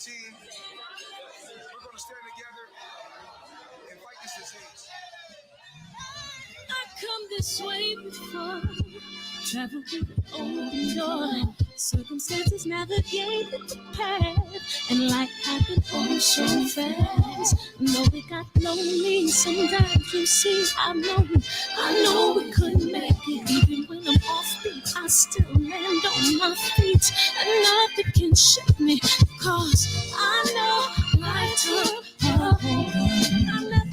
team, we're going to stand together and fight this disease. I come this way before, travel through the open door. Circumstances navigated the path, and life happened oh so fast. No, it got lonely. Sometimes you see, I know we couldn't make it. Even when I'm off beat, I still land on my feet, and nothing can shake me, cause I know life took a hold on. I never.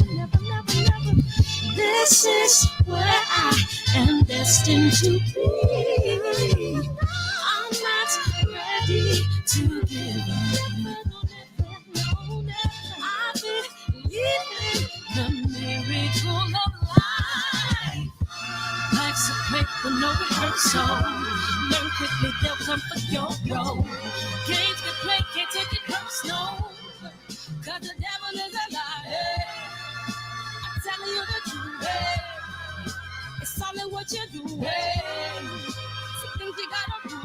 This is where I am destined to be. I'm not ready to give up. I believe in the miracle of life. Life's a break with no rehearsal. Learn quickly, they'll come for your role. Games get played, can't take it personal. Cause the devil is a liar. I'm telling you the truth. It's all in what you do. Some things you gotta do.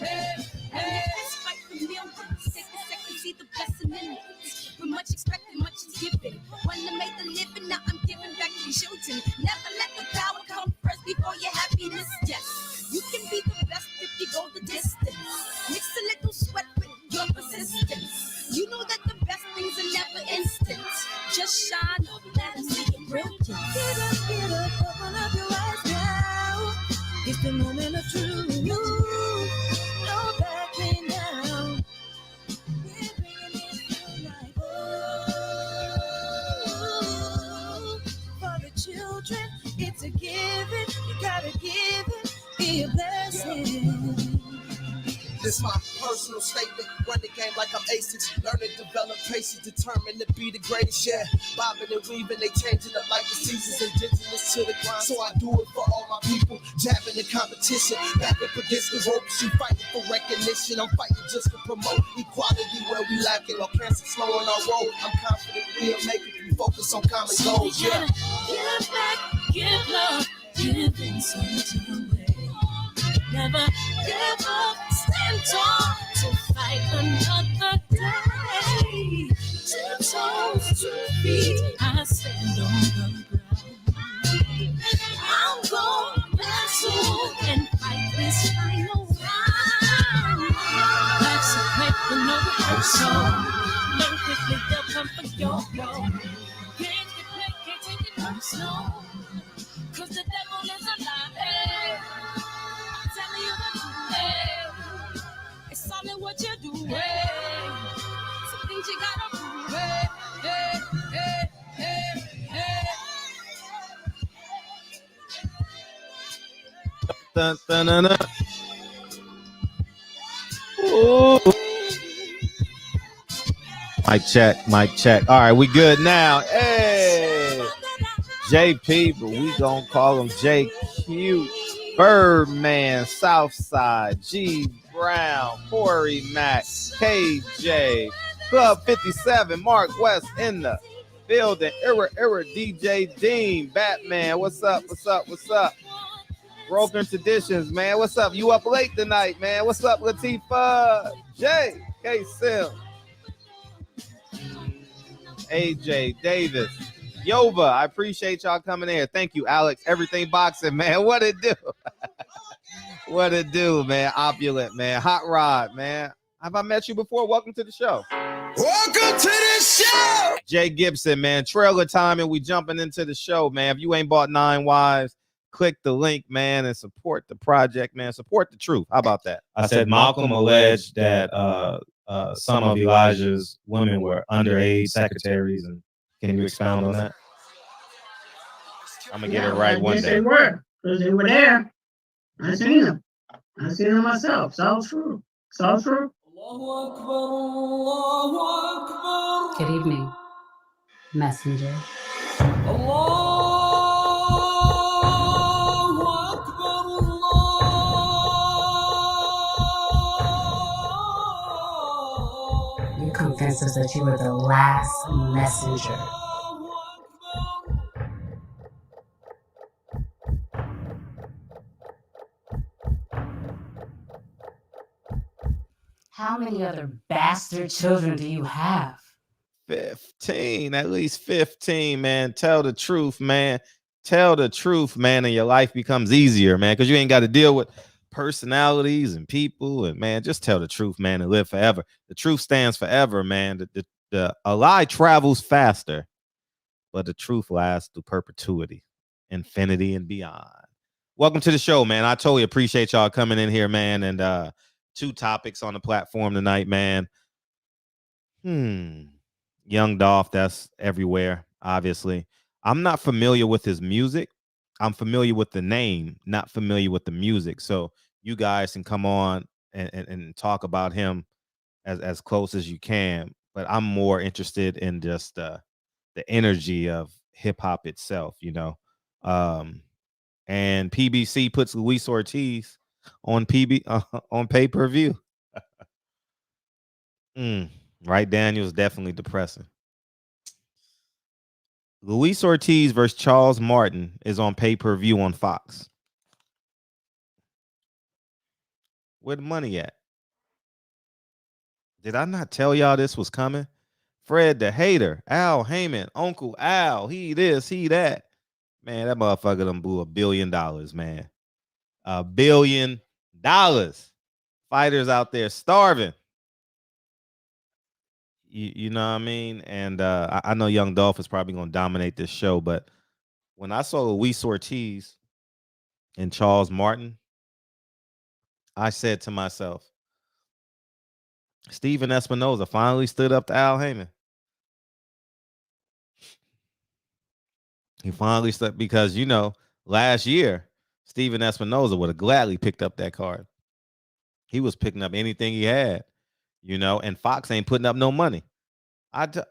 It's fight for me. I'm going to take a second, see the blessing in it. With much expecting, much is given. When I made the living, now I'm giving back to children. Never let the power come first before your happiness. Yes, you can be the best if you go the distance. Mix a little sweat with your persistence. You know that the best things are never instant. Just shine, let them see your brilliance. Get up, open up your eyes now. It's the moment of truth. No backing down. We're bringing it to life. Oh, for the children, it's a given. You gotta give it, be a blessing. This my personal statement. Run the game like I'm aces. Learn and develop patience. Determined to be the greatest. Yeah, bobbing and weaving. They changing up like the seasons. Indigenous to the grind. So I do it for all my people. Jabbing the competition. Back up against the ropes. You fighting for recognition. I'm fighting just to promote equality where we lacking. Or cancer slowing our road. I'm confident we'll make it. We focus on common goals. Yeah. Give back, give love, give something away. Never give up, stand tall to fight another day. 2 toes, 2 feet, I stand on the ground. I'm going wrestle and fight this final round. Life's a fight with no rehearsal. Learn quickly, they'll come for your role. Games get played, can't take it personal. Cause the devil is a lie. Telling you the truth, it's all in what you do. Some things you gotta do. Dun, dun, dun, dun. Ooh. Mic check, mic check. All right, we good now. Hey, JP, but we gonna call him JQ. Birdman, Southside, G Brown, Corey Mack, KJ, Club 57, Mark West in the building, Era DJ Dean, Batman, what's up? Broken Traditions, man, what's up? You up late tonight, man? What's up, Latifah? J, K Sim, AJ Davis, Yova, I appreciate y'all coming in. Thank you, Alex. Everything Boxing, man. What it do? What it do, man? Opulent, man. Hot Rod, man. Have I met you before? Welcome to the show. Welcome to the show. Jay Gibson, man. Trailer time, and we jumping into the show, man. If you ain't bought 9 Wives, click the link, man, and support the project, man. Support the truth. How about that? I said Malcolm alleged that some of Elijah's women were underage secretaries, and can you expound on that? I'm gonna get it right one day. They were, because they were there. I seen them. I seen them myself. It's all true. It's all true. Good evening, messenger. You convinced us that you were the last messenger. How many other bastard children do you have? 15, at least 15, man. Tell the truth, man. Tell the truth, man, and your life becomes easier, man, because you ain't got to deal with personalities and people. And man, just tell the truth, man, and live forever. The truth stands forever, man. A lie travels faster, but the truth lasts through perpetuity, infinity, and beyond. Welcome to the show, man. I totally appreciate y'all coming in here, man. And 2 topics on the platform tonight, man. Young Dolph, that's everywhere, obviously. I'm not familiar with his music. I'm familiar with the name, not familiar with the music. So you guys can come on and talk about him as close as you can. But I'm more interested in just the energy of hip hop itself, you know. And PBC puts Luis Ortiz on on pay-per-view. Right, Daniel's definitely depressing. Luis Ortiz versus Charles Martin is on pay-per-view on Fox. Where the money at? Did I not tell y'all this was coming? Fred the Hater, Al Heyman, Uncle Al, he this, he that. Man, that motherfucker done blew $1 billion, man. $1 billion. Fighters out there starving. You know what I mean? And I know Young Dolph is probably going to dominate this show, but when I saw Luis Ortiz and Charles Martin, I said to myself, Steven Espinoza finally stood up to Al Heyman. He finally stood because, you know, last year, Steven Espinoza would have gladly picked up that card. He was picking up anything he had, you know, and Fox ain't putting up no money.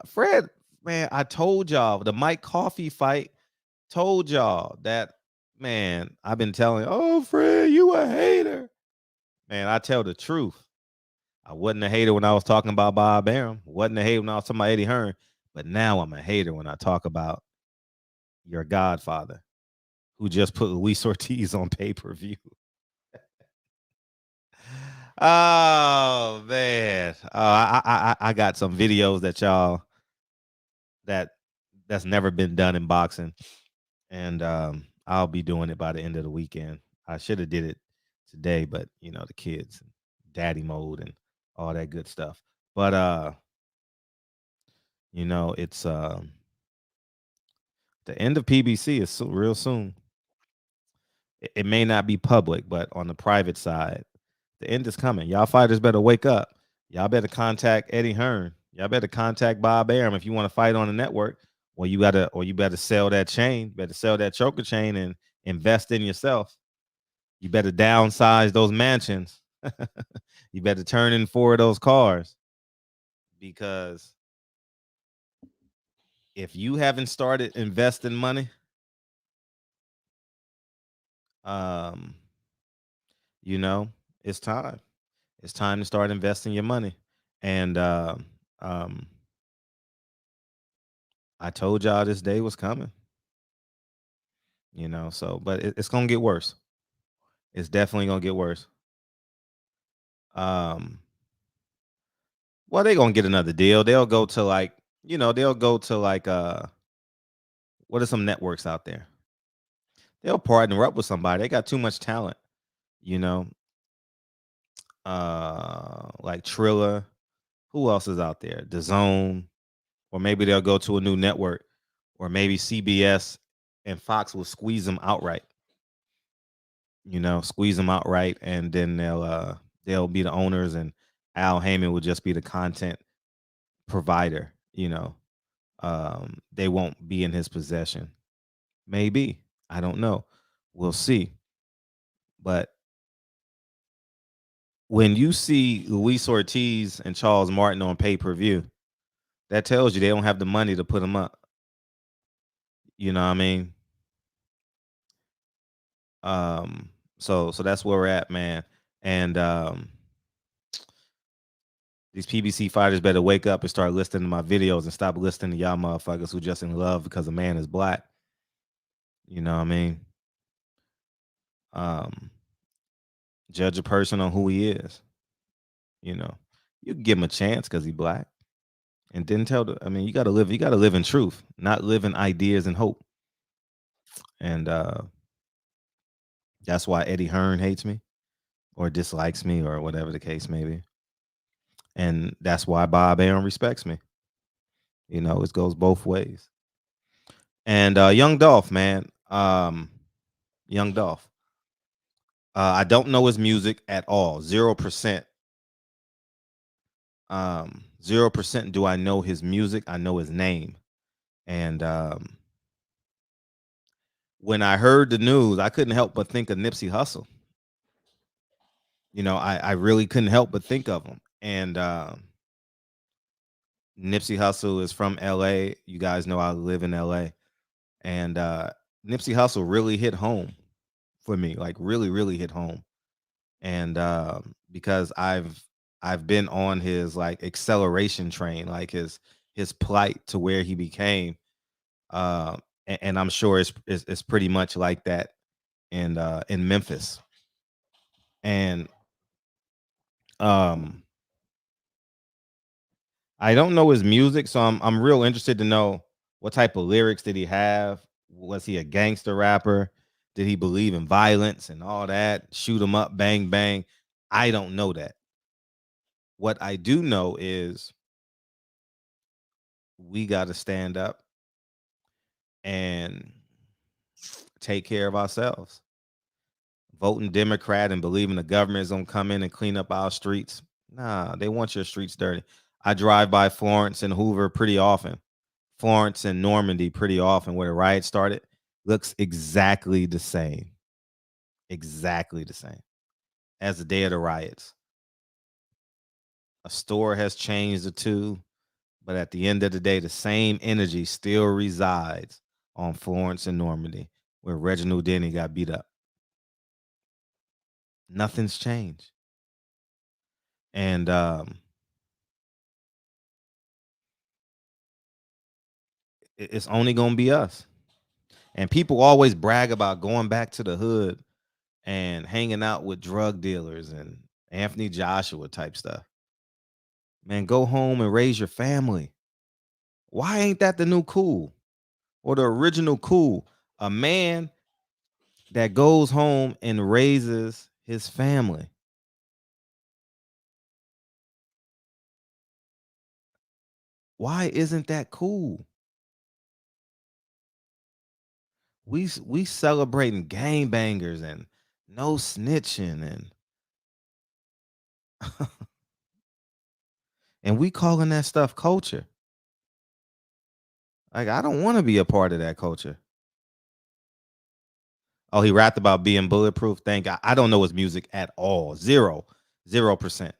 Fred, man, I told y'all the Mike Coffey fight told y'all that, man, I've been telling, oh, Fred, you a hater. Man, I tell the truth. I wasn't a hater when I was talking about Bob Arum. Wasn't a hater when I was talking about Eddie Hearn. But now I'm a hater when I talk about your godfather, who just put Luis Ortiz on pay-per-view. Oh, man. I got some videos that y'all that's never been done in boxing. And I'll be doing it by the end of the weekend. I should have did it today, but you know, the kids, daddy mode and all that good stuff. But you know, it's the end of PBC is real soon. It may not be public, but on the private side, the end is coming. Y'all fighters better wake up. Y'all better contact Eddie Hearn. Y'all better contact Bob Arum if you want to fight on the network. You better sell that chain. Better sell that choker chain and invest in yourself. You better downsize those mansions. You better turn in 4 of those cars. Because if you haven't started investing money, you know, it's time. It's time to start investing your money. And I told y'all this day was coming. You know, so but it's gonna get worse. It's definitely gonna get worse. Well, they're gonna get another deal. They'll go to like, you know, what are some networks out there? They'll partner up with somebody. They got too much talent, you know. Like Triller. Who else is out there? The Zone. Or maybe they'll go to a new network. Or maybe CBS and Fox will squeeze them outright. You know, squeeze them outright, and then they'll be the owners, and Al Heyman will just be the content provider. You know, they won't be in his possession. Maybe, I don't know. We'll see. But when you see Luis Ortiz and Charles Martin on pay-per-view, that tells you they don't have the money to put them up. You know what I mean? So that's where we're at, man. And these PBC fighters better wake up and start listening to my videos and stop listening to y'all motherfuckers who just in love because a man is black. You know what I mean? Judge a person on who he is. You know, You can give him a chance because he black. And then I mean, you gotta live in truth, not live in ideas and hope. And that's why Eddie Hearn hates me or dislikes me or whatever the case may be. And that's why Bob Aaron respects me. You know, it goes both ways. And Young Dolph, man. Young Dolph. I don't know his music at all. 0%. 0% do I know his music. I know his name. And when I heard the news, I couldn't help but think of Nipsey Hussle. You know, I really couldn't help but think of him. And Nipsey Hussle is from LA. You guys know I live in LA. And Nipsey Hussle really hit home for me, like really, really hit home. And because I've been on his like acceleration train, like his plight to where he became. And I'm sure it's pretty much like that in Memphis. And I don't know his music, so I'm real interested to know what type of lyrics did he have? Was he a gangster rapper? Did he believe in violence and all that? Shoot 'em up, bang bang. I don't know that. What I do know is we got to stand up and take care of ourselves. Voting Democrat and believing the government is gonna come in and clean up our streets. Nah, they want your streets dirty. I drive by Florence and Hoover pretty often. Florence and Normandy pretty often, where the riot started. Looks exactly the same. Exactly the same as the day of the riots. A store has changed the two, but at the end of the day, the same energy still resides on Florence and Normandy, where Reginald Denny got beat up. Nothing's changed. And it's only gonna be us. And people always brag about going back to the hood and hanging out with drug dealers and Anthony Joshua type stuff. Man, go home and raise your family. Why ain't that the new cool or the original cool? A man that goes home and raises his family. Why isn't that cool? We celebrating gangbangers and no snitching and we calling that stuff culture. Like, I don't want to be a part of that culture. Oh, he rapped about being bulletproof. Thank God. I don't know his music at all. 0%.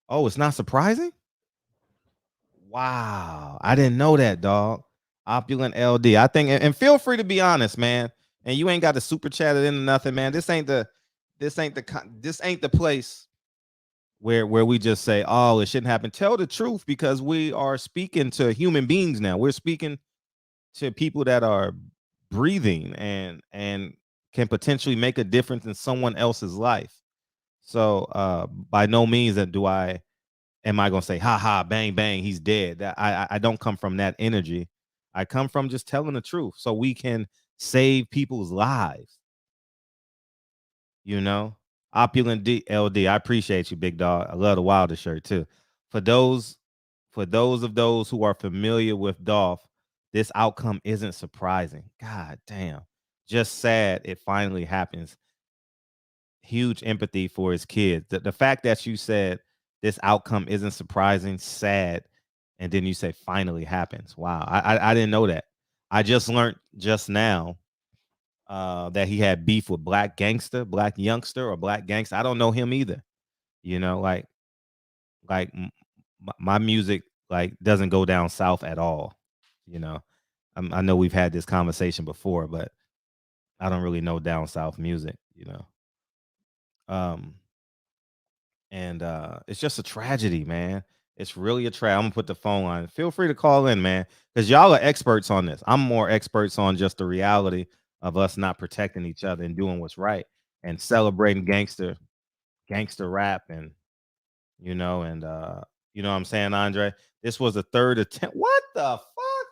Oh, it's not surprising? Wow. I didn't know that, dog. Opulent LD. I think, and feel free to be honest, man. And you ain't got to super chat it into nothing, man. This ain't the place where we just say, oh, it shouldn't happen. Tell the truth, because we are speaking to human beings now. We're speaking to people that are breathing and can potentially make a difference in someone else's life. So by no means am I gonna say, ha ha, bang bang, he's dead. I don't come from that energy. I come from just telling the truth so we can save people's lives. You know, Opulent LD. I appreciate you, big dog. I love the Wilder shirt too. For those of those who are familiar with Dolph, this outcome isn't surprising. God damn. Just sad it finally happens. Huge empathy for his kids. The fact that you said this outcome isn't surprising, sad, and then you say finally happens. Wow. I didn't know that. I just learned just now that he had beef with Black Youngster or Black Gangster. I don't know him either. You know, like my music like doesn't go down south at all. You know, I know we've had this conversation before, but I don't really know down south music. You know, and it's just a tragedy, man. It's really a tragedy. I'm gonna put the phone on. Feel free to call in, man, because y'all are experts on this. I'm more experts on just the reality of us not protecting each other and doing what's right and celebrating gangster gangster rap and you know what I'm saying, Andre? This was the third attempt. What the fuck?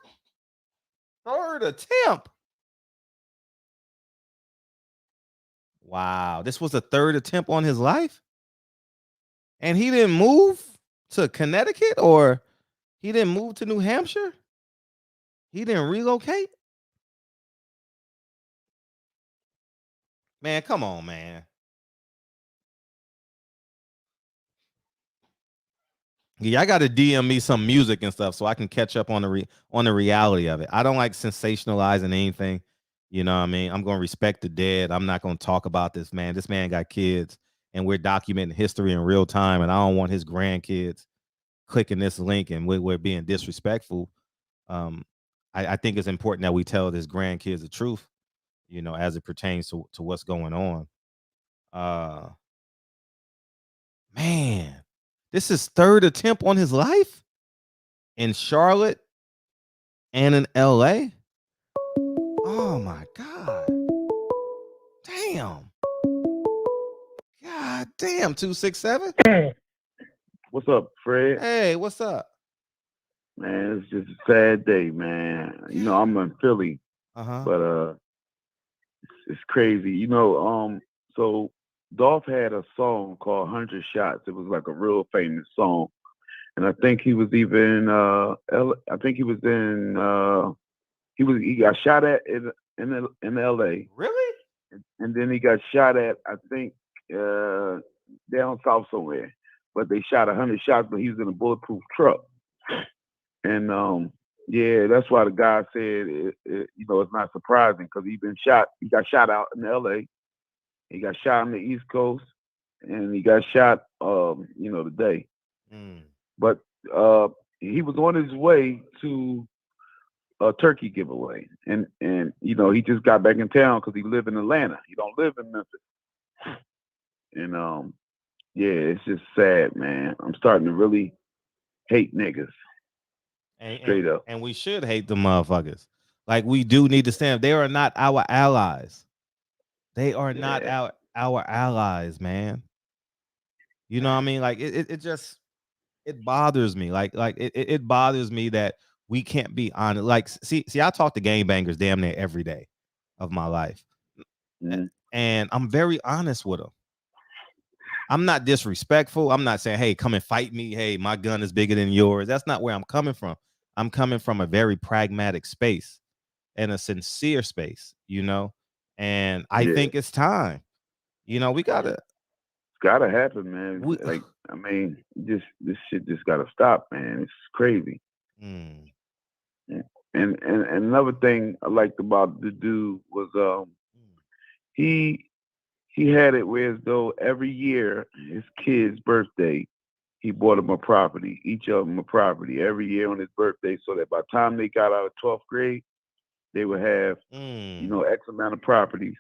Third attempt. Wow, this was the third attempt on his life? And he didn't move to Connecticut or he didn't move to New Hampshire? He didn't relocate? Man, come on, man. Yeah, I got to DM me some music and stuff so I can catch up on the reality of it. I don't like sensationalizing anything. You know what I mean? I'm going to respect the dead. I'm not going to talk about this man. This man got kids and we're documenting history in real time, and I don't want his grandkids clicking this link and we're being disrespectful. I think it's important that we tell his grandkids the truth, you know, as it pertains to what's going on. Man, this is third attempt on his life in Charlotte and in LA. Oh my God. Damn. God damn, 267. What's up, Fred? Hey, what's up? Man, it's just a sad day, man. You know, I'm in Philly, but it's crazy. You know, so Dolph had a song called 100 Shots. It was like a real famous song. And I think he was even he got shot at in LA. Really? And then he got shot at, I think, down south somewhere. But they shot 100 shots, but he was in a bulletproof truck. And yeah, that's why the guy said, you know, it's not surprising because he got shot out in LA. He got shot on the East Coast, and he got shot, you know, today. But he was on his way to a turkey giveaway, and you know, he just got back in town because he live in Atlanta. He don't live in Memphis. And yeah, it's just sad, man. I'm starting to really hate niggas. Straight up. And we should hate the motherfuckers. Like, we do need to stand. They are not our allies. They are not our allies, man. You know what I mean? Like, it just, it bothers me. Like it bothers me that we can't be honest. Like, see, I talk to gangbangers damn near every day of my life. And I'm very honest with them. I'm not disrespectful. I'm not saying, hey, come and fight me. Hey, my gun is bigger than yours. That's not where I'm coming from. I'm coming from a very pragmatic space and a sincere space, you know? And I think it's time. You know, we gotta. It's gotta happen, man. Like, I mean, this shit just gotta stop, man. It's crazy. And another thing I liked about the dude was he had it where as though every year his kid's birthday, he bought him a property, each of them a property every year on his birthday, so that by the time they got out of 12th grade, they would have, you know, X amount of properties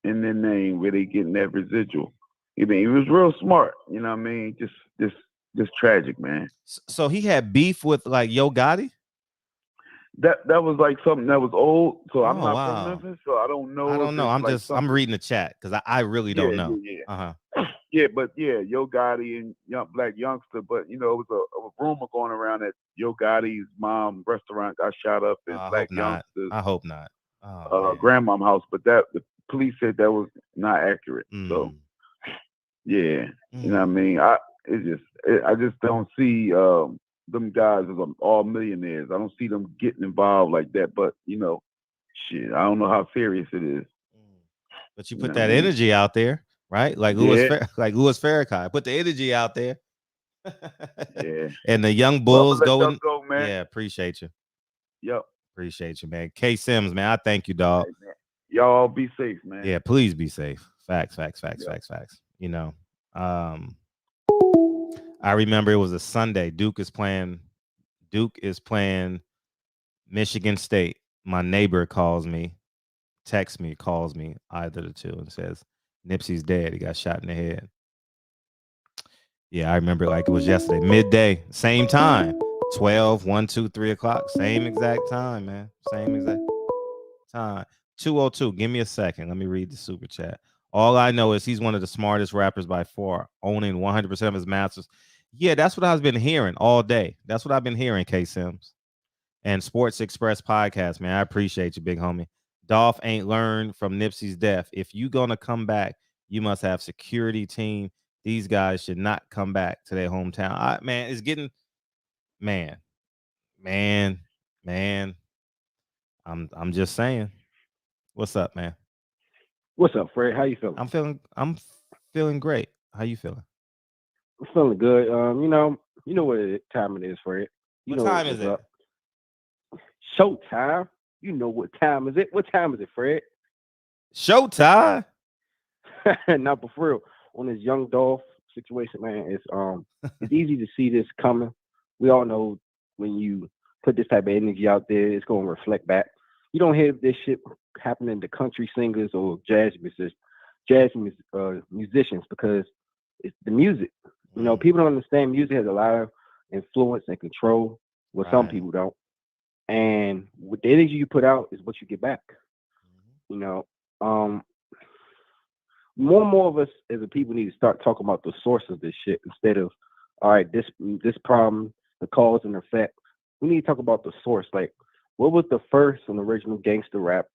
in their name where they getting that residual. I mean, he was real smart, you know what I mean? Just tragic, man. So he had beef with like Yo Gotti? That was like something that was old. So I'm not from Memphis, so I don't know. I'm reading the chat because I really don't know. Yeah, but yeah, Yo Gotti and Black Youngster. But you know, it was a rumor going around that Yo Gotti's mom restaurant got shot up in Black Youngster's. I hope not. Grandmom house, but the police said that was not accurate. So yeah, you know what I mean. I just don't see them guys as all millionaires. I don't see them getting involved like that. But you know, shit, I don't know how serious it is. But you put that energy out there, right? Like Louis Farrakhan. Put the energy out there. And the young bulls going. Go, man. Yeah, appreciate you. Yep. Appreciate you, man. K Sims, man. I thank you, dog. Hey, y'all be safe, man. Yeah, please be safe. Facts. You know. I remember it was a Sunday. Duke is playing Michigan State. My neighbor calls me, calls me, either the two, and says, Nipsey's dead. He got shot in the head. Yeah, I remember it like it was yesterday. Midday, same time. 12, 1, 2, 3 o'clock. Same exact time, man. Same exact time. 202. Give me a second. Let me read the super chat. All I know is he's one of the smartest rappers by far, owning 100% of his masters. Yeah, that's what I've been hearing all day. That's what I've been hearing, K Sims. And Sports Express podcast, man. I appreciate you, big homie. Dolph ain't learned from Nipsey's death. If you gonna come back, you must have security team. These guys should not come back to their hometown. Man, it's getting man. I'm just saying. What's up, man? What's up, Fred? How you feeling? I'm feeling great. How you feeling? I'm feeling good. You know what time it is, Fred. You What know time what's is it? up. Showtime. You know what time is it? What time is it, Fred? Showtime. Not but for real. On this young Dolph situation, man, it's easy to see this coming. We all know when you put this type of energy out there, it's gonna reflect back. You don't hear this shit happening to country singers or musicians because it's the music. You know, people don't understand music has a lot of influence and control, what some people don't. And with the energy you put out is what you get back. You know, more and more of us as a people need to start talking about the source of this shit instead of, all right, this problem, the cause and effect. We need to talk about the source. Like, what was the first and original gangster rap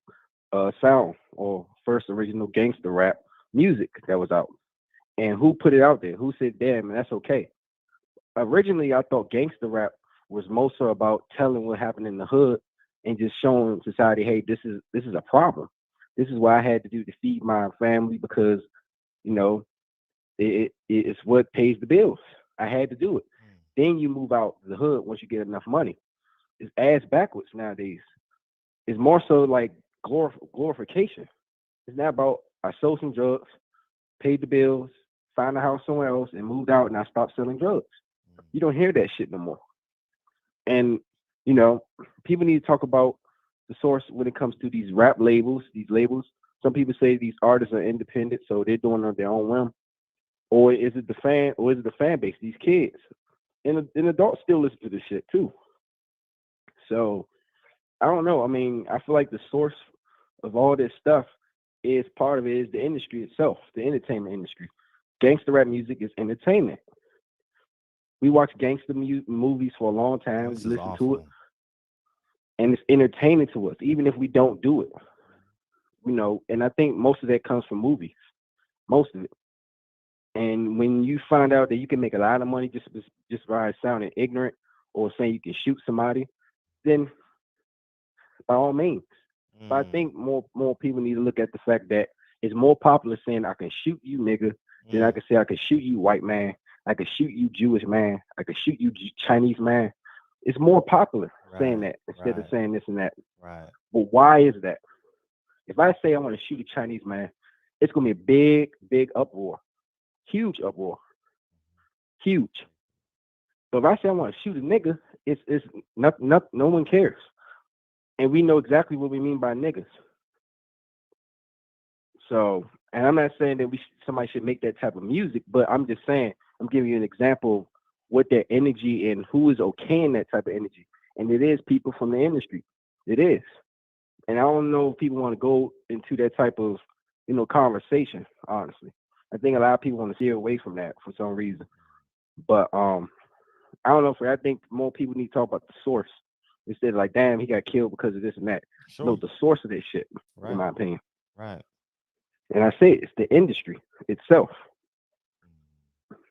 sound or first original gangster rap music that was out? And who put it out there? Who said, damn, that's okay? Originally, I thought gangster rap was more so about telling what happened in the hood and just showing society, hey, this is a problem. This is what I had to do to feed my family because, you know, it's what pays the bills. I had to do it. Then you move out the hood once you get enough money. It's ass backwards nowadays. It's more so like glorification. It's not about I sold some drugs, paid the bills, found a house somewhere else, and moved out, and I stopped selling drugs. You don't hear that shit no more. And, you know, people need to talk about the source when it comes to these rap labels, these labels. Some people say these artists are independent, so they're doing it on their own whim. Or is it the fan base, these kids? And adults still listen to this shit too. So I don't know. I mean, I feel like the source of all this stuff is part of it is the industry itself, the entertainment industry. Gangster rap music is entertainment. We watch gangster movies for a long time. We listen to it. And it's entertaining to us, even if we don't do it. You know, and I think most of that comes from movies. Most of it. And when you find out that you can make a lot of money just by sounding ignorant or saying you can shoot somebody, then by all means. But I think more people need to look at the fact that it's more popular saying I can shoot you, nigga, than I can say I can shoot you, white man. I can shoot you, Jewish man. I can shoot you, Chinese man. It's more popular saying that instead of saying this and that. Right. But why is that? If I say I want to shoot a Chinese man, it's going to be a big, big uproar. Huge uproar. Huge. But if I say I want to shoot a nigga, it's no one cares. And we know exactly what we mean by niggas. So, and I'm not saying that somebody should make that type of music, but I'm just saying, I'm giving you an example of what their energy and who is okaying that type of energy. And it is people from the industry. It is. And I don't know if people want to go into that type of, you know, conversation, honestly. I think a lot of people want to steer away from that for some reason. But I don't know. I think more people need to talk about the source instead of like, damn, he got killed because of this and that. Sure. No, the source of this shit, in my opinion. Right. And I say it's the industry itself.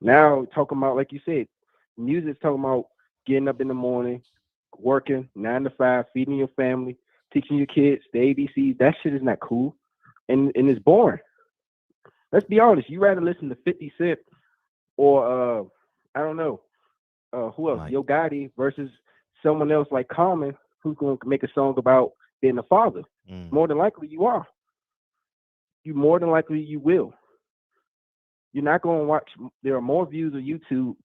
Now talking about, like you said, music's talking about getting up in the morning, working 9 to 5, feeding your family, teaching your kids the ABCs. That shit is not cool, and it's boring. Let's be honest. You rather listen to 50 Cent or I don't know who else, Yo Gotti versus someone else like Common who's going to make a song about being a father. More than likely you are. More than likely you will. You're not going to watch. There are more views on YouTube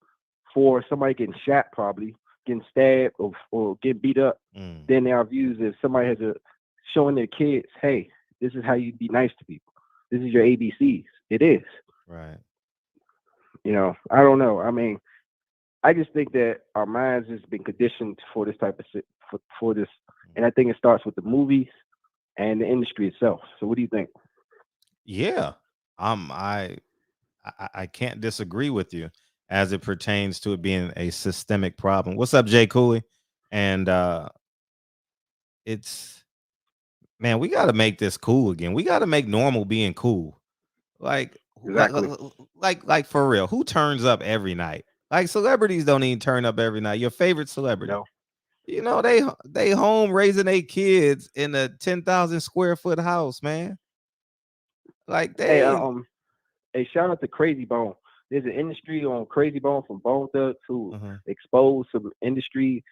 for somebody getting shot, probably getting stabbed or getting beat up, than there are views if somebody has showing their kids, hey, this is how you be nice to people. This is your ABCs. It is. Right. You know, I don't know. I mean, I just think that our minds has been conditioned for this type of shit, for this, and I think it starts with the movies and the industry itself. So, what do you think? Yeah, I I can't disagree with you as it pertains to it being a systemic problem. What's up, Jay Cooley? And it's man, we got to make this cool again. We got to make normal being cool. Like, Exactly. like for real. Who turns up every night? Like celebrities don't even turn up every night. Your favorite celebrity, No. you know, they home raising their kids in a 10,000 square foot house, man. Like Hey, they ain't. hey, shout out to Crazy Bone. There's an industry on Crazy Bone from Bone Thugs who Uh-huh. expose some industry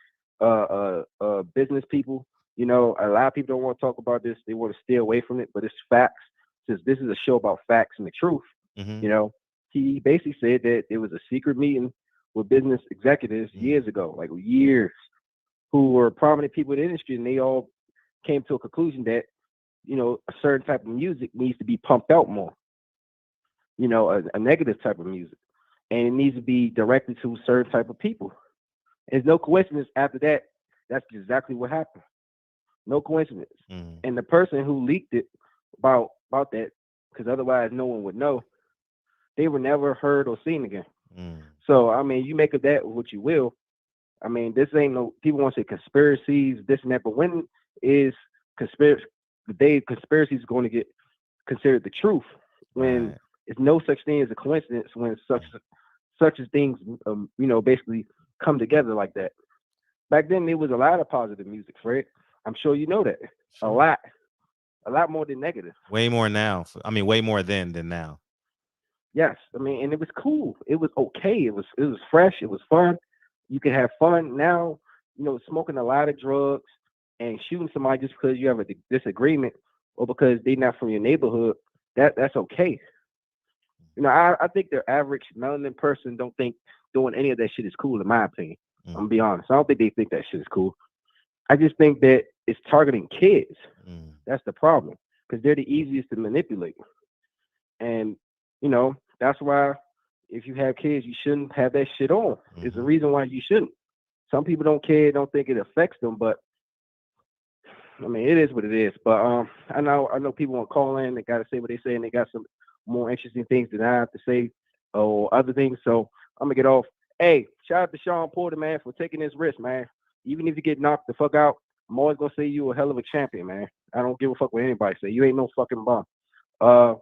business people. You know, a lot of people don't want to talk about this. They want to stay away from it, but it's facts. Since this is a show about facts and the truth, Mm-hmm. you know, he basically said that there was a secret meeting with business executives years ago, like years, who were prominent people in the industry, and they all came to a conclusion that, you know, a certain type of music needs to be pumped out more, you know, a negative type of music, and it needs to be directed to certain type of people. There's no coincidence after that. That's exactly what happened. No coincidence. Mm-hmm. And the person who leaked it about that, because otherwise no one would know, they were never heard or seen again. Mm-hmm. So I mean, you make of that what you will. I mean, this ain't no people want to say conspiracies, this and that, but when is conspiracy the day conspiracy is going to get considered the truth? When Right. it's no such thing as a coincidence when such as things you know, basically come together like that. Back then there was a lot of positive music, Fred. I'm sure you know that. A Sure. lot. A lot more than negative. Way more now. I mean, way more then than now. Yes. I mean, and it was cool. It was okay. It was fresh. It was fun. You can have fun now, you know, smoking a lot of drugs and shooting somebody just because you have a disagreement or because they're not from your neighborhood. That's okay. You know, I think the average melanin person don't think doing any of that shit is cool, in my opinion. I'm Mm, gonna be honest. I don't think they think that shit is cool. I just think that it's targeting kids. mm, That's the problem because they're the easiest to manipulate. And, you know, that's why if you have kids, you shouldn't have that shit on. It's the mhm. reason why you shouldn't. Some people don't care, don't think it affects them, but I mean, it is what it is. But I know people want to call in. They got to say what they say, and they got some more interesting things than I have to say or other things. So I'm gonna get off. Hey, shout out to Sean Porter, man, for taking this risk, man. Even if you get knocked the fuck out, I'm always gonna say you a hell of a champion, man. I don't give a fuck what anybody say. You ain't no fucking bum. Uh,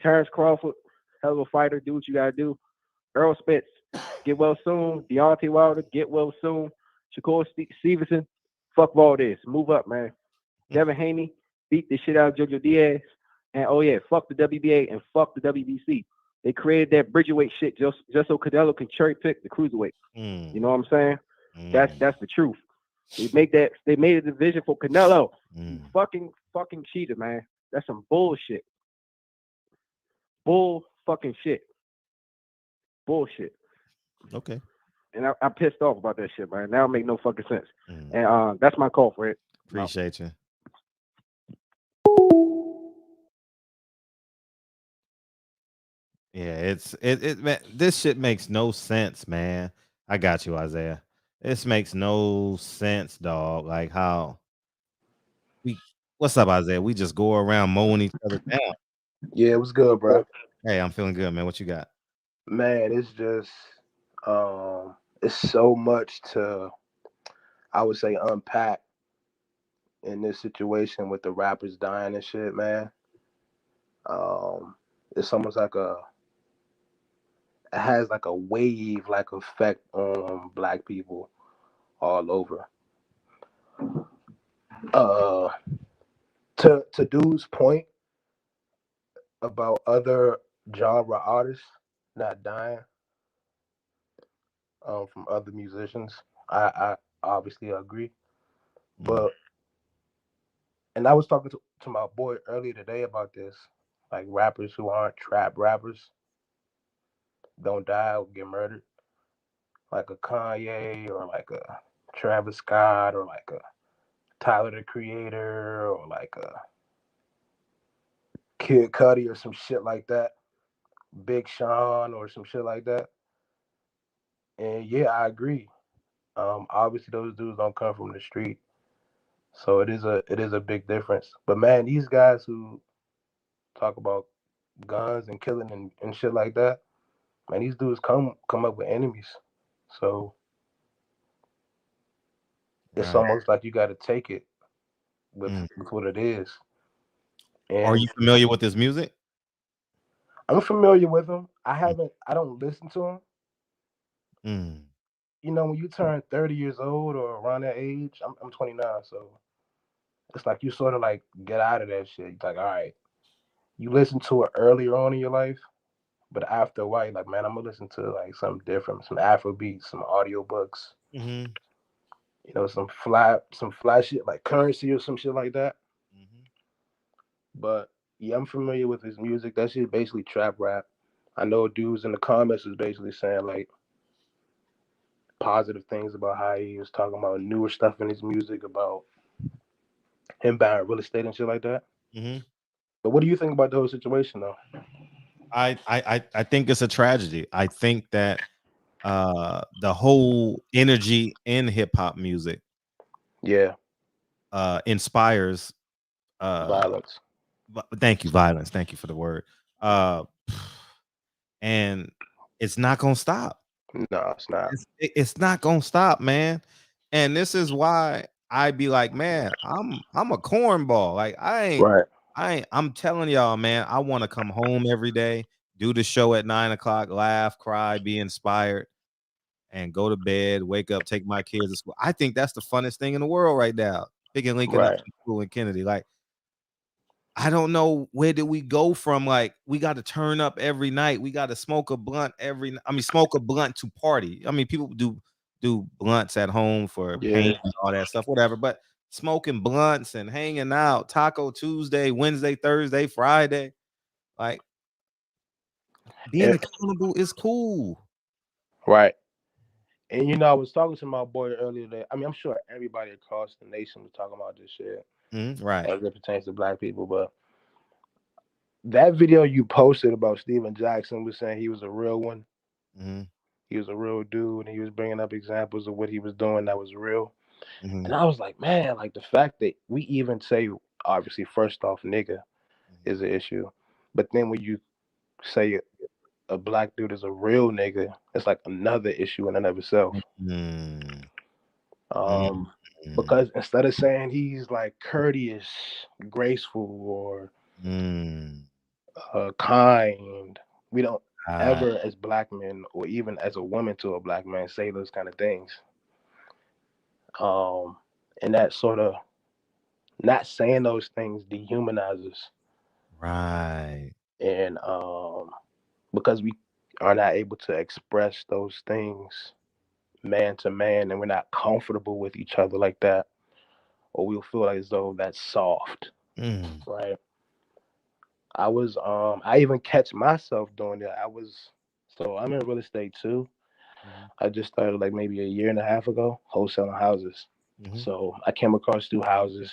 Terrence Crawford, hell of a fighter. Do what you gotta do. Earl Spence, get well soon. Deontay Wilder, get well soon. Shakur Stevenson, fuck Valdez. Move up, man. Devin Haney beat the shit out of Jojo Diaz. And oh yeah, fuck the WBA and fuck the WBC. They created that bridgerweight shit just so Canelo can cherry pick the cruiserweight. You Mm, know what I'm saying? mm, That's the truth. They made a division for Canelo. You mm. fucking cheater, man. That's some bullshit. Bull fucking shit. Bullshit. Okay. And I'm pissed off about that shit, man. Now it make no fucking sense. Mm. And that's my call for it. No. Appreciate you. Yeah, man, this shit makes no sense, man. I got you, Isaiah. This makes no sense, dog. Like how we what's up, Isaiah? We just go around mowing each other down. Yeah, it was good, bro. Hey, I'm feeling good, man. What you got? Man, it's just it's so much to I would say unpack in this situation with the rappers dying and shit, man. Um it's almost like it has like a wave like effect on black people all over. Uh to dude's point about other genre artists not dying from other musicians, I obviously agree. Mm, But and I was talking to my boy earlier today about this. Like rappers who aren't trap rappers don't die or get murdered. Like a Kanye or like a Travis Scott or like a Tyler the Creator or like a Kid Cudi or some shit like that. Big Sean or some shit like that. And yeah, I agree. Obviously those dudes don't come from the street. So it is a big difference. But man, these guys who talk about guns and killing and shit like that, man, these dudes come up with enemies. So it's Right. almost like you got to take it Mm. with what it is. Are And you familiar with this music? I'm familiar with them. Mm. I don't listen to them. Mm. You know, when you turn 30 years old or around that age, I'm 29, so it's like you sort of like get out of that shit. You're like, all right, you listen to it earlier on in your life, but after a while, you're like, man, I'm gonna listen to like something different, some Afro beats, some audiobooks, Mm-hmm. you know, some fly shit like currency or some shit like that. Mm-hmm. But yeah, I'm familiar with his music. That shit basically trap rap. I know dudes in the comments is basically saying like positive things about how he was talking about newer stuff in his music about him buying real estate and shit like that. Mm-hmm. But what do you think about the whole situation though? I think it's a tragedy. I think that the whole energy in hip hop music Yeah, inspires uh violence. thank you, violence. Thank you for the word. Uh and it's not gonna stop. No, it's not. It's not gonna stop, man. And this is why I be like, man, I'm a cornball. Like Right, I'm telling y'all, man, I want to come home every day, do the show at 9 o'clock, laugh, cry, be inspired, and go to bed, wake up, take my kids to school. I think that's the funnest thing in the world right now. Picking Lincoln up right, from school in Kennedy. Like, I don't know where did we go from like we got to turn up every night. We got to smoke a blunt smoke a blunt to party. I mean, people do blunts at home for pain yeah. and all that stuff, whatever. But smoking blunts and hanging out, Taco Tuesday, Wednesday, Thursday, Friday, like being And, accountable is cool. right. And you know, I was talking to my boy earlier today. I mean, I'm sure everybody across the nation was talking about this shit Right. as it pertains to black people. But that video you posted about Steven Jackson was saying he was a real one. Mm-hmm. He was a real dude, and he was bringing up examples of what he was doing that was real. Mm-hmm. And I was like, man, like the fact that we even say, obviously, first off, nigga is an issue. But then when you say a black dude is a real nigga, it's like another issue in and of itself. Mm-hmm. Um, Mm-hmm. because instead of saying he's like courteous, graceful, or Mm-hmm. kind, we don't Ah, ever, as black men, or even as a woman to a black man, say those kind of things. Um, and that sort of not saying those things dehumanizes, right. and because we are not able to express those things man to man, and we're not comfortable with each other like that, or we'll feel like as though that's soft, Mm-hmm. right? I even catch myself doing that. So I'm in real estate too. I just started like maybe a year and a half ago wholesaling houses. Mm-hmm. So I came across two houses,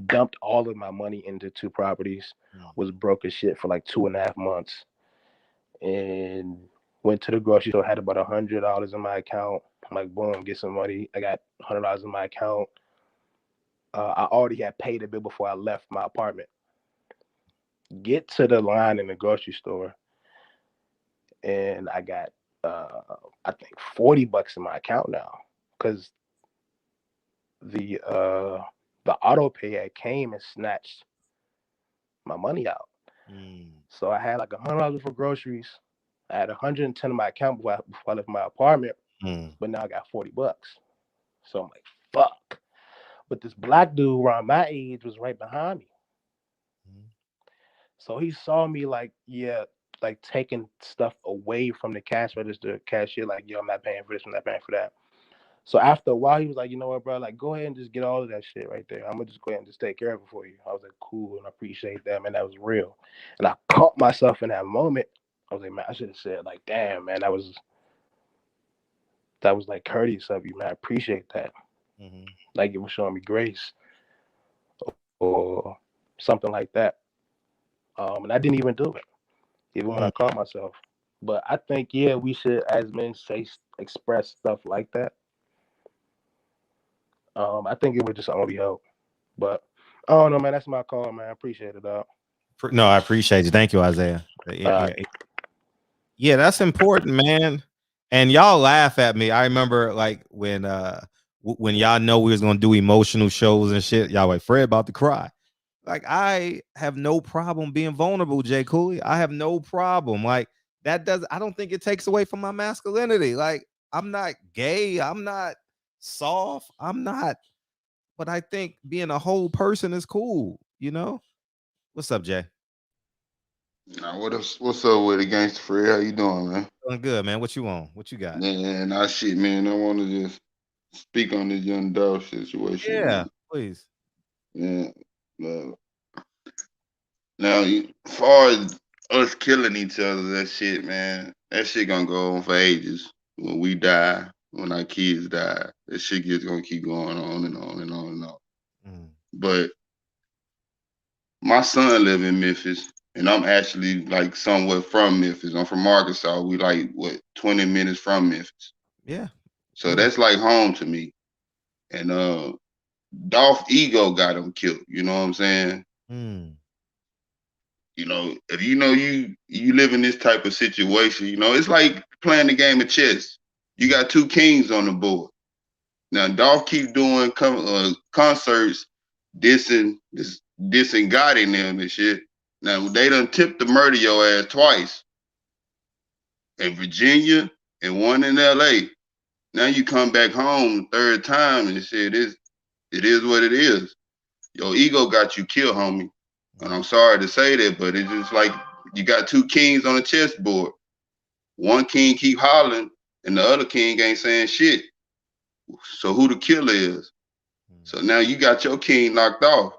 dumped all of my money into two properties, was broke as shit for like 2.5 months, and went to the grocery store, had about $100 in my account. I'm like, boom, get some money. I got $100 in my account. I already had paid a bill before I left my apartment. Get to the line in the grocery store, and I got uh, I think $40 in my account now because the uh, the auto pay had came and snatched my money out. Mm-hmm. So I had like $100 for groceries. I had 110 in my account before I left my apartment, but now I got $40. So I'm like, fuck. But this black dude around my age was right behind me. So he saw me like, yeah, like taking stuff away from the cash register cashier, like, yo, I'm not paying for this, I'm not paying for that. So after a while, he was like, you know what, bro, like, go ahead and just get all of that shit right there. I'm gonna just go ahead and just take care of it for you. I was like, cool, and I appreciate that, man. That was real. And I caught myself in that moment. I was like, man, I should have said, like, damn, man, that was like courteous of you, man. I appreciate that. Mm-hmm. Like it was showing me grace or something like that. And I didn't even do it, even when I caught myself. But I think, yeah, we should, as men, express stuff like that. I think it would just only help. But I don't know, man. That's my call, man. I appreciate it, dog. No, I appreciate you. Thank you, Isaiah. Yeah, that's important, man. And y'all laugh at me. I remember like when y'all know we was gonna do emotional shows and shit. Y'all like Fred about to cry. Like I have no problem being vulnerable, Jay Cooley. I have no problem. Like that does. I don't think it takes away from my masculinity. Like I'm not gay. I'm not soft. I'm not. But I think being a whole person is cool. You know. What's up, Jay? Now, what's up with it, Gangsta Fred? How you doing, man? Doing good, man. What you on? What you got? Man, nah, shit, man. I want to just speak on this young Dolph situation, Yeah, man. please. Yeah. Now, as far as us killing each other, that shit, man, that shit gonna go on for ages. When we die, when our kids die, that shit just gonna keep going on and on and on and on. Mm. But my son live in Memphis, and I'm actually like somewhat from Memphis. I'm from Arkansas. We like 20 minutes from Memphis. Yeah. So that's like home to me. And Dolph ego got him killed. You know what I'm saying? Mm. You know, if you know you live in this type of situation, you know, it's like playing the game of chess. You got two kings on the board. Now Dolph keep doing concerts, dissing God in them and shit. Now they done tipped the murder your ass twice in Virginia and one in LA. Now you come back home the third time and shit, it is what it is. Your ego got you killed, homie. And I'm sorry to say that, but it's just like you got two kings on the chessboard. One king keep hollering, and the other king ain't saying shit. So who the killer is? So now you got your king knocked off.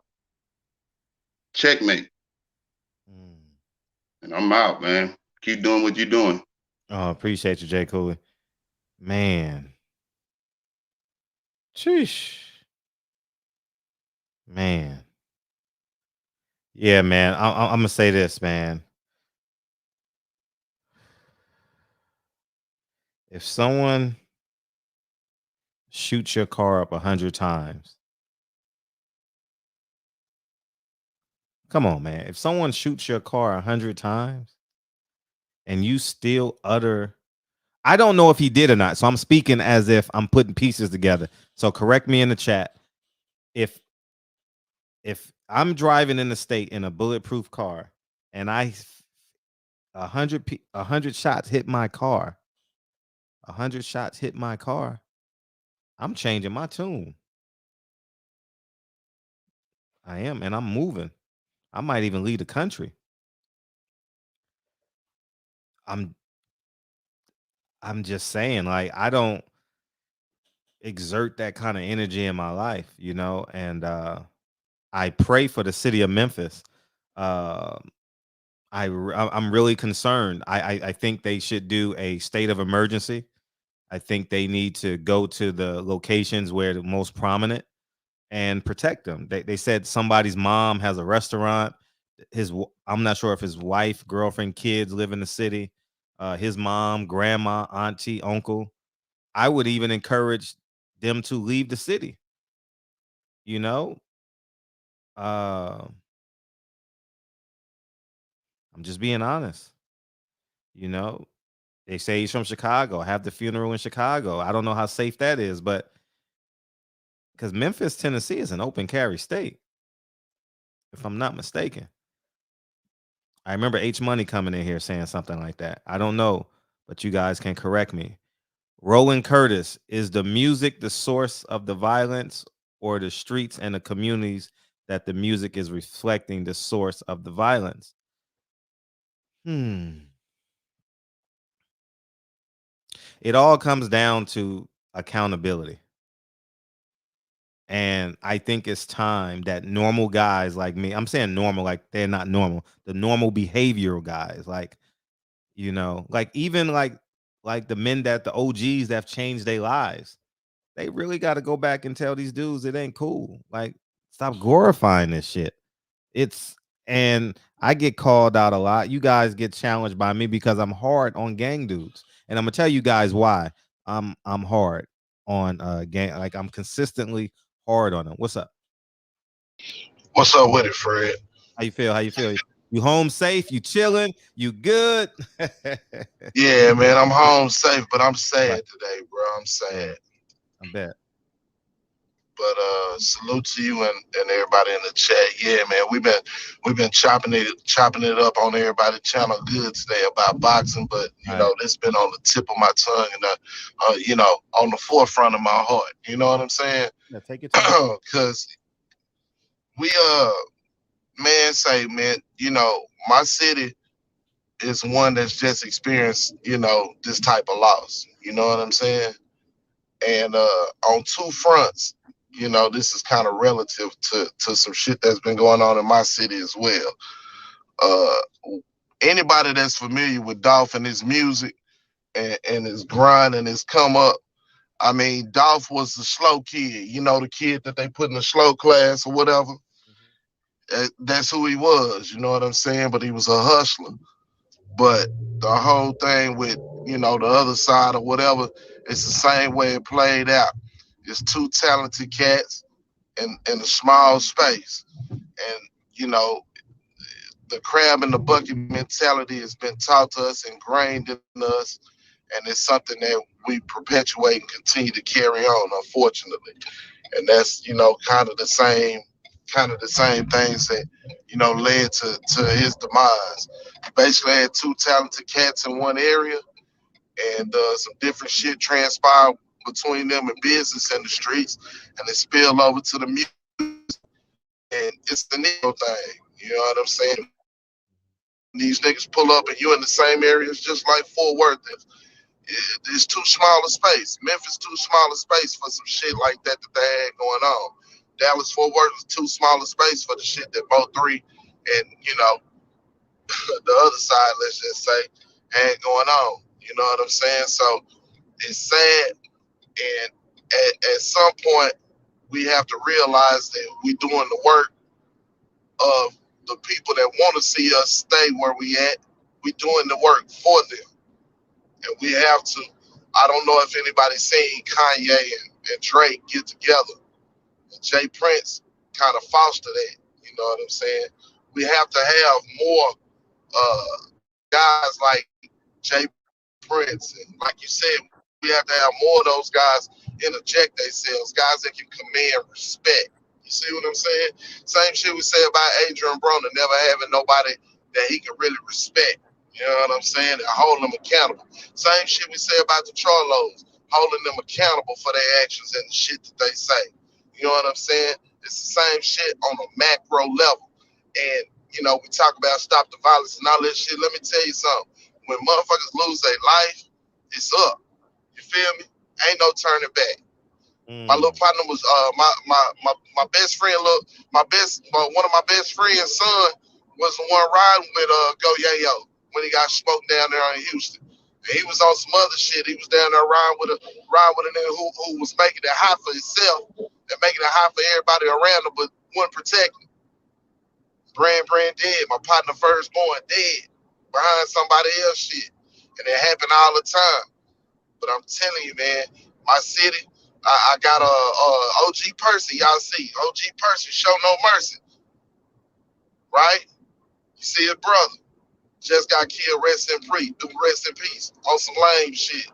Checkmate. And I'm out, man. Keep doing what you're doing. Oh, appreciate you, Jay Cooley. Man. Sheesh. Man. Yeah, man. I'm gonna say this, man. If someone shoots your car up 100 times, come on, man. If someone shoots your car 100 times and you still utter, I don't know if he did or not. So I'm speaking as if I'm putting pieces together. So correct me in the chat. If I'm driving in the state in a bulletproof car and 100 shots hit my car, 100 shots hit my car, I'm changing my tune. I am, and I'm moving. I might even leave the country. I'm just saying, like, I don't exert that kind of energy in my life, you know, and I pray for the city of Memphis. I'm really concerned. I think they should do a state of emergency. I think they need to go to the locations where the most prominent and protect them. They said somebody's mom has a restaurant. I'm not sure if his wife, girlfriend, kids live in the city. His mom, grandma, auntie, uncle. I would even encourage them to leave the city. You know, I'm just being honest. You know, they say he's from Chicago. Have the funeral in Chicago. I don't know how safe that is, but because Memphis, Tennessee is an open carry state, if I'm not mistaken. I remember H Money coming in here saying something like that. I don't know, but you guys can correct me. Roland Curtis, is the music the source of the violence, or the streets and the communities that the music is reflecting the source of the violence? It all comes down to accountability. And I think it's time that normal guys like me, I'm saying normal, like they're not normal, the normal behavioral guys, like, you know, like even like the men that the OGs that have changed their lives, they really got to go back and tell these dudes it ain't cool. Like, stop glorifying this shit. It's and I get called out a lot. You guys get challenged by me because I'm hard on gang dudes. And I'm gonna tell you guys why I'm hard on gang, like I'm consistently hard on them. What's up? What's up with it, Fred? How you feel? How you feel? You home safe? You chilling? You good? Yeah, man, I'm home safe, but I'm sad Right. today, bro. I'm sad. I bet. But salute to you and everybody in the chat. Yeah, man, we've been chopping it up on everybody's channel good today about boxing, but you know, this been on the tip of my tongue and you know, on the forefront of my heart. You know what I'm saying? Yeah, take your time. Cause we man, you know, my city is one that's just experienced, you know, this type of loss. You know what I'm saying? And on two fronts, you know, this is kind of relative to some shit that's been going on in my city as well. Anybody that's familiar with Dolph and his music and his grind and his come up, I mean, Dolph was the slow kid, you know, the kid that they put in the slow class or whatever. That's who he was, you know what I'm saying? But he was a hustler. But the whole thing with, you know, the other side or whatever, it's the same way it played out. It's two talented cats in a small space. And, you know, the crab in the bucket mentality has been taught to us, ingrained in us, and it's something that we perpetuate and continue to carry on, unfortunately. And that's, you know, kind of the same things that, you know, led to his demise. He basically had two talented cats in one area, and some different shit transpired between them in business and the streets, and it spilled over to the music. And it's the Negro thing, you know what I'm saying? These niggas pull up and you in the same areas just like Fort Worth is. It's too small a space. Memphis too small a space for some shit like that they had going on. Dallas Fort Worth was too small a space for the shit that both three and, you know, the other side, let's just say, had going on. You know what I'm saying? So it's sad, and at some point we have to realize that we doing the work of the people that want to see us stay where we at. We doing the work for them, and we have to. I don't know if anybody's seen Kanye and Drake get together. And Jay Prince kind of fostered that. You know what I'm saying? We have to have more guys like Jay Prince, and like you said, we have to have more of those guys interject themselves, guys that can command respect. You see what I'm saying? Same shit we say about Adrian Broner, never having nobody that he can really respect. You know what I'm saying? And hold them accountable. Same shit we say about the Charlos, holding them accountable for their actions and the shit that they say. You know what I'm saying? It's the same shit on a macro level. And, you know, we talk about stop the violence and all that shit. Let me tell you something. When motherfuckers lose their life, it's up. You feel me? Ain't no turning back. My little partner was my best friend. Look, one of my best friend's son was the one riding with Go Yayo when he got smoked down there in Houston. And he was on some other shit. He was down there riding with a nigga who was making it hot for himself and making it hot for everybody around him, but wasn't protecting. Brand dead. My partner firstborn dead behind somebody else shit, and it happened all the time. But I'm telling you, man, my city. I got a OG Percy. Y'all see OG Percy show no mercy, right? You see his brother just got killed. Rest in peace on some lame shit.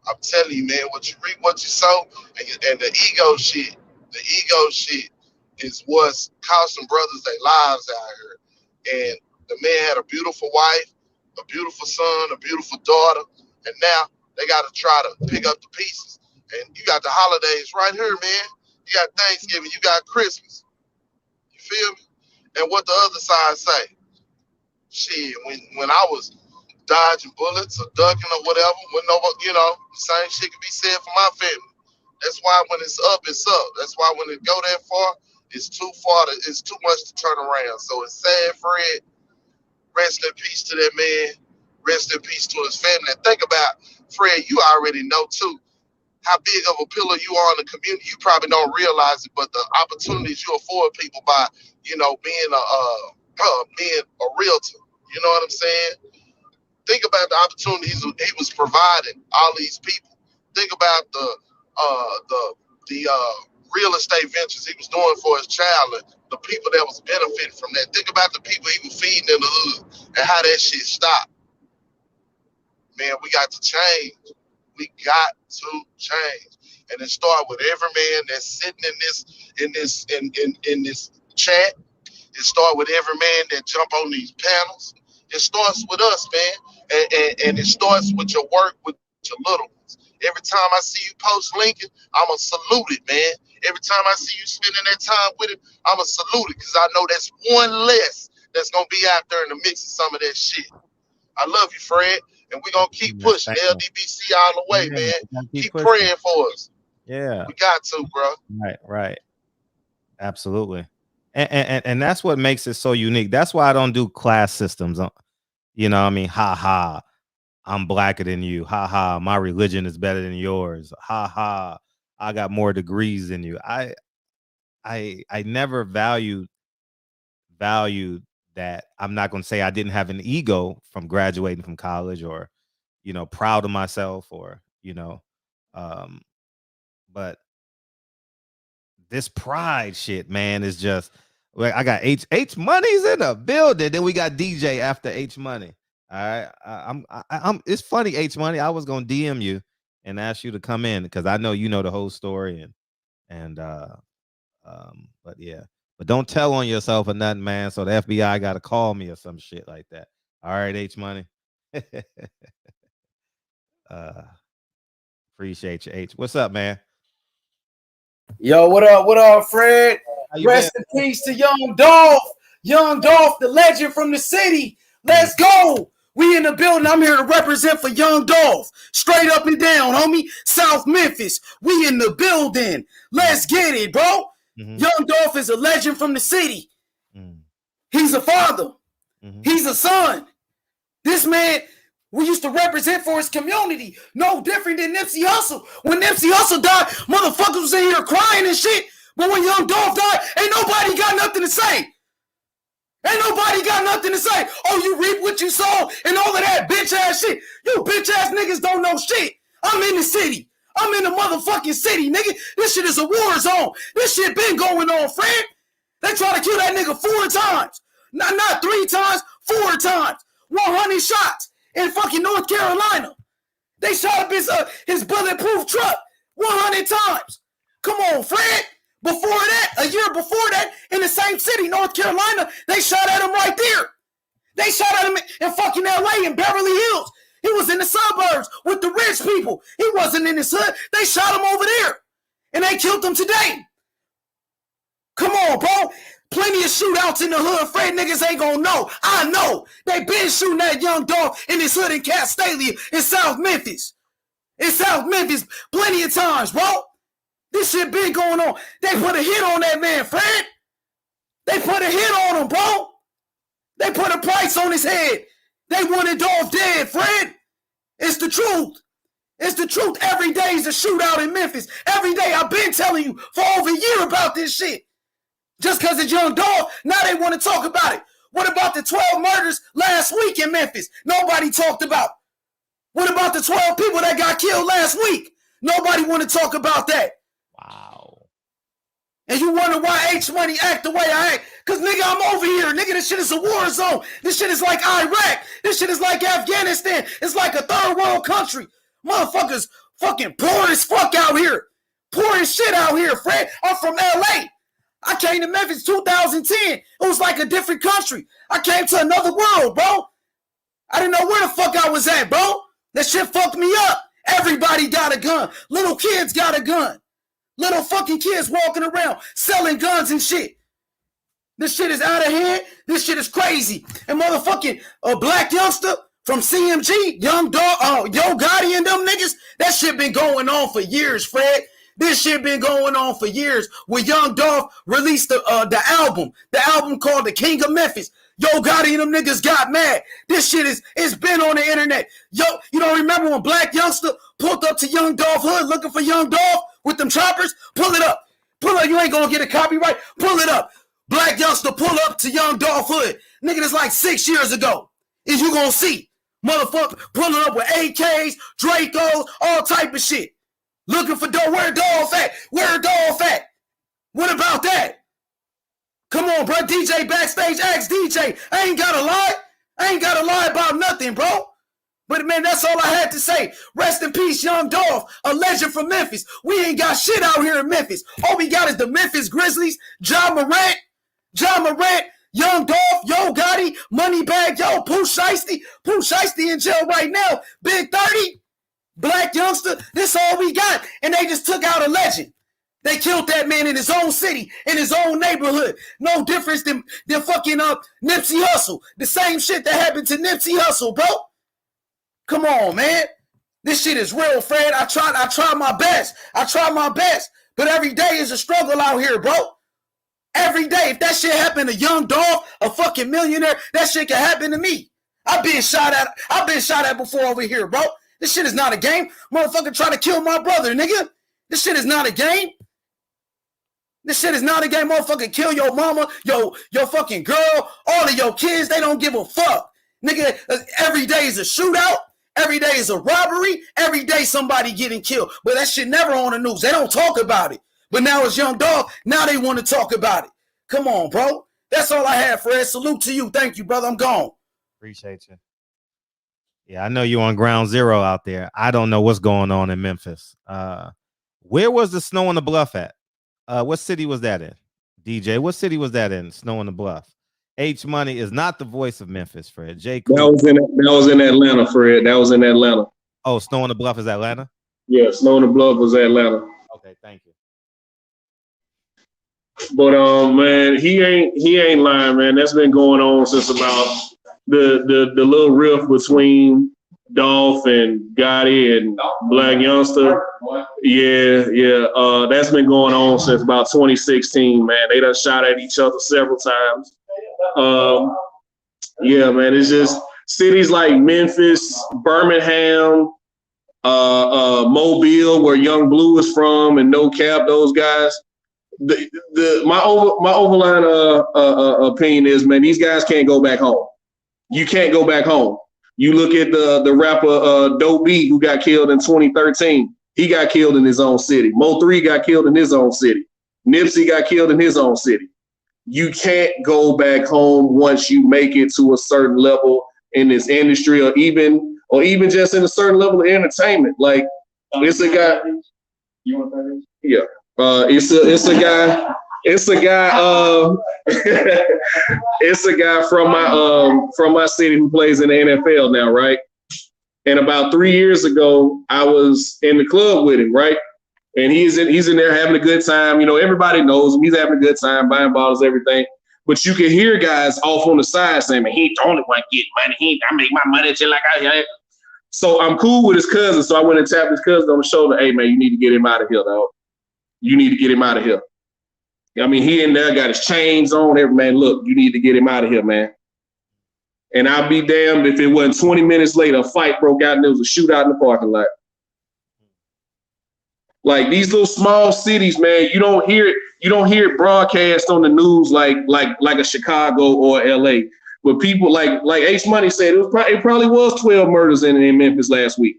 I'm telling you, man, what you reap, what you sow, and the ego shit. The ego shit is what's costing brothers their lives out here. And the man had a beautiful wife, a beautiful son, a beautiful daughter, and now they got to try to pick up the pieces. And you got the holidays right here, man. You got Thanksgiving, you got Christmas. You feel me? And what the other side say? Shit, when I was dodging bullets or ducking or whatever, when nobody, you know, the same shit can be said for my family. That's why when it's up, it's up. That's why when it go that far, it's too far. It's too much to turn around. So it's sad, Fred. Rest in peace to that man. Rest in peace to his family. And think about, Fred, you already know too how big of a pillar you are in the community. You probably don't realize it, but the opportunities you afford people by, you know, being a realtor. You know what I'm saying? Think about the opportunities he was providing all these people. Think about the real estate ventures he was doing for his child, and the the people that was benefiting from that. Think about the people he was feeding in the hood and how that shit stopped. Man, we got to change. We got to change. And it start with every man that's sitting in this chat. It start with every man that jump on these panels. It starts with us, man. And it starts with your work with your little ones. Every time I see you post Lincoln, I'ma salute it, man. Every time I see you spending that time with it, I'ma salute it, because I know that's one less that's gonna be out there in the mix of some of that shit. I love you, Fred, and we're gonna keep pushing LDBC all the way, man. Keep praying for us. Yeah, we got to, bro. Right. Absolutely. And that's what makes it so unique. That's why I don't do class systems. You know what I mean? Ha ha. I'm blacker than you. Ha ha. My religion is better than yours. Ha ha. I got more degrees than you. I never valued that. I'm not going to say I didn't have an ego from graduating from college, or, you know, proud of myself, or, you know, but this pride shit, man, is just like, I got H Money's in the building. Then we got DJ after H Money. All right. I'm it's funny, H Money. I was gonna DM you and ask you to come in because I know you know the whole story, but yeah. But don't tell on yourself or nothing, man. So the FBI gotta call me or some shit like that. All right, H Money. Appreciate you, H. What's up, man? Yo, what up, Fred? Rest in peace to Young Dolph. Young Dolph, the legend from the city. Let's go. We in the building. I'm here to represent for Young Dolph. Straight up and down, homie. South Memphis. We in the building. Let's get it, bro. Young Dolph is a legend from the city. He's a father. He's a son. This man, we used to represent for his community. No different than Nipsey Hussle. When Nipsey Hussle died, motherfuckers was in here crying and shit. But when Young Dolph died, ain't nobody got nothing to say. Ain't nobody got nothing to say. Oh, you reap what you sow and all of that bitch ass shit. You bitch ass niggas don't know shit. I'm in the city. I'm in the motherfucking city, nigga. This shit is a war zone. This shit been going on, Fred. They try to kill that nigga 4 times. Not 3 times, 4 times. 100 shots in fucking North Carolina. They shot up his bulletproof truck 100 times. Come on, Fred. Before that, a year before that, in the same city, North Carolina, they shot at him right there. They shot at him in fucking LA, in Beverly Hills. He was in the suburbs with the rich people. He wasn't in his hood. They shot him over there. And they killed him today. Come on, bro. Plenty of shootouts in the hood. Fred niggas ain't gonna know. I know. They been shooting that Young Dolph in his hood in Castalia in South Memphis. In South Memphis, plenty of times, bro. This shit been going on. They put a hit on that man, Fred. They put a hit on him, bro. They put a price on his head. They wanted Dolph dead, Fred. It's the truth. It's the truth. Every day is a shootout in Memphis. Every day. I've been telling you for over a year about this shit. Just because it's Young Dolph, now they want to talk about it. What about the 12 murders last week in Memphis? Nobody talked about. What about the 12 people that got killed last week? Nobody want to talk about that. Wow. And you wonder why H Money act the way I act? Because, nigga, I'm over here. Nigga, this shit is a war zone. This shit is like Iraq. This shit is like Afghanistan. It's like a third world country. Motherfuckers fucking poor as fuck out here. Poor as shit out here, Fred. I'm from LA. I came to Memphis 2010. It was like a different country. I came to another world, bro. I didn't know where the fuck I was at, bro. That shit fucked me up. Everybody got a gun. Little kids got a gun. Little fucking kids walking around selling guns and shit. This shit is out of hand. This shit is crazy. And motherfucking a black youngster from CMG, Young Dog, Yo Gotti and them niggas, that shit been going on for years, Fred. This shit been going on for years. When Young Dolph released the album called The King of Memphis, Yo Gotti and them niggas got mad. This shit it's been on the internet. Yo, you don't remember when Black Youngster pulled up to Young Dolph hood looking for Young Dolph with them choppers? Pull it up. Pull up. You ain't gonna get a copyright. Pull it up. Black Youngster pull up to Young Dolph hood. Nigga, that's like 6 years ago. And you gonna see. Motherfucker pulling up with AKs, Dracos, all type of shit. Looking for Dolph. Where Dolph at? Where Dolph at? What about that? Come on, bro. DJ backstage, ask DJ. I ain't gotta lie. I ain't gotta lie about nothing, bro. But man, that's all I had to say. Rest in peace, Young Dolph, a legend from Memphis. We ain't got shit out here in Memphis. All we got is the Memphis Grizzlies, John Morant, Young Dolph, Yo Gotti, Moneybag Yo, Pooh Shiesty in jail right now. Big 30, Black Youngster. This all we got. And they just took out a legend. They killed that man in his own city, in his own neighborhood. No difference than fucking Nipsey Hussle. The same shit that happened to Nipsey Hussle, bro. Come on, man. This shit is real, Fred. I try my best. But every day is a struggle out here, bro. Every day. If that shit happened to Young Dolph, a fucking millionaire, that shit can happen to me. I've been shot at before over here, bro. This shit is not a game. Motherfucker try to kill my brother, nigga. This shit is not a game. This shit is not a game. Motherfucker kill your mama, your fucking girl, all of your kids. They don't give a fuck. Nigga, every day is a shootout. Every day is a robbery. Every day somebody getting killed. But that shit never on the news. They don't talk about it. But now it's Young Dolph. Now they want to talk about it. Come on, bro. That's all I have, Fred. Salute to you. Thank you, brother. I'm gone. Appreciate you. Yeah, I know you're on ground zero out there. I don't know what's going on in Memphis. Where was the Snow on the Bluff at? What city was that in? DJ, what city was that in? Snow on the Bluff. H Money is not the voice of Memphis, Fred. J. Cool. That was in Atlanta, Fred. That was in Atlanta. Oh, Snow on the Bluff is Atlanta? Yeah, Snow on the Bluff was Atlanta. Okay, thank you. But man, he ain't lying, man. That's been going on since about the little rift between Dolph and Gotti and Black Youngster. Yeah. That's been going on since about 2016, man. They done shot at each other several times. Yeah, man, it's just cities like Memphis, Birmingham, Mobile, where Young Blue is from, and No Cap, those guys. My overline opinion is, man, these guys can't go back home. You can't go back home. You look at the rapper Dope B, who got killed in 2013. He got killed in his own city. Mo3 got killed in his own city. Nipsey got killed in his own city. You can't go back home once you make it to a certain level in this industry, or even just in a certain level of entertainment. Like, it's a guy. You want that? Yeah. It's a guy. It's a guy from my city who plays in the NFL now, right? And about 3 years ago, I was in the club with him, right? And he's in there having a good time. You know, everybody knows him. He's having a good time, buying bottles, everything. But you can hear guys off on the side saying, man, he ain't the only one getting money. I make my money just like I have. So I'm cool with his cousin. So I went and tapped his cousin on the shoulder. Hey, man, you need to get him out of here, dog. You need to get him out of here. I mean, he in there got his chains on. Man, look, you need to get him out of here, man. And I'll be damned if it wasn't 20 minutes later, a fight broke out and there was a shootout in the parking lot. Like, these little small cities, man, you don't hear it broadcast on the news like a Chicago or LA. But people like H Money said, it probably was 12 murders in Memphis last week.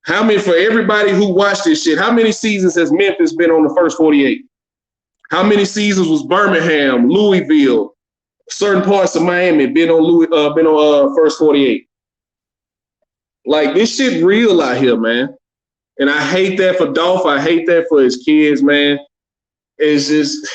How many, for everybody who watched this shit, how many seasons has Memphis been on the first 48? How many seasons was Birmingham, Louisville, certain parts of Miami been on first 48? Like, this shit real out here, man. And I hate that for Dolph. I hate that for his kids, man. It's just,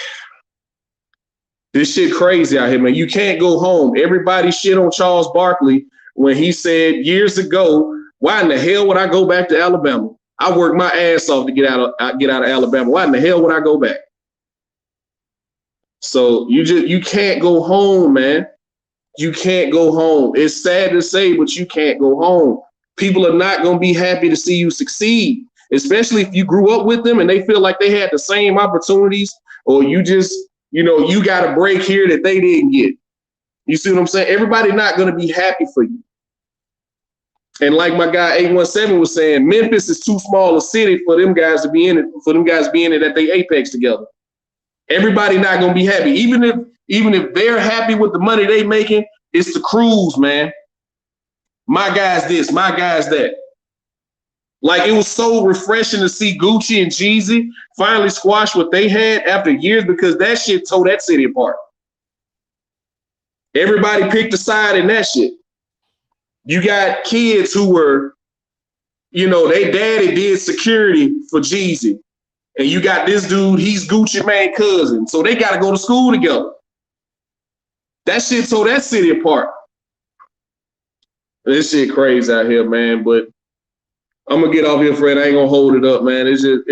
this shit crazy out here, man. You can't go home. Everybody shit on Charles Barkley when he said years ago, why in the hell would I go back to Alabama? I worked my ass off to get out of Alabama. Why in the hell would I go back? So you can't go home, man. You can't go home. It's sad to say, but you can't go home. People are not going to be happy to see you succeed, especially if you grew up with them and they feel like they had the same opportunities, or you just, you got a break here that they didn't get. You see what I'm saying? Everybody not going to be happy for you. And like my guy 817 was saying, Memphis is too small a city for them guys to be in it, at their apex together. Everybody not going to be happy. Even if they're happy with the money they making, it's the crews, man. My guy's this, my guy's that. Like, it was so refreshing to see Gucci and Jeezy finally squash what they had after years, because that shit tore that city apart. Everybody picked a side in that shit. You got kids who were, you know, they daddy did security for Jeezy. And you got this dude, he's Gucci Mane's cousin. So they got to go to school together. That shit tore that city apart. This shit crazy out here, man. But I'm gonna get off here, Fred. I ain't gonna hold it up, man. It's just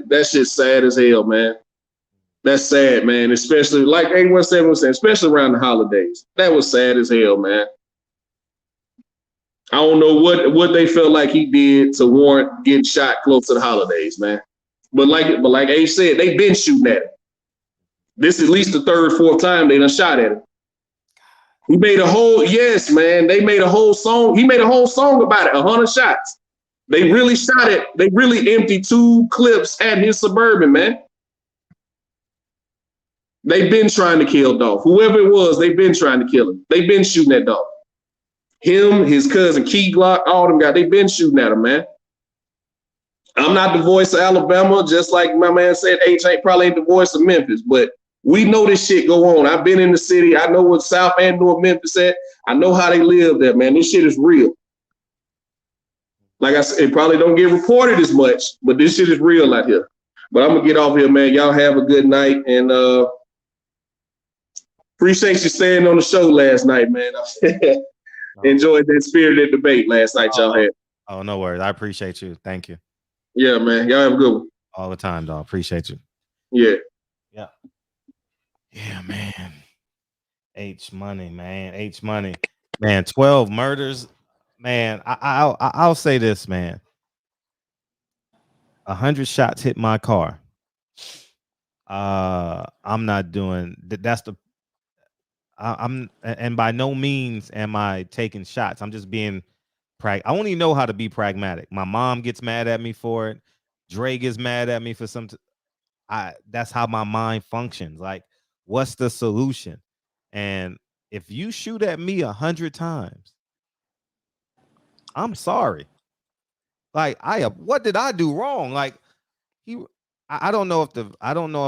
that shit's sad as hell, man. That's sad, man. Especially like A17 was saying, especially around the holidays. That was sad as hell, man. I don't know what they felt like he did to warrant getting shot close to the holidays, man. But like H said, they've been shooting at him. This is at least the third, fourth time they done shot at him. He made a whole, yes, man. They made a whole song. He made a whole song about it, 100 shots. They really shot it. They really emptied 2 clips at his Suburban, man. They've been trying to kill Dolph. Whoever it was, they've been trying to kill him. They've been shooting at Dolph. Him, his cousin Key Glock, all them guys, they've been shooting at him, man. I'm not the voice of Alabama, just like my man said, H ain't probably ain't the voice of Memphis, but we know this shit go on. I've been in the city. I know what South and North Memphis at. I know how they live there, man. This shit is real. Like I said, it probably don't get reported as much, but this shit is real out here. But I'm gonna get off here, man. Y'all have a good night, and appreciate you staying on the show last night, man. Enjoyed that spirited debate last night y'all had. Oh, no worries. I appreciate you. Thank you. Yeah, man. Y'all have a good one. All the time, dog. Appreciate you. Yeah. Yeah. Yeah, man. H Money, man. H Money. Man, 12 murders. Man, I'll say this, man. 100 shots hit my car. I'm not doing that's the I'm and by no means am I taking shots. I'm just being I only know how to be pragmatic. My mom gets mad at me for it. Dre gets mad at me for some that's how my mind functions. Like, what's the solution? And if you shoot at me 100 times, I'm sorry. Like, what did I do wrong? Like, I don't know if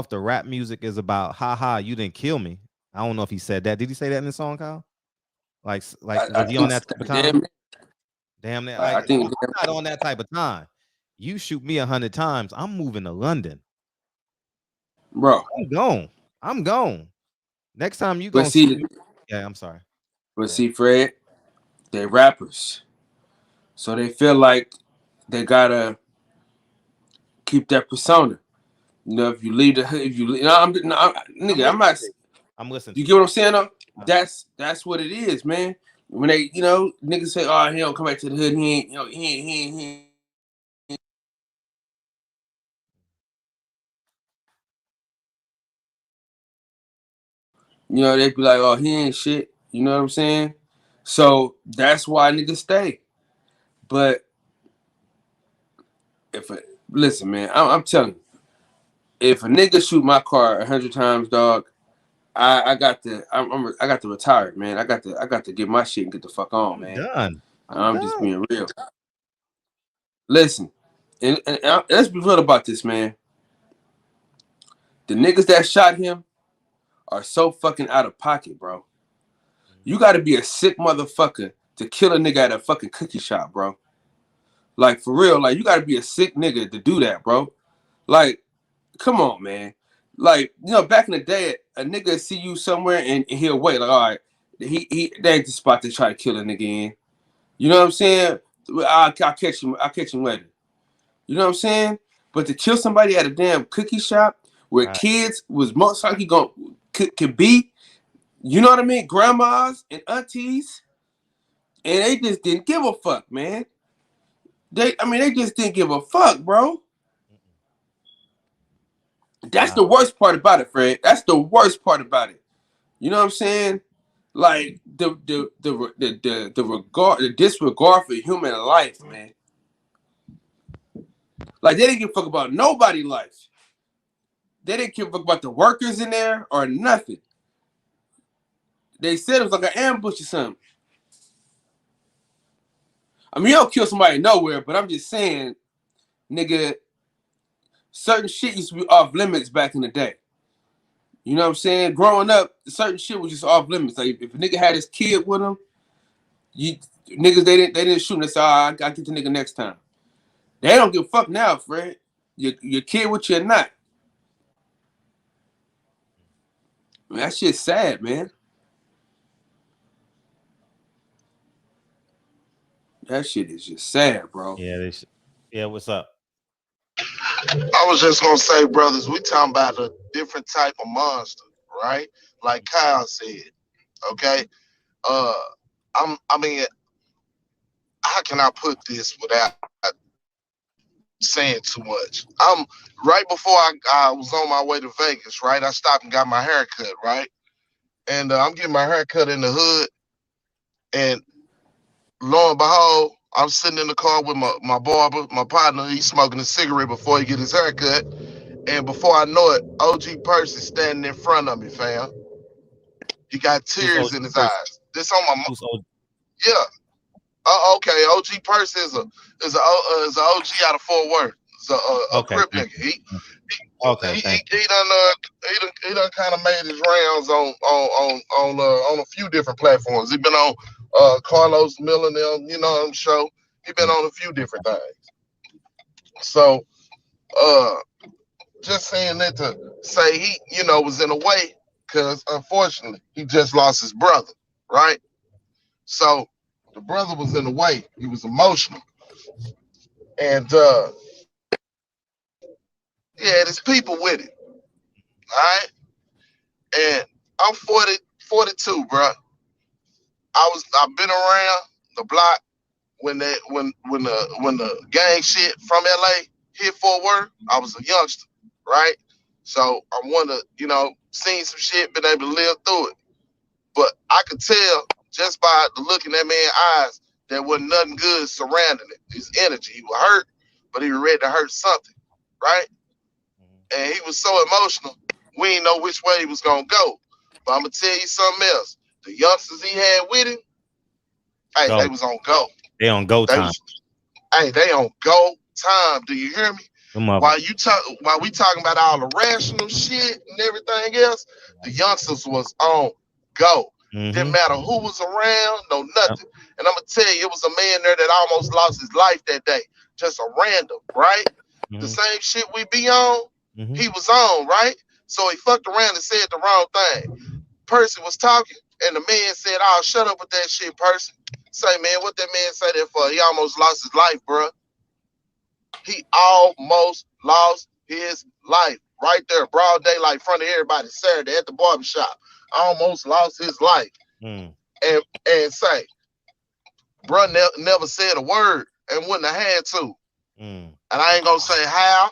the rap music is about haha, you didn't kill me. I don't know if he said that. Did he say that in the song, Kyle? Like was he on that type of time? Damn that. Like, I think I'm not on that type of time. You shoot me 100 times, I'm moving to London. Bro. I'm gone. Next time you gonna see me. Yeah, I'm sorry. But see, Fred, they rappers. So they feel like they gotta keep that persona. You know, if you leave the hood, nigga, I'm not. I'm listening. You get what I'm saying? Though? That's what it is, man. When they, niggas say, "Oh, he don't come back to the hood. He ain't, he ain't." They'd be like, "Oh, he ain't shit." You know what I'm saying? So that's why niggas stay. But listen, man, I'm telling you, if a nigga shoot my car 100 times, dog, I got to retire, man. I got to get my shit and get the fuck on, man. Done. I'm just being real. Listen, and let's be real about this, man. The niggas that shot him are so fucking out of pocket, bro. You got to be a sick motherfucker to kill a nigga at a fucking cookie shop, bro. Like, for real, like, you got to be a sick nigga to do that, bro. Like, come on, man. Like, back in the day, a nigga see you somewhere and he'll wait. Like, all right, they ain't the spot to try to kill a nigga in. You know what I'm saying? I'll catch him later. You know what I'm saying? But to kill somebody at a damn cookie shop where kids was most likely could be, you know what I mean? Grandmas and aunties, and they just didn't give a fuck, man. They just didn't give a fuck, bro. That's the worst part about it, Fred. That's the worst part about it. You know what I'm saying? Like the disregard for human life, man. Like, they didn't give a fuck about nobody's life. They didn't give a fuck about the workers in there or nothing. They said it was like an ambush or something. I mean, you don't kill somebody nowhere, but I'm just saying, nigga, certain shit used to be off limits back in the day. You know what I'm saying? Growing up, certain shit was just off limits. Like if a nigga had his kid with him, niggas they didn't shoot. They said, I'll get the nigga next time. They don't give a fuck now, Fred. Your kid with you or not. Man, that shit's sad, man. That shit is just sad, bro. Yeah, yeah. What's up? I was just gonna say, brothers, we talking about a different type of monster, right? Like Kyle said. Okay. I mean, how can I put this without saying too much? I'm right before I was on my way to Vegas, right? I stopped and got my hair cut, right? And I'm getting my hair cut in the hood, and lo and behold, I'm sitting in the car with my barber, my partner. He's smoking a cigarette before he get his hair cut, and before I know it, OG Percy standing in front of me, fam. He got tears in his eyes. This on my yeah. Okay, OG Percy is a OG out of Fort Worth. It's a Crip nigga. He done kind of made his rounds on a few different platforms. He been on Carlos Miller, you know, show. He been on a few different things. So just saying that to say he, you know, was in a way, because unfortunately he just lost his brother, right? So the brother was in the way. He was emotional. And yeah, there's people with it. All right. And I'm 42, bro. I've been around the block when the gang shit from LA hit Fort Worth. I was a youngster, right? So I'm one of, you know, seen some shit, been able to live through it. But I could tell just by the look in that man's eyes there wasn't nothing good surrounding it. His energy. He was hurt, but he was ready to hurt something, right? And he was so emotional, we didn't know which way he was gonna go. But I'm gonna tell you something else. The youngsters he had with him, hey, they was on go. They on go time. They on go time. Do you hear me? While we talking about all the rational shit and everything else, the youngsters was on go. Didn't matter who was around, no nothing. And I'm gonna tell you, it was a man there that almost lost his life that day. Just a random, right? The same shit we be on, he was on, right? So he fucked around and said the wrong thing. Percy was talking, and the man said, "Oh, shut up with that shit, Percy." Say, man, what that man say that for? He almost lost his life, bro. He almost lost his life right there, broad daylight, in front of everybody, Saturday at the barbershop. Almost lost his life. And say, bro, never said a word and wouldn't have had to. And I ain't gonna say how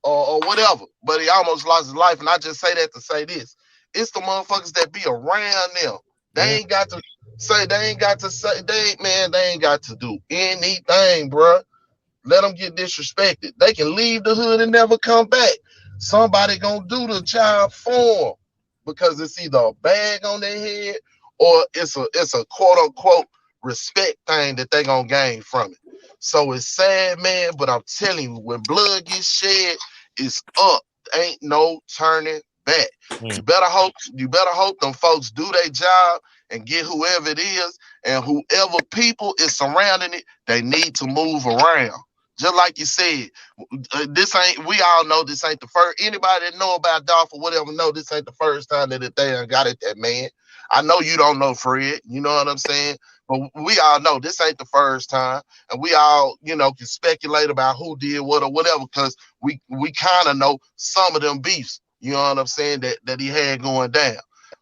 or whatever, but he almost lost his life. And I just say that to say this: it's the motherfuckers that be around them. They ain't got to say. They ain't got to do anything, bro. Let them get disrespected. They can leave the hood and never come back. Somebody gonna do the job for them because it's either a bag on their head or it's a quote unquote respect thing that they gonna gain from it. So it's sad, man, but I'm telling you, when blood gets shed, it's up. Ain't no turning back. You better hope them folks do their job and get whoever it is, and whoever people is surrounding it, they need to move around. Just like you said, we all know this ain't the first. Anybody that know about Dolph or whatever know this ain't the first time that they got at that man. I know you don't know Fred, you know what I'm saying? But we all know this ain't the first time. And we all, you know, can speculate about who did what or whatever, because we kind of know some of them beefs, you know what I'm saying, that he had going down.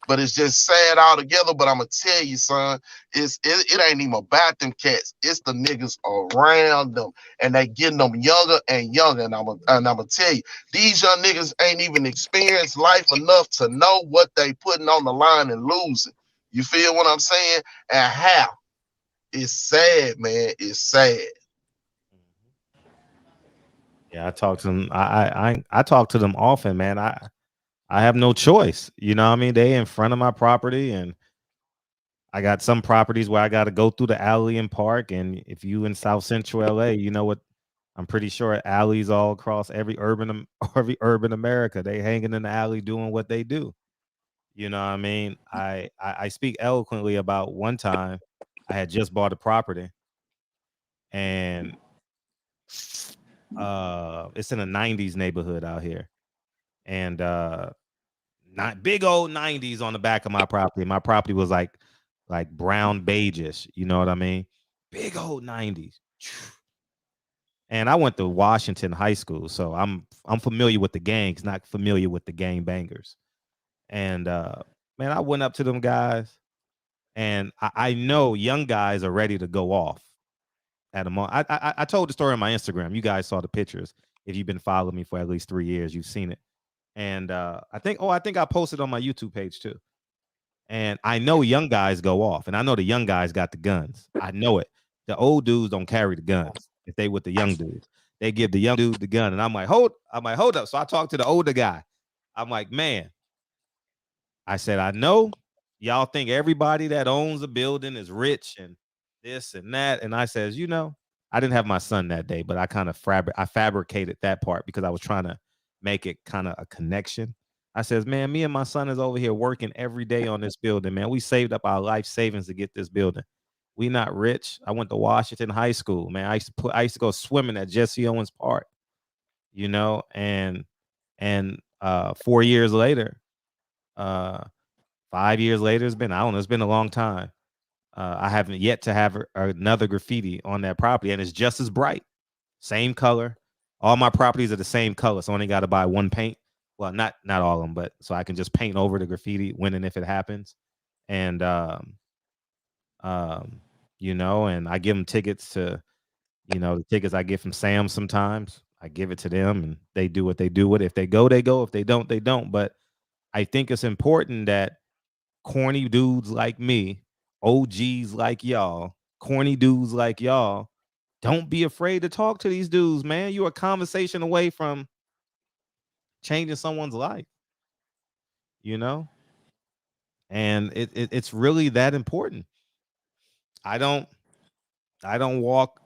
But it's just sad altogether. But I'm gonna tell you, son, it ain't even about them cats. It's the niggas around them, and they getting them younger and younger. And I'm gonna tell you, these young niggas ain't even experienced life enough to know what they putting on the line and losing. You feel what I'm saying? And how? It's sad, man. It's sad. Yeah, I talk to them. I talk to them often, man. I have no choice. You know what I mean? They in front of my property, and I got some properties where I got to go through the alley and park. And if you in South Central LA, you know what I'm pretty sure alleys all across every urban America. They hanging in the alley doing what they do. You know what I mean? I speak eloquently about one time I had just bought a property and it's in a 90s neighborhood out here. And not big old 90s on the back of my property. My property was like brown beigeish, you know what I mean? Big old 90s. And I went to Washington High School, so I'm familiar with the gangs, not familiar with the gang bangers. And man, I went up to them guys, and I know young guys are ready to go off at a moment. I told the story on my Instagram. You guys saw the pictures. If you've been following me for at least 3 years, you've seen it. And I think I posted on my YouTube page too. And I know young guys go off, and I know the young guys got the guns. I know it. The old dudes don't carry the guns. If they with the young dudes, they give the young dude the gun. And I'm like, hold up. So I talked to the older guy. I'm like, man, I said, I know y'all think everybody that owns a building is rich and this and that. And I says, you know, I didn't have my son that day, but I kind of fabricated that part because I was trying to make it kind of a connection. I says, man, me and my son is over here working every day on this building, man. We saved up our life savings to get this building. We not rich. I went to Washington High School, man. I used to go swimming at Jesse Owens Park, you know, and 4 years later, 5 years later, it's been a long time. I haven't yet to have another graffiti on that property, and it's just as bright, same color. All my properties are the same color, so I only got to buy one paint. Well, not all of them, but so I can just paint over the graffiti when and if it happens. And you know, and I give them tickets to, you know, the tickets I get from Sam sometimes. I give it to them and they do what they do with it. If they go, they go. If they don't, they don't. But I think it's important that corny dudes like me, OGs like y'all, corny dudes like y'all, don't be afraid to talk to these dudes, man. You're a conversation away from changing someone's life, you know? And it's really that important. I don't walk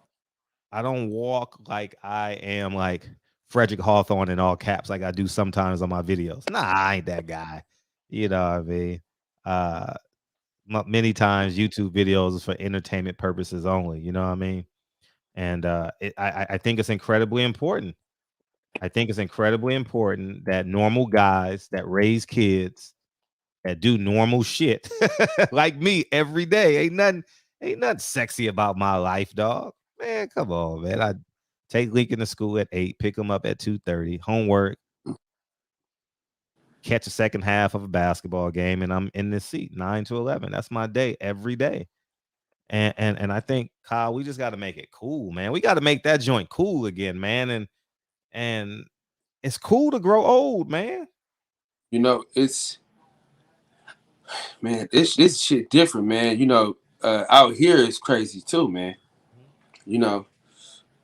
like I am like Frederick Hawthorne in all caps like I do sometimes on my videos. Nah, I ain't that guy. You know what I mean? Many times YouTube videos is for entertainment purposes only, you know what I mean? And I think it's incredibly important. I think it's incredibly important that normal guys that raise kids that do normal shit like me every day. Ain't nothing sexy about my life, dog. Man, come on, man. I take Lincoln to school at 8, pick him up at 2:30, homework, catch a second half of a basketball game, and I'm in this seat 9 to 11. That's my day every day. And I think, Kyle, we just got to make it cool, man. We got to make that joint cool again, man. And it's cool to grow old, man. You know, it's man, this shit different, man. You know, out here it's crazy too, man. You know,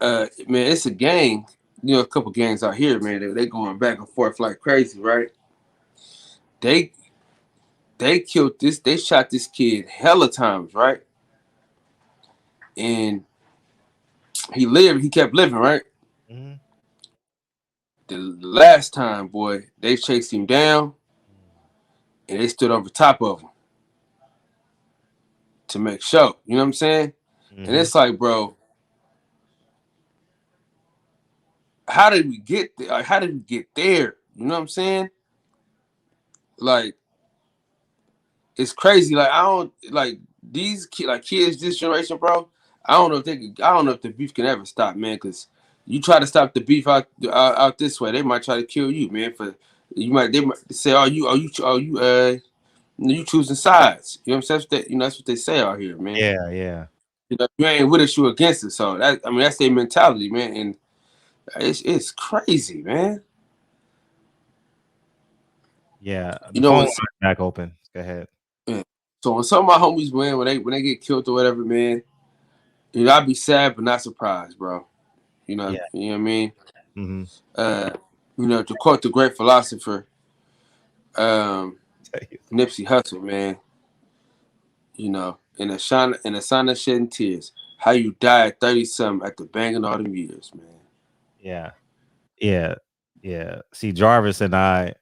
man, it's a gang. You know, a couple gangs out here, man. They going back and forth like crazy, right? They killed this. They shot this kid hella times, right? And he lived. He kept living, right? Mm-hmm. The last time, boy, they chased him down, and they stood over top of him to make sure. You know what I'm saying? Mm-hmm. And it's like, bro, how did we get there? Like, how did we get there? You know what I'm saying? Like, it's crazy. Like, I don't like these kids this generation, bro. I don't know if the beef can ever stop, man. Because you try to stop the beef out this way, they might try to kill you, man. They might say, you choosing sides. You know what I'm saying? That's what they say out here, man. Yeah. You know, you ain't with us, you against it. So that's their mentality, man. And it's crazy, man. Yeah, you know, phone's back open. Go ahead. Yeah. So when some of my homies, man, when they get killed or whatever, man, you know, I'd be sad but not surprised, bro. You know, You know what I mean? Mm-hmm. You know, to quote the great philosopher, Nipsey Hussle, man. You know, in a sign of shedding tears, how you die at 30-something after banging all them years, man. Yeah. Yeah. Yeah. See, Jarvis and I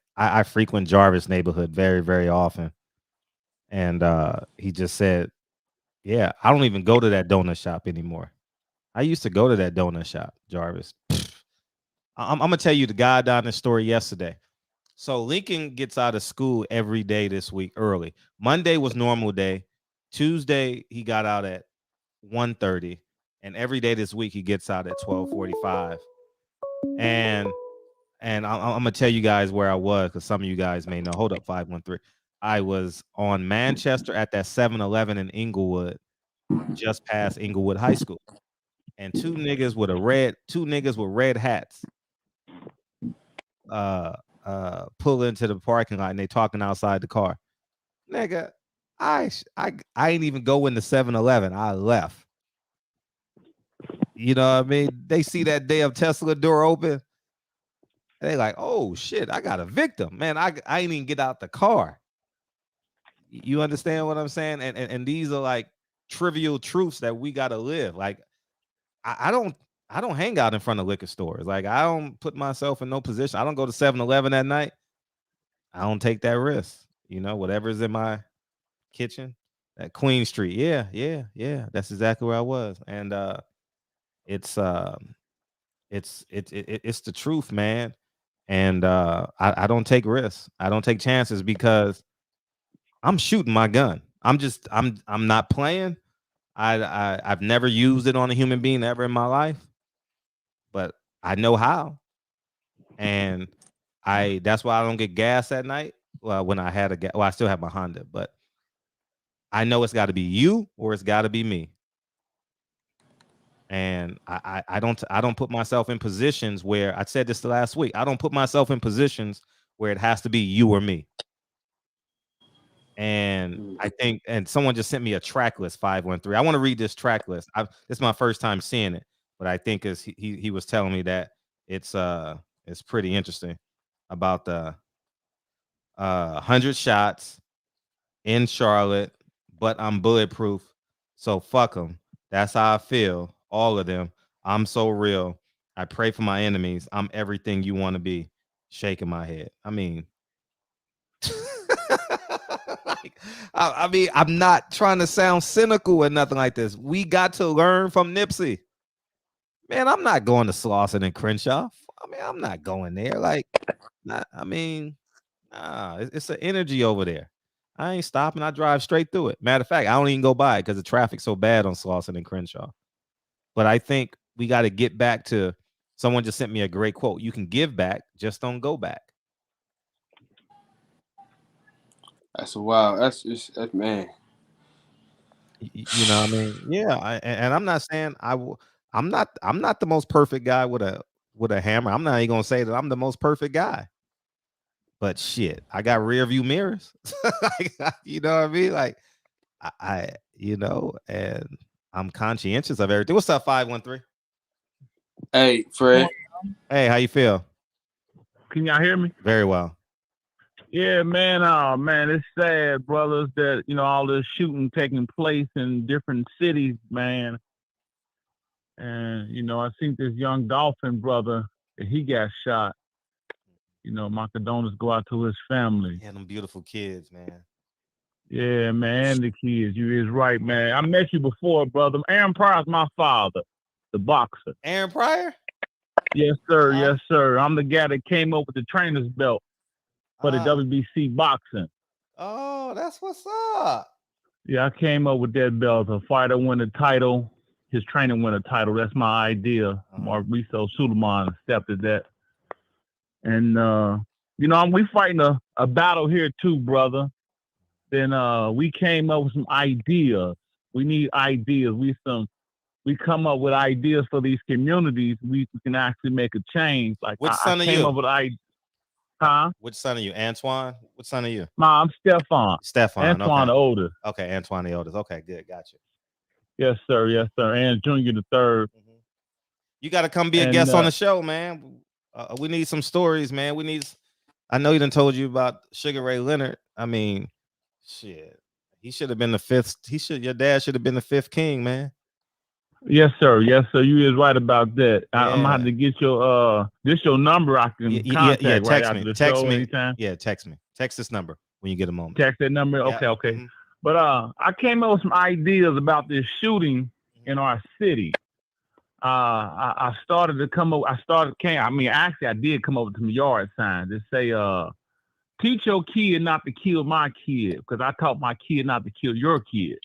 frequent Jarvis neighborhood very, very often. And he just said, yeah, I don't even go to that donut shop anymore. I used to go to that donut shop, Jarvis. I'm gonna tell you the guy down the story yesterday. So Lincoln gets out of school every day this week early. Monday was normal day. Tuesday he got out at 1:30, and every day this week he gets out at 12:45. And I'm gonna tell you guys where I was because some of you guys may know. Hold up, 513. I was on Manchester at that 7-Eleven in Inglewood, just past Inglewood High School, and two niggas with red hats pull into the parking lot and they talking outside the car. Nigga, I ain't even go in the 7-Eleven. I left. You know what I mean? They see that damn Tesla door open. They like, oh shit, I got a victim. Man, I ain't even get out the car. You understand what I'm saying? And these are like trivial truths that we gotta live. Like, I don't hang out in front of liquor stores. Like, I don't put myself in no position. I don't go to 7-Eleven at night. I don't take that risk. You know, whatever's in my kitchen at Queen Street. Yeah. That's exactly where I was. And it's the truth, man. And I don't take risks. I don't take chances because I'm shooting my gun. I'm not playing. I've never used it on a human being ever in my life, but I know how. And that's why I don't get gas at night. Well, when I had I still have my Honda, but I know it's got to be you or it's got to be me. And I don't put myself in positions where I said this the last week. I don't put myself in positions where it has to be you or me. And I think, and someone just sent me a track list 513. I want to read this track list. This is my first time seeing it, but I think as he was telling me that it's pretty interesting about the 100 shots in Charlotte, but I'm bulletproof. So fuck them. That's how I feel. All of them. I'm so real. I pray for my enemies. I'm everything you want to be. Shaking my head. I mean, I mean, I'm not trying to sound cynical or nothing like this. We got to learn from Nipsey. Man, I'm not going to Slauson and Crenshaw. I mean, I'm not going there. Like, it's an energy over there. I ain't stopping. I drive straight through it. Matter of fact, I don't even go by it because the traffic's so bad on Slauson and Crenshaw. But I think we got to get back to, someone just sent me a great quote. You can give back, just don't go back. That's wild. That's man. You know what I mean? Yeah. And I'm not saying I'm not the most perfect guy with a hammer. I'm not even gonna say that I'm the most perfect guy. But shit, I got rear view mirrors. You know what I mean? Like I and I'm conscientious of everything. What's up, 513? Hey, Fred. Hey, how you feel? Can y'all hear me? Very well. Yeah, man. Oh, man, it's sad, brothers, that, all this shooting taking place in different cities, man. And, I think this young Dolphin brother, he got shot. My condolences go out to his family. Yeah, them beautiful kids, man. Yeah, man, the kids. You is right, man. I met you before, brother. Aaron Pryor's my father, the boxer. Aaron Pryor? Yes, sir. Yes, sir. I'm the guy that came up with the trainer's belt for the WBC boxing. Oh, that's what's up. Yeah, I came up with that belt. A fighter win a title, his trainer win a title. That's my idea. Mauricio Suleiman stepped at that. And, we fighting a battle here too, brother. Then we came up with some ideas. We need ideas. We come up with ideas for these communities. We can actually make a change. Like, which son I of came you? Up with Huh? Which son are you? Antoine? What son are you? Nah, I'm Stefan. Stefan. Antoine okay. the oldest. Okay, Antoine the oldest. Okay, good. Got you. Yes, sir. Yes, sir. And Junior the third. You got to come be a guest on the show, man. We need some stories, man. I know he done told you about Sugar Ray Leonard. I mean, shit. He should have been the fifth. Your dad should have been the fifth king, man. Yes, sir. Yes, sir. You is right about that. I'm gonna have Yeah. to get your this your number I can contact right Text after me. the Text show me. anytime. Yeah, text me. Text this number when you get a moment. Text that number. Yeah. Okay, okay. Mhm. But I came up with some ideas about this shooting in our city. I started to come up. Actually, I did come up with some yard signs that say, teach your kid not to kill my kid, because I taught my kid not to kill your kid.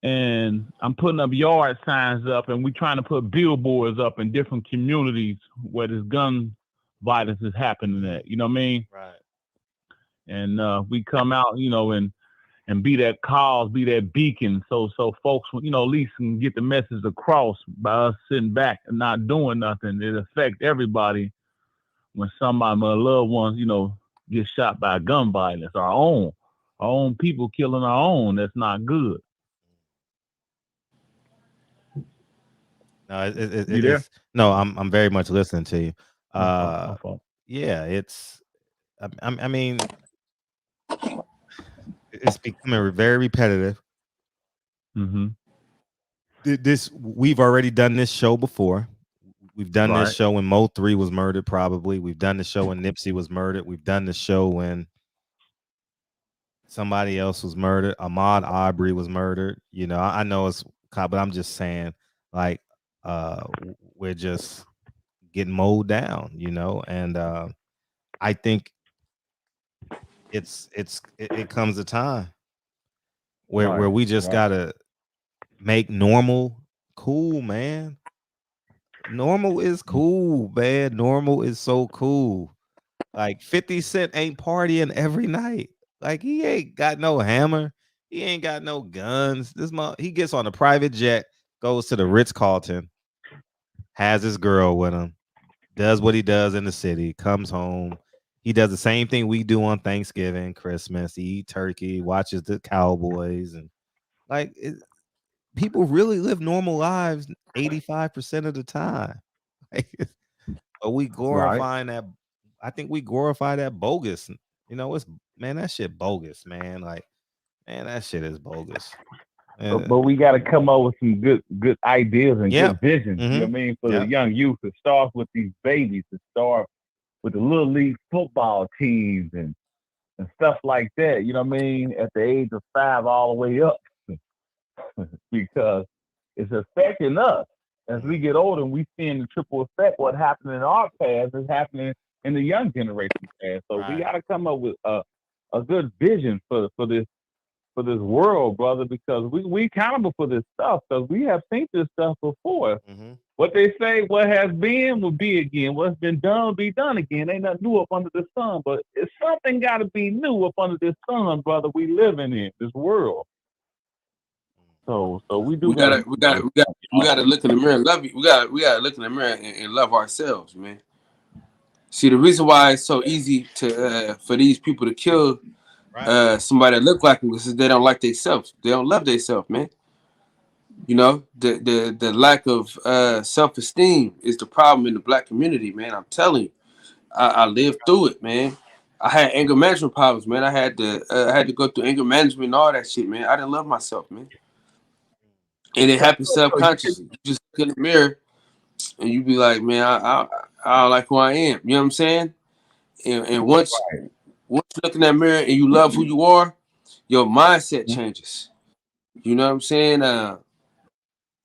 And I'm putting up yard signs up, and we're trying to put billboards up in different communities where this gun violence is happening at. You know what I mean? Right. And we come out, and be that cause, be that beacon, so folks, at least can get the message across by us sitting back and not doing nothing. It affects everybody when somebody, my loved ones, get shot by gun violence. Our own people killing our own. That's not good. No, You there? no. I'm very much listening to you. My fault. Yeah, it's. I mean, it's becoming very repetitive. Mm-hmm. We've already done this show before. We've done this Right. show when Mo 3 was murdered, probably. We've done the show when Nipsey was murdered. We've done the show when somebody else was murdered. Ahmaud Arbery was murdered. I know it's but I'm just saying, like, we're just getting mowed down, and I think it comes a time where we just gotta make normal cool, man. Normal is cool, man. Normal is so cool. Like 50 Cent ain't partying every night. Like he ain't got no hammer. He ain't got no guns. He gets on a private jet, goes to the Ritz-Carlton, has his girl with him, does what he does in the city, comes home. He does the same thing we do on Thanksgiving, Christmas. He eat turkey, watches the Cowboys, and like people really live normal lives 85% of the time. But we glorifying that. I think we glorify that bogus. It's that shit bogus, man. Like, man, that shit is bogus. But we got to come up with some good ideas and good visions. Mm-hmm. You know what I mean? For the young youth, it starts with these babies. It starts with the little league football teams and stuff like that. You know what I mean? At the age of 5 all the way up, because it's affecting us as we get older, and we seeing the triple effect. What happened in our past is happening in the young generation past. So we got to come up with a good vision for this world, brother, because we accountable for this stuff, because we have seen this stuff before. Mm-hmm. What they say, what has been will be again. What's been done will be done again. Ain't nothing new up under the sun, but it's something got to be new up under this sun, brother. We living in this world. So we gotta look in the mirror and love you. We gotta look in the mirror and love ourselves, man. See, the reason why it's so easy to for these people to kill somebody that look like them is they don't like themselves. They don't love themselves, man. The lack of self-esteem is the problem in the black community, man. I'm telling you, I lived through it, man. I had anger management problems, man. I had to go through anger management and all that shit, man. I didn't love myself, man. And it happens subconsciously. You just look in the mirror and you be like, man, I don't like who I am. You know what I'm saying? And once you look in that mirror and you love who you are, your mindset changes. You know what I'm saying?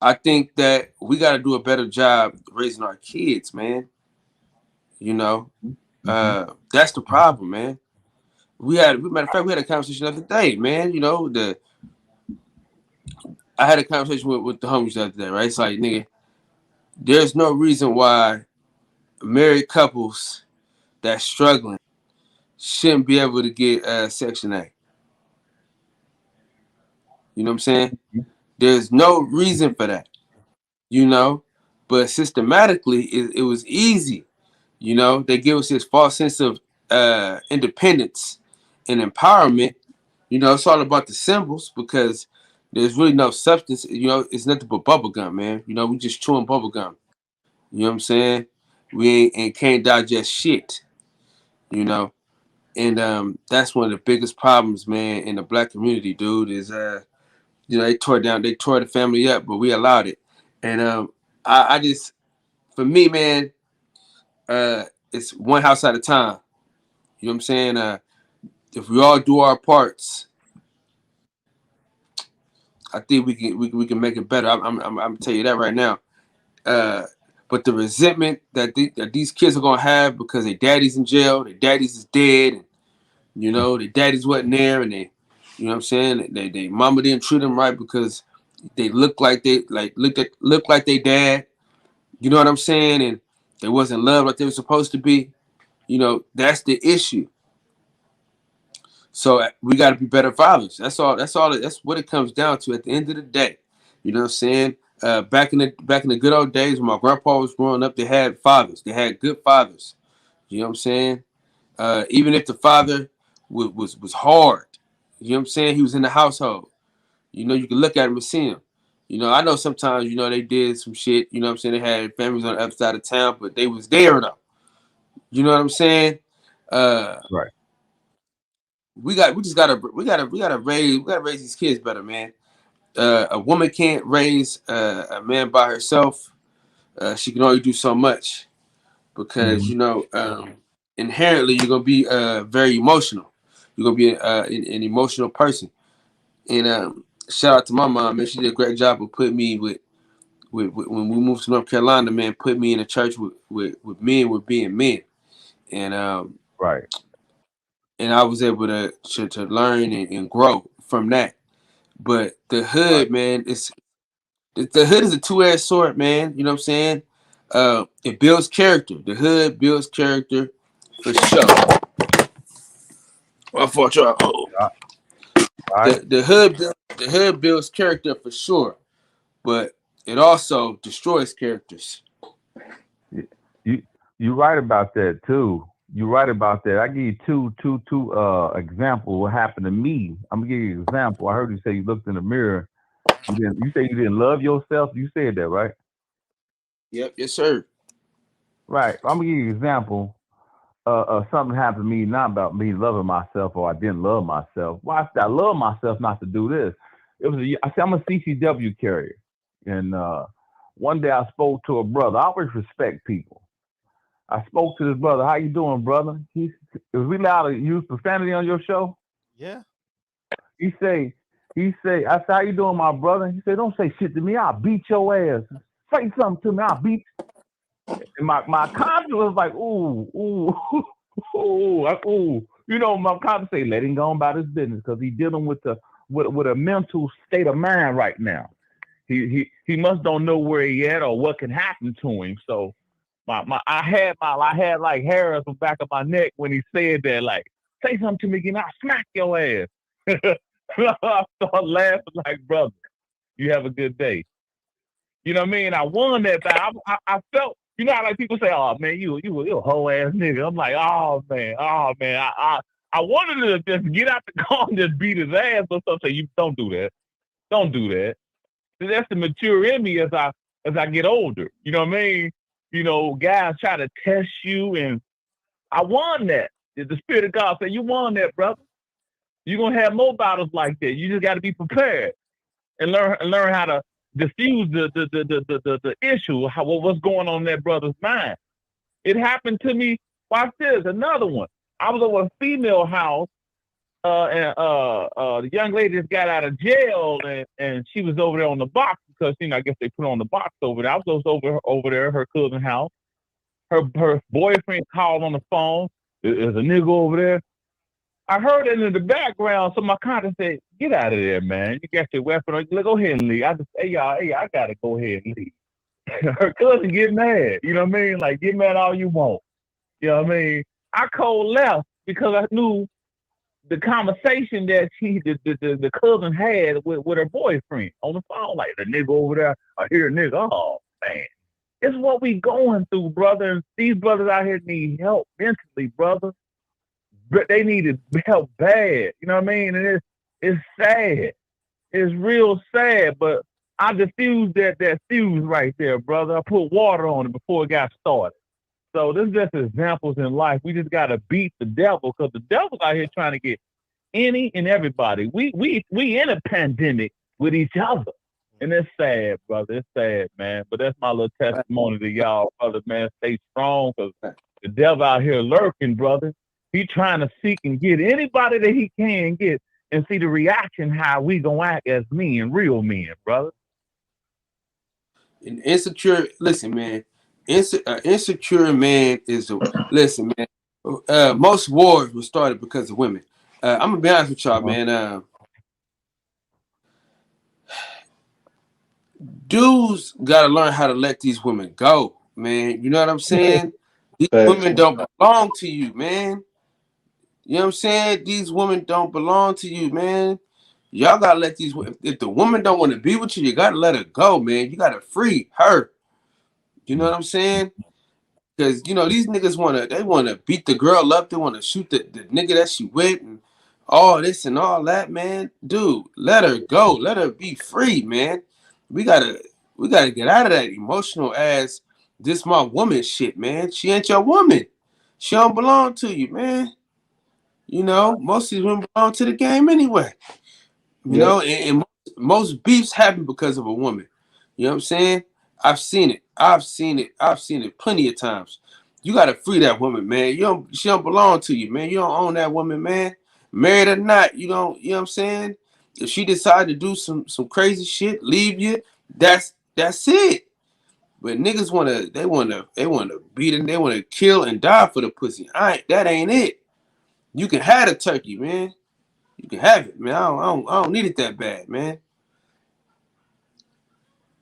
I think that we got to do a better job raising our kids, man. That's the problem, man. Matter of fact, we had a conversation the other day, man. I had a conversation with the homies the other day, right? It's like, nigga, there's no reason why married couples that's struggling shouldn't be able to get Section A. You know what I'm saying? There's no reason for that, but systematically it was easy. They give us this false sense of independence and empowerment. It's all about the symbols because there's really no substance. It's nothing but bubble gum, man. We just chewing bubble gum. You know what I'm saying? We can't digest shit. And that's one of the biggest problems, man, in the black community, dude, is You know, they tore the family up, but we allowed it. And I just, for me, man, it's one house at a time. You know what I'm saying? If we all do our parts, I think we can make it better. I'm gonna tell you that right now. But the resentment that these kids are gonna have because their daddy's in jail, their daddy's is dead, and you know their daddy's wasn't there, and they, you know what I'm saying, they mama didn't treat them right because they look like they dad. You know what I'm saying, and they wasn't loved like they were supposed to be. You know, that's the issue. So we got to be better fathers. That's all. That's what it comes down to at the end of the day. You know what I'm saying? Back in the good old days when my grandpa was growing up, they had fathers. They had good fathers. You know what I'm saying? Even if the father was hard, you know what I'm saying? He was in the household. You know, you can look at him and see him. You know, I know sometimes, you know, they did some shit. You know what I'm saying? They had families on the other side of town, but they was there though. You know what I'm saying? Right. We gotta raise these kids better, man. A woman can't raise a man by herself. She can only do so much because you know inherently you're gonna be very emotional. You're gonna be an emotional person. And shout out to my mom, man. She did a great job of putting me with when we moved to North Carolina, man. Put me in a church with men with being men, and right. And I was able to learn and grow from that. But the hood, man, the hood is a two-edged sword, man. You know what I'm saying? It builds character. The hood builds character for sure. I fought y'all. Oh. Right. The hood builds character for sure, but it also destroys characters. You right about that too. You're right about that. I give you two examples. What happened to me? I'm gonna give you an example. I heard you say you looked in the mirror. You say you didn't love yourself. You said that, right? Yep. Yes, sir. Right. I'm gonna give you an example. Something happened to me, not about me loving myself or I didn't love myself. Well, I love myself not to do this. I said I'm a CCW carrier, and one day I spoke to a brother. I always respect people. I spoke to this brother. How you doing, brother? Is we allowed to use profanity on your show? Yeah. He say, I said, how you doing, my brother? He said, don't say shit to me. I'll beat your ass. Say something to me. I'll beat. And my conscience was like, ooh. You know, my conscience say, let him go on about his business because he's dealing with a mental state of mind right now. He must don't know where he at or what can happen to him. So I had like hairs on the back of my neck when he said that, like, say something to me again, I'll smack your ass. I started laughing like, brother, you have a good day. You know what I mean? I won that battle. I felt, you know how like people say, oh man, you a whole ass nigga. I'm like, oh man. I wanted to just get out the car and just beat his ass or something. You don't do that. Don't do that. That's the mature in me as I get older. You know what I mean? You know, guys try to test you, and I won that. The Spirit of God said, you won that, brother. You're going to have more battles like that. You just got to be prepared and learn how to diffuse the issue, what's going on in that brother's mind. It happened to me. Watch this, another one. I was over a female house, and the young lady just got out of jail, and she was over there on the box because, you know, I guess they put on the box over there. I was over there, her cousin's house. Her boyfriend called on the phone. There's a nigga over there. I heard it in the background, so my conscience said, get out of there, man. You got your weapon. Go ahead and leave. I just, hey, y'all, I got to go ahead and leave. Her cousin get mad. You know what I mean? Like, get mad all you want. You know what I mean? I cold left because I knew the conversation that the cousin had with her boyfriend on the phone. Like, the nigga over there, I hear a nigga. Oh, man. It's what we going through, brother. And these brothers out here need help mentally, brother. But they needed help bad. You know what I mean? And it's sad. It's real sad. But I diffused that fuse right there, brother. I put water on it before it got started. So this is just examples in life. We just gotta beat the devil because the devil's out here trying to get any and everybody. We in a pandemic with each other. And it's sad, brother. It's sad, man. But that's my little testimony to y'all, brother, man. Stay strong, because the devil out here lurking, brother. He trying to seek and get anybody that he can get, and see the reaction how we gonna act as men, real men, brother. An insecure, listen, man. Insecure man is a listen, man. Most wars were started because of women. I'm gonna be honest with y'all, man. Dudes gotta learn how to let these women go, man. You know what I'm saying? These women don't belong to you, man. You know what I'm saying? These women don't belong to you, man. Y'all gotta let these. If the woman don't want to be with you, you gotta let her go, man. You gotta free her. You know what I'm saying? Because you know these niggas wanna beat the girl up. They wanna shoot the nigga that she with and all this and all that, man. Dude, let her go. Let her be free, man. We gotta get out of that emotional ass. This my woman shit, man. She ain't your woman. She don't belong to you, man. You know, most of these women belong to the game anyway. You know, and most beefs happen because of a woman. You know what I'm saying? I've seen it. I've seen it plenty of times. You gotta free that woman, man. She don't belong to you, man. You don't own that woman, man. Married or not, you don't, you know what I'm saying? If she decide to do some crazy shit, leave you, that's it. But niggas wanna beat and they wanna kill and die for the pussy. That ain't it. You can have the turkey, man. You can have it, man. I don't need it that bad, man.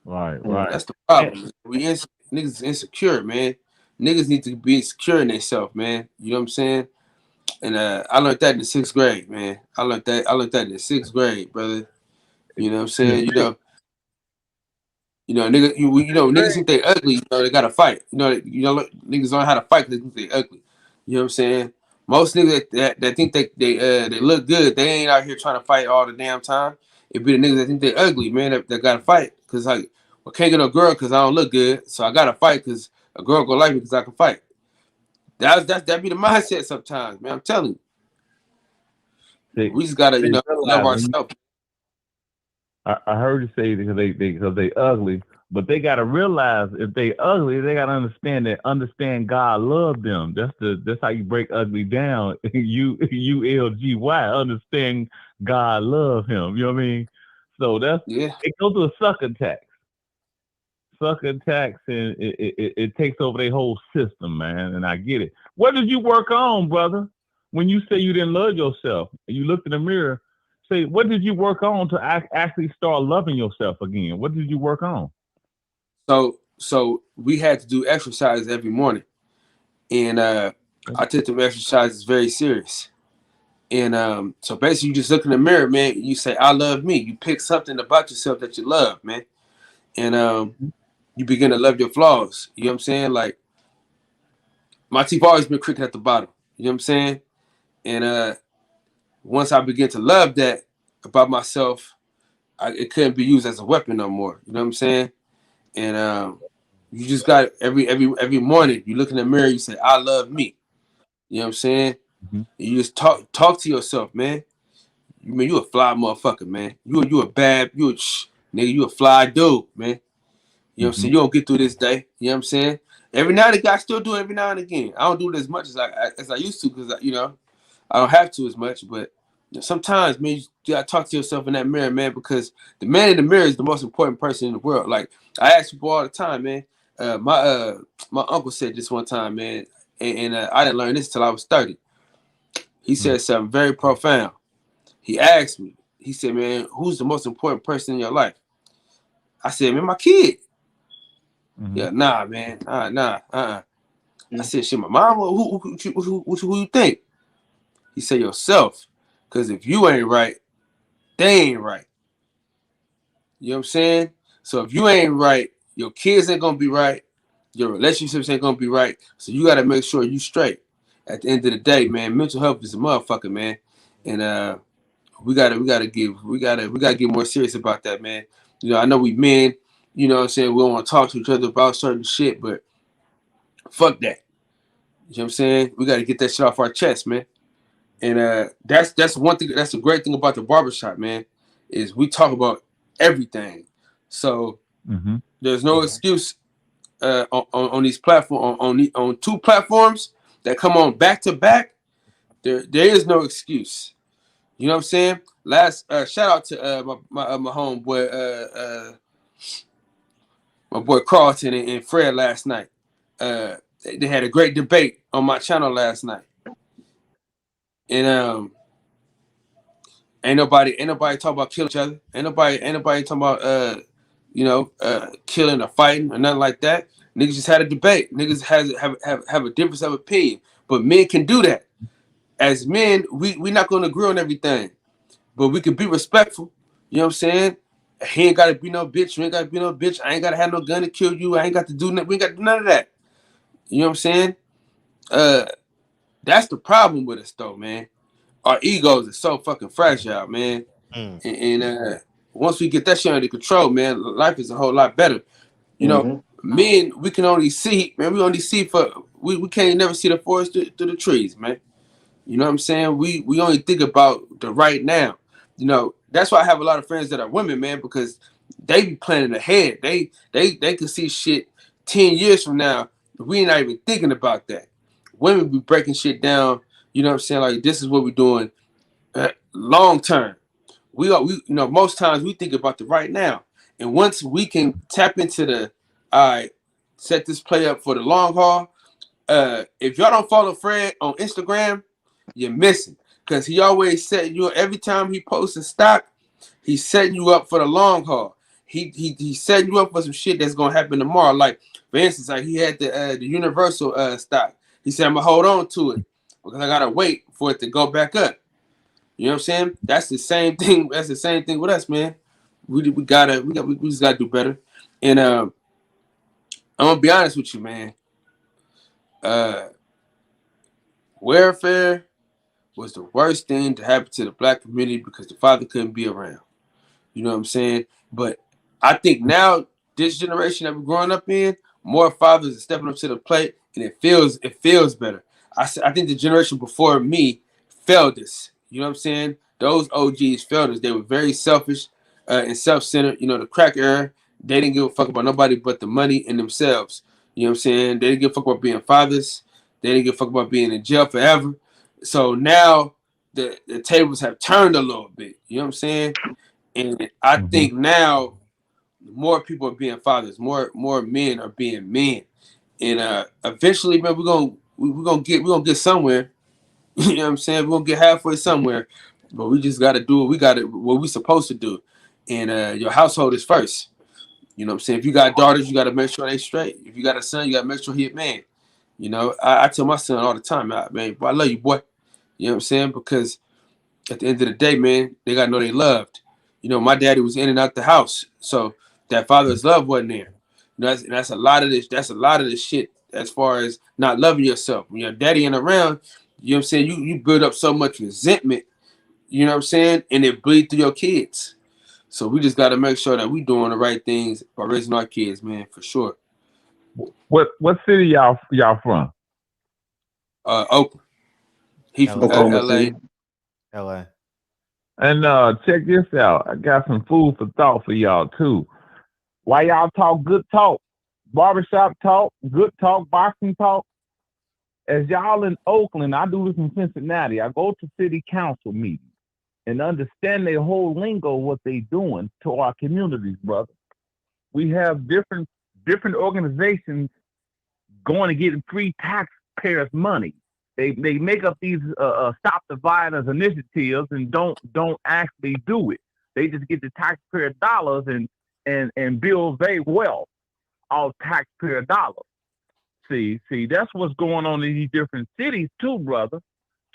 Right. That's the problem. Niggas is insecure, man. Niggas need to be secure in themselves, man. You know what I'm saying? And I learned that in the 6th grade, man. I learned that in the 6th grade, brother. You know what I'm saying? Niggas think they ugly. You know they gotta fight. Niggas learn how to fight because they think they ugly. You know what I'm saying? Most niggas that think they look good, they ain't out here trying to fight all the damn time. It be the niggas that think they ugly, man, that gotta fight. Cause like, I can't get no girl because I don't look good, so I gotta fight because a girl gonna like me because I can fight. That be the mindset sometimes, man. I'm telling you. We just gotta, love ourselves. I heard you say because they ugly, but they gotta realize if they ugly, they gotta understand God loved them. That's how you break ugly down. ULGY, understand God love him. You know what I mean? So it goes to a sucker tax. Sucker tax, and it takes over their whole system, man. And I get it. What did you work on, brother? When you say you didn't love yourself, you looked in the mirror. Say, what did you work on to actually start loving yourself again? What did you work on? So we had to do exercise every morning, and I took them exercises very serious. And so basically, you just look in the mirror, man. You say, "I love me." You pick something about yourself that you love, man, and you begin to love your flaws. You know what I'm saying? Like, my teeth always been crooked at the bottom. You know what I'm saying? And once I begin to love that about myself, it couldn't be used as a weapon no more. You know what I'm saying? And you just got every morning you look in the mirror, you say, "I love me." You know what I'm saying? Mm-hmm. You just talk to yourself, man. You a fly motherfucker, man. You a bad, nigga, you a fly dude, man. You know what I'm saying? You don't get through this day. You know what I'm saying? Every now and again, I still do it every now and again. I don't do it as much as I used to because I don't have to as much. But sometimes, man, you gotta talk to yourself in that mirror, man, because the man in the mirror is the most important person in the world. Like, I ask people all the time, man. My uncle said this one time, man, and I didn't learn this till I was 30. He said something very profound. He asked me. He said, "Man, who's the most important person in your life?" I said, "Man, my kid." Yeah, nah, man. I said, "Shit, my mom. Who you think?" He said, "Yourself. Because if you ain't right, they ain't right." You know what I'm saying? So if you ain't right, your kids ain't gonna be right. Your relationships ain't gonna be right. So you gotta make sure you straight. At the end of the day, man, mental health is a motherfucker, man. And we gotta get more serious about that, man. I know we men, you know what I'm saying, we don't want to talk to each other about certain shit, but fuck that. You know what I'm saying? We gotta get that shit off our chest, man. And that's one thing, that's the great thing about the barbershop, man, is we talk about everything. So there's no excuse on these platforms, on two platforms that come on back to back. There is no excuse. You know what I'm saying? Last shout out to my homeboy my boy Carlton and Fred last night. They had a great debate on my channel last night, and ain't nobody talking about killing each other. Ain't nobody talking about killing or fighting or nothing like that. Niggas just had a debate. Niggas have a difference of opinion, but men can do that. As men, we not gonna agree on everything, but we can be respectful. You know what I'm saying? He ain't gotta be no bitch. You ain't gotta be no bitch. I ain't gotta have no gun to kill you. I ain't got to do nothing. We ain't got to do none of that. You know what I'm saying? That's the problem with us though, man. Our egos are so fucking fragile, man. And once we get that shit under control, man, life is a whole lot better. You know, men, we can only see, man. We only see we can't never see the forest through the trees, man. You know what I'm saying? We only think about the right now. You know, that's why I have a lot of friends that are women, man, because they be planning ahead. They can see shit 10 years from now. We ain't not even thinking about that. Women be breaking shit down. You know what I'm saying? Like, this is what we're doing long term. We most times we think about the right now. And once we can tap into the, all right, set this play up for the long haul. If y'all don't follow Fred on Instagram, you're missing, because he always set you, every time he posts a stock, he's setting you up for the long haul. He's setting you up for some shit that's gonna happen tomorrow. Like, for instance, like he had the Universal stock. He said, I'm gonna hold on to it because I gotta wait for it to go back up. You know what I'm saying? That's the same thing. That's the same thing with us, man. We just gotta do better. And I'm gonna be honest with you, man. Welfare was the worst thing to happen to the black community because the father couldn't be around. You know what I'm saying? But I think now, this generation that we're growing up in, more fathers are stepping up to the plate, and it feels better. I think the generation before me failed us. You know what I'm saying? Those OGs failed us. They were very selfish and self-centered. You know, the crack era, they didn't give a fuck about nobody but the money and themselves. You know what I'm saying? They didn't give a fuck about being fathers. They didn't give a fuck about being in jail forever. So now the tables have turned a little bit. You know what I'm saying? And I think now more people are being fathers, more men are being men, and eventually, man, we're gonna get somewhere. You know what I'm saying? We're gonna get halfway somewhere, but we just gotta do what we supposed to do, and your household is first. You know what I'm saying? If you got daughters, you gotta make sure they straight. If you got a son, you gotta make sure he a man. You know, I tell my son all the time, man, I love you, boy. You know what I'm saying? Because at the end of the day, man, they gotta know they loved. You know, my daddy was in and out the house, so that father's love wasn't there. You know, that's a lot of this. That's a lot of this shit as far as not loving yourself. When your daddy ain't around, you know what I'm saying. You build up so much resentment. You know what I'm saying, and it bleed through your kids. So we just got to make sure that we doing the right things by raising our kids, man, for sure. What city y'all from? Oakland. He from LA. LA. And check this out. I got some food for thought for y'all too. Why y'all talk good talk, barbershop talk, good talk, boxing talk? As y'all in Oakland, I do this in Cincinnati. I go to city council meetings and understand their whole lingo, what they doing to our communities, brother. We have different organizations going and getting free taxpayers' money. They make up these stop the violence initiatives and don't actually do it. They just get the taxpayer dollars and build their wealth off taxpayer dollars. See, that's what's going on in these different cities too, brother.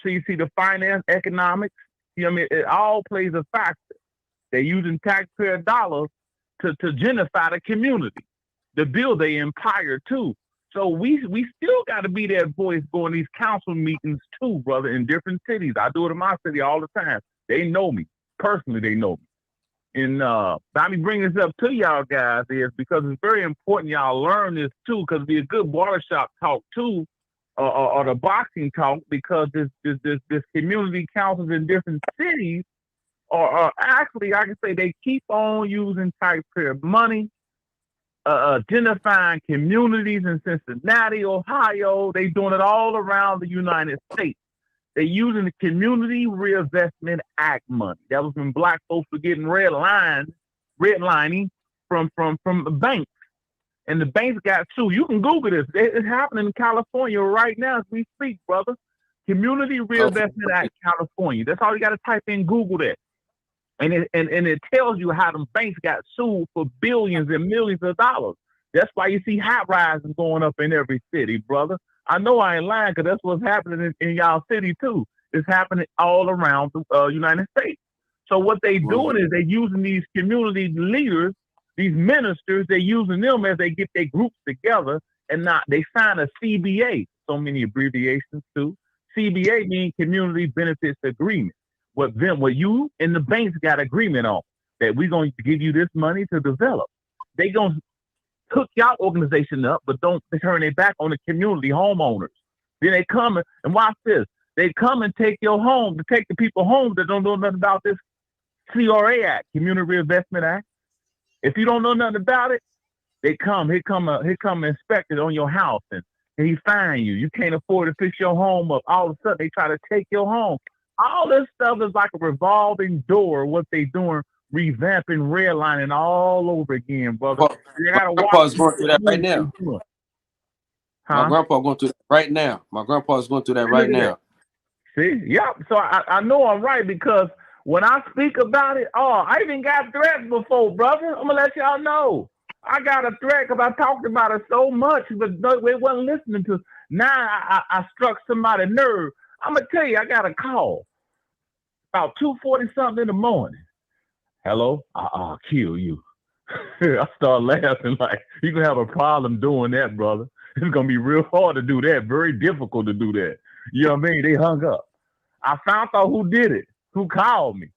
So you see the finance, economics, you know what I mean? It all plays a factor. They're using taxpayer dollars to genocide a community, to build their empire too. So we still got to be that voice going these council meetings too, brother, in different cities. I do it in my city all the time. They know me. Personally, they know me. And I mean, bring this up to y'all guys is because it's very important y'all learn this too, because it'd be a good barbershop talk too, or the boxing talk, because this community councils in different cities or actually, I can say they keep on using taxpayer money, identifying communities in Cincinnati, Ohio. They doing it all around the United States. They using the Community Reinvestment Act money. That was when black folks were getting redlining from the banks. And the banks got sued. You can Google this. It's happening in California right now as we speak, brother. Community Reinvestment Act, California. That's all you got to type in, Google that. And it tells you how them banks got sued for billions and millions of dollars. That's why you see high rises going up in every city, brother. I know I ain't lying because that's what's happening in y'all city too. It's happening all around the United States. So what they doing is they using these community leaders, these ministers, they using them as they get their groups together, and not they sign a CBA. So many abbreviations too. CBA means Community Benefits Agreement. What you and the banks got agreement on that we're going to give you this money to develop. They gonna hook y'all organization up, but don't turn their back on the community homeowners. Then they come and watch this. They come and take your home, to take the people home that don't know nothing about this CRA Act, Community Reinvestment Act. If you don't know nothing about it, they come. Here come inspect it on your house, and he fine you. You can't afford to fix your home up. All of a sudden, they try to take your home. All this stuff is like a revolving door. What they doing, revamping, redlining all over again, brother. You gotta grandpa's going through that right now. Huh? My grandpa going through that right now. My grandpa's going through that right now. See, yeah. So I know I'm right because when I speak about it, I even got threats before, brother. I'm gonna let y'all know. I got a threat because I talked about it so much, but they wasn't listening to. Now I struck somebody's nerve. I'm gonna tell you, I got a call about 2:40 something in the morning. Hello, I'll kill you. I start laughing like you gonna have a problem doing that, brother. It's gonna be real hard to do that, very difficult to do that. You know what I mean? They hung up. I found out who did it, who called me.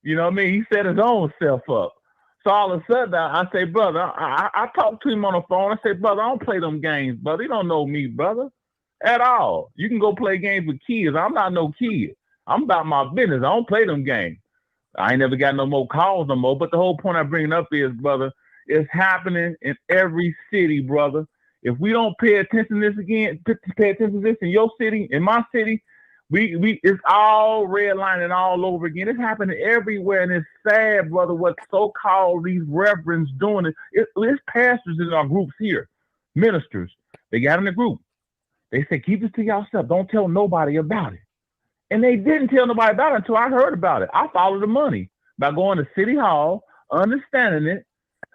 You know what I mean? He set his own self up. So all of a sudden I say, brother, I talked to him on the phone. I said, brother, I don't play them games, brother. He don't know me, brother, at all. You can go play games with kids. I'm not no kid. I'm about my business. I don't play them games. I ain't never got no more calls no more. But the whole point I bring it up is, brother, it's happening in every city, brother. If we don't pay attention to this again, pay attention to this in your city, in my city, we it's all redlining all over again. It's happening everywhere, and it's sad, brother, what so-called these reverends doing. It's pastors in our groups here, ministers. They got in the group. They said, keep this to yourself. Don't tell nobody about it. And they didn't tell nobody about it until I heard about it. I followed the money by going to City Hall, understanding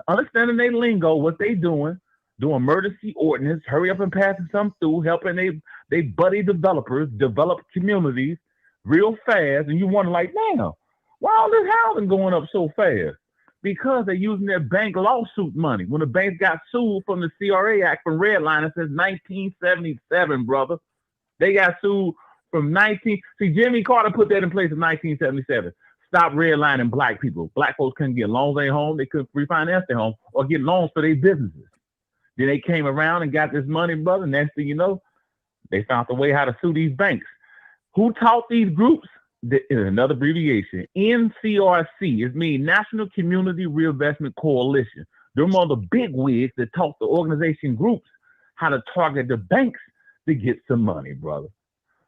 their lingo, what they doing emergency ordinance, hurry up and passing some through, helping they buddy developers develop communities real fast. And you wonder, like, man, why all this housing going up so fast? Because they're using their bank lawsuit money. When the banks got sued from the CRA Act from redlining since 1977, brother. They got sued from Jimmy Carter put that in place in 1977. Stop redlining black people. Black folks couldn't get loans on their home. They couldn't refinance their home or get loans for their businesses. Then they came around and got this money, brother. Next thing you know, they found a way how to sue these banks. Who taught these groups? Another abbreviation. NCRC. It means National Community Reinvestment Coalition. They're one of the big wigs that taught the organization groups how to target the banks to get some money, brother.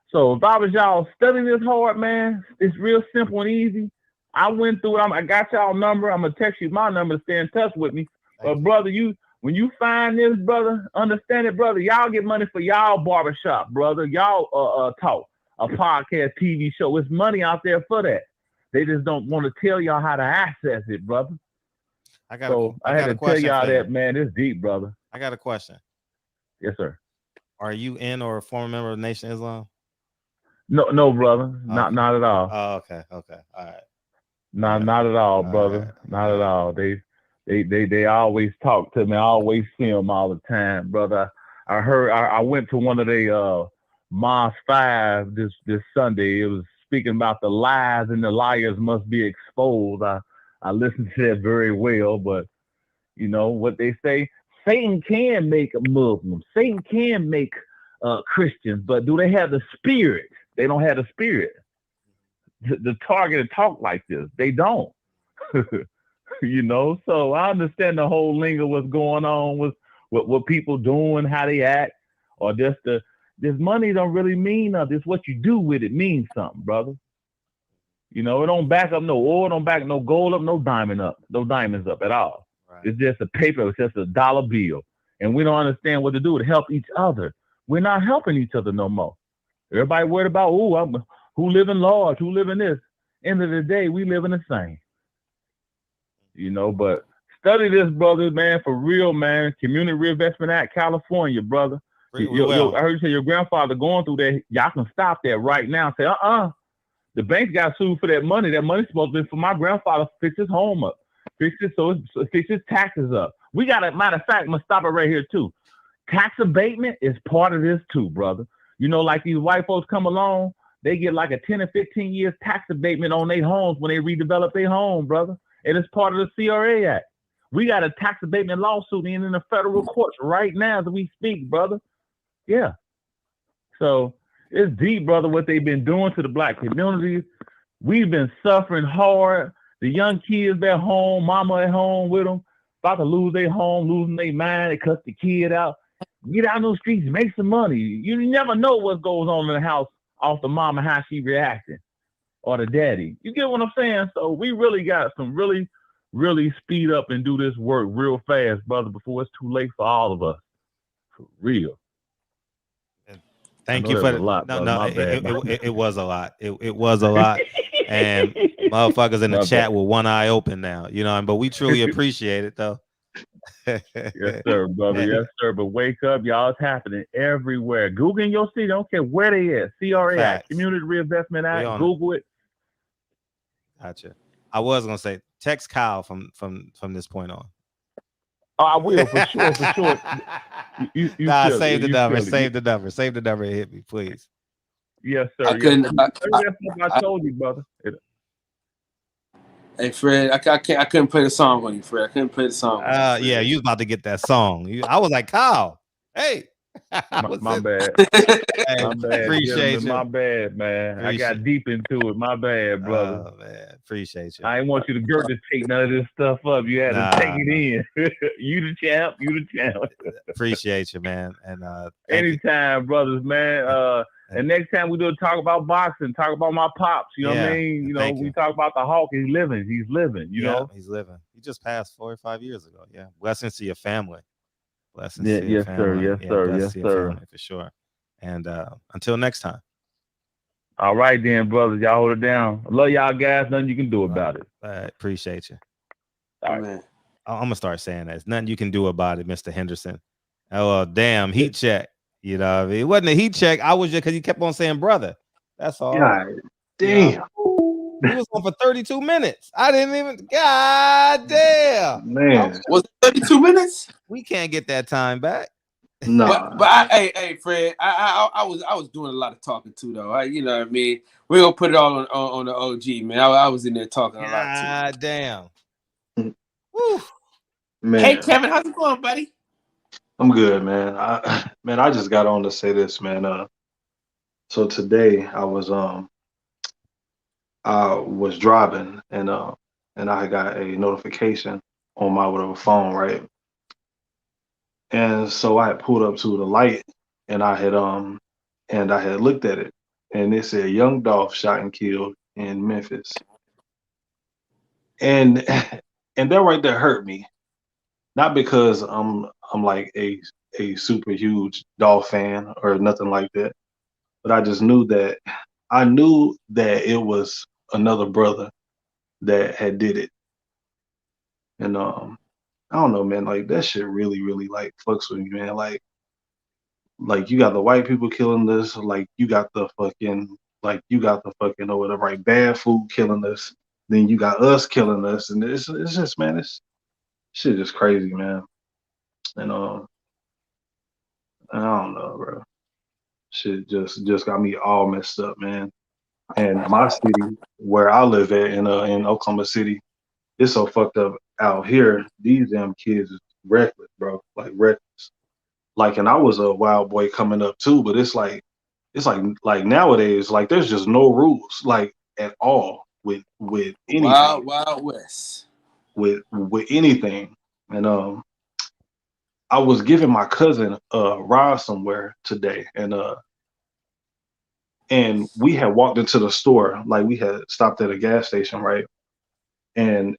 So if I was y'all studying this hard, man, it's real simple and easy. I went through it. I got y'all number. I'm going to text you my number to stay in touch with me. But, brother, when you find this, brother, understand it, brother, y'all get money for y'all barbershop, brother. Y'all talk, a podcast, TV show. It's money out there for that. They just don't want to tell y'all how to access it, brother. I had to tell y'all that, man. It's deep, brother. I got a question. Yes, sir. Are you in or a former member of Nation of Islam? No, brother. Not at all. Oh, okay. All right. Not at all, brother. Not at all. They always talk to me. I always see them all the time, brother. I went to one of the Mosque 5 this Sunday. It was speaking about the lies and the liars must be exposed. I listened to that very well, but you know what they say, Satan can make a Muslim. Satan can make Christians, but do they have the spirit? They don't have the spirit. the target to talk like this. They don't. You know, so I understand the whole lingo, what's going on with what people doing, how they act, or just this money don't really mean nothing. It's what you do with it means something, brother. You know, it don't back up no oil, don't back no gold up, no diamonds up at all. Right. It's just a paper, it's just a dollar bill. And we don't understand what to do to help each other. We're not helping each other no more. Everybody worried about, who live in large, who live in this. End of the day, we live in the same. You know, but study this, brother, man, for real, man. Community Reinvestment Act, California, brother. I heard you say your grandfather going through that. Y'all can stop that right now. Say, the bank got sued for that money. That money's supposed to be for my grandfather to fix his home up, fix his taxes up. We got matter of fact, I'm gonna stop it right here too. Tax abatement is part of this too, brother. You know, like these white folks come along, they get like a 10 or 15 years tax abatement on their homes when they redevelop their home, brother. And it's part of the CRA Act. We got a tax abatement lawsuit in the federal courts right now as we speak, brother. Yeah. So it's deep, brother, what they've been doing to the black community. We've been suffering hard. The young kids at home, mama at home with them, about to lose their home, losing their mind. They cut the kid out. Get out on those streets, make some money. You never know what goes on in the house off the mama, how she reacting. Or the daddy. You get what I'm saying? So we really got some really, really speed up and do this work real fast, brother, before it's too late for all of us. For real. Thank you for that. It was a lot. It was a lot. And motherfuckers in the chat with one eye open now, you know, but we truly appreciate it though. Yes, sir, brother. Yes, sir. But wake up, y'all. It's happening everywhere. Google in your city. I don't care where they at. CRA Act, Community Reinvestment Act. Google it. Gotcha. I was gonna say text Kyle from this point on. Oh, I will for sure. For sure. Save the number. Save the number and hit me, please. Yes, sir. I told you, brother. Hey, Fred, I couldn't play the song on you, Fred. I couldn't play the song. Yeah, you was about to get that song. I was like, Kyle, hey. My bad. Hey, my bad. Appreciate you. My bad, man. I got deep into it. My bad, brother. Oh, man. Appreciate you. I didn't want you to take none of this stuff up. You had to take it in. You the champ. Appreciate you, man. And anytime, brothers, man. And next time we do talk about boxing, talk about my pops. You know what I mean? You know, we talk about the Hawk. He's living. You know, he's living. He just passed 4 or 5 years ago. Yeah. Blessings to your family. Blessings. Yes, sir. Yes, sir. Yes, sir. For sure. And until next time. All right, then, brothers. Y'all hold it down. I love y'all guys. Nothing you can do about it. Appreciate you. All right. Man. I'm gonna start saying that. There's nothing you can do about it, Mr. Henderson. Oh, damn, heat check. You know what I mean? It wasn't a heat check. I was just because he kept on saying brother. That's all. God damn. You know? He was on for 32 minutes. I didn't even. God damn. Man. Was it 32 minutes? We can't get that time back. No. But hey, Fred, I was doing a lot of talking too, though. You know what I mean? We're gonna put it all on the OG, man. I was in there talking a lot too. God damn. Woo. Man. Hey, Kevin, how's it going, buddy? I'm good, man. I just got on to say this, man. So today I was driving and I got a notification on my whatever phone, right? And so I had pulled up to the light and I had looked at it and it said young Dolph shot and killed in Memphis. And that right there hurt me. Not because I'm like a super huge Dolph fan or nothing like that, but I just knew that it was another brother that had did it. And I don't know, man, like that shit really, really like fucks with me, man. Like you got the white people killing this, like you got the fucking or whatever, right, bad food killing us, then you got us killing us, and it's just, man, it's shit just crazy, man. And I don't know, bro. Shit just got me all messed up, man. And my city, where I live at in Oklahoma City, it's so fucked up out here. These damn kids is reckless, bro. Like reckless. Like, and I was a wild boy coming up too, but it's like nowadays, like there's just no rules. Like at all with anything. Wild West. With anything. And I was giving my cousin a ride somewhere today, and we had walked into the store, like we had stopped at a gas station, right? And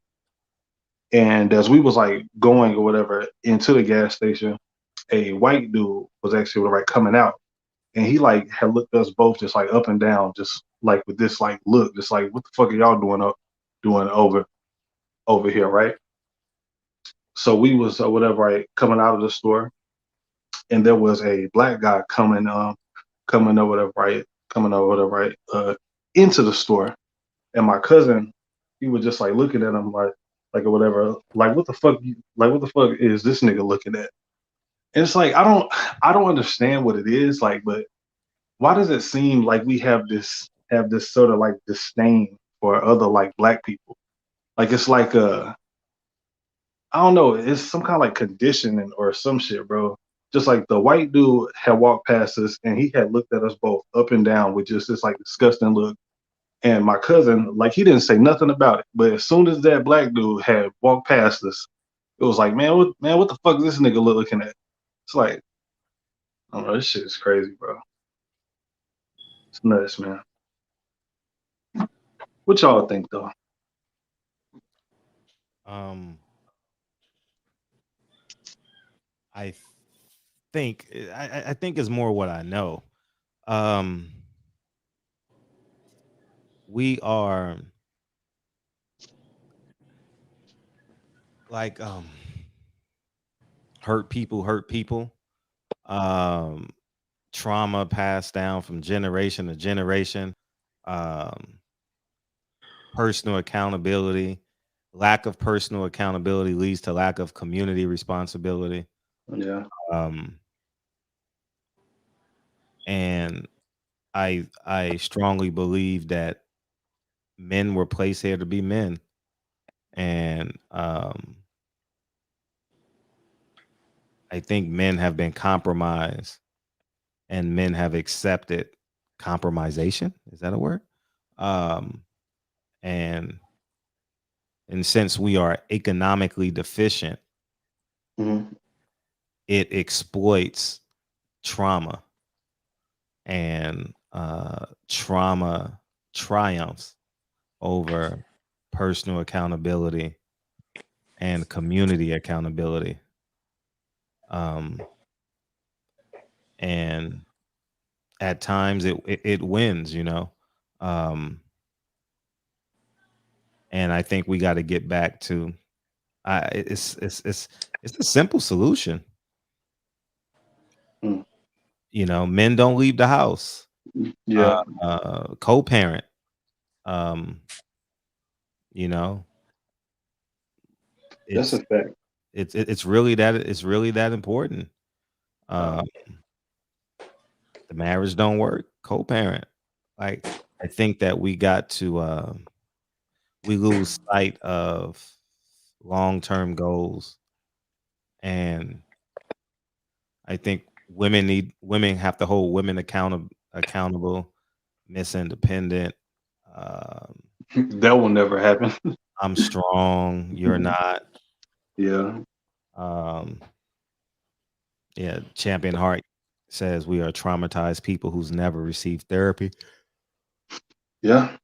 as we was like going or whatever into the gas station, a white dude was actually like coming out, and he like had looked us both just like up and down, just like with this like look, just like what the fuck are y'all doing over here, right? So we was whatever, right, coming out of the store, and there was a black guy coming over there, right, into the store, and my cousin, he was just like looking at him like or whatever, like what the fuck is this nigga looking at? And it's like I don't understand what it is, like, but why does it seem like we have this sort of like disdain for other like black people? Like it's like I don't know, it's some kind of like conditioning or some shit, bro. Just like the white dude had walked past us and he had looked at us both up and down with just this like disgusting look. And my cousin, like he didn't say nothing about it. But as soon as that black dude had walked past us, it was like, man, what the fuck is this nigga looking at? It's like, I don't know, this shit is crazy, bro. It's nuts, man. What y'all think though? I think I think it's more what I know. We are like hurt people. Trauma passed down from generation to generation. Personal accountability. Lack of personal accountability leads to lack of community responsibility. Yeah. And I strongly believe that men were placed here to be men. And I think men have been compromised and men have accepted compromisation. Is that a word? And since we are economically deficient, it exploits trauma, and trauma triumphs over personal accountability and community accountability. And at times it wins, you know. And I think we got to get back to it's a simple solution. You know, men don't leave the house. Yeah. Co-parent. You know, That's a fact. It's really that important. The marriage don't work. Co-parent. Like I think that we got to we lose sight of long-term goals, and I think women have to hold women accountable. Miss Independent. That will never happen. I'm strong. You're not. Yeah. Yeah. Champion Heart says we are traumatized people who's never received therapy. Yeah.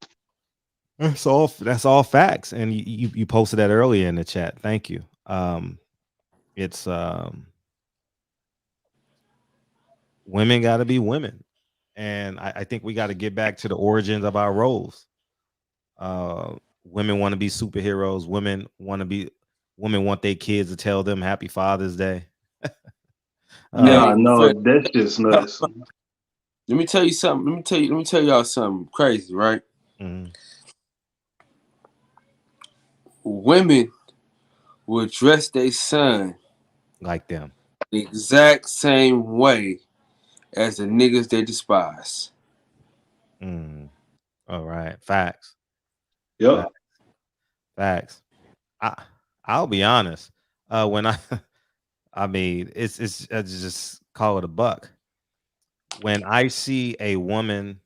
That's all facts. And you posted that earlier in the chat. Thank you. It's women got to be women, and I think we got to get back to the origins of our roles. Women want to be superheroes. Women want their kids to tell them Happy Father's Day. No, that's just nuts. Let me tell you something. Let me tell y'all something crazy, right? Mm-hmm. Women will dress their son like them the exact same way as the niggas they despise. All right, facts. Yep. Facts. I'll be honest. When I mean, it's just call it a buck. When I see a woman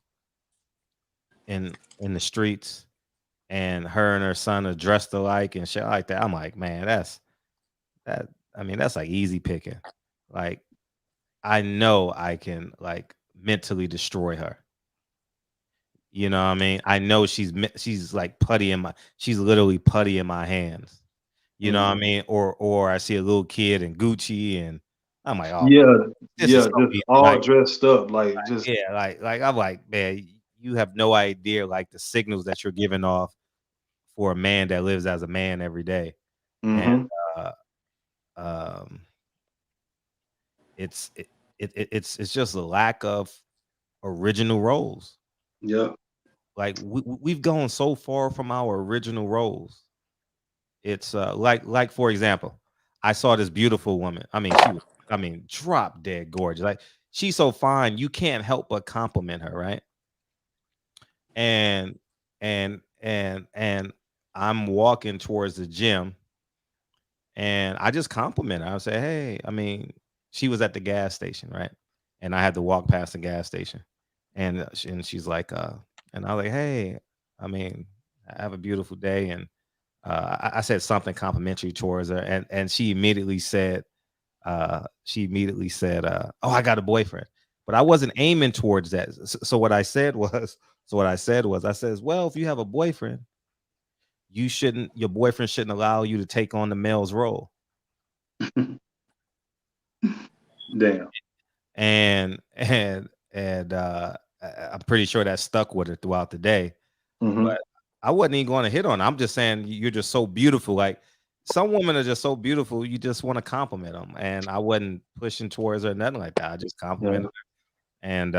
in in the streets, and her and her son are dressed alike and shit like that. I'm like, man, that's that. I mean, that's like easy picking. Like, I know I can like mentally destroy her. You know what I mean? I know she's like putty in my. She's literally putty in my hands. You know what I mean? Or I see a little kid in Gucci, and I'm like, oh my, Yeah, this is yeah, so just easy. all Like, dressed up, like just yeah, like I'm like, man, you have no idea like the signals that you're giving off for a man that lives as a man every day. And mm-hmm. uh um it's it's just a lack of original roles. Yeah. Like we've gone so far from our original roles. It's like for example, I saw this beautiful woman. I mean, she was drop dead gorgeous. Like she's so fine, you can't help but compliment her, right? And and I'm walking towards the gym, and I just compliment her. I say, "Hey," I mean, she was at the gas station, right? And I had to walk past the gas station, and and she's like, and I was like, "Hey," I mean, have a beautiful day, and I said something complimentary towards her, and she immediately said, "Oh, I got a boyfriend," but I wasn't aiming towards that. So what I said was, I says, "Well, if you have a boyfriend, your boyfriend shouldn't allow you to take on the male's role." Damn. And I'm pretty sure that stuck with her throughout the day. Mm-hmm. But I wasn't even going to hit on her. I'm just saying you're just so beautiful. Like some women are just so beautiful, you just want to compliment them. And I wasn't pushing towards her, nothing like that. I just Yeah. complimented her. And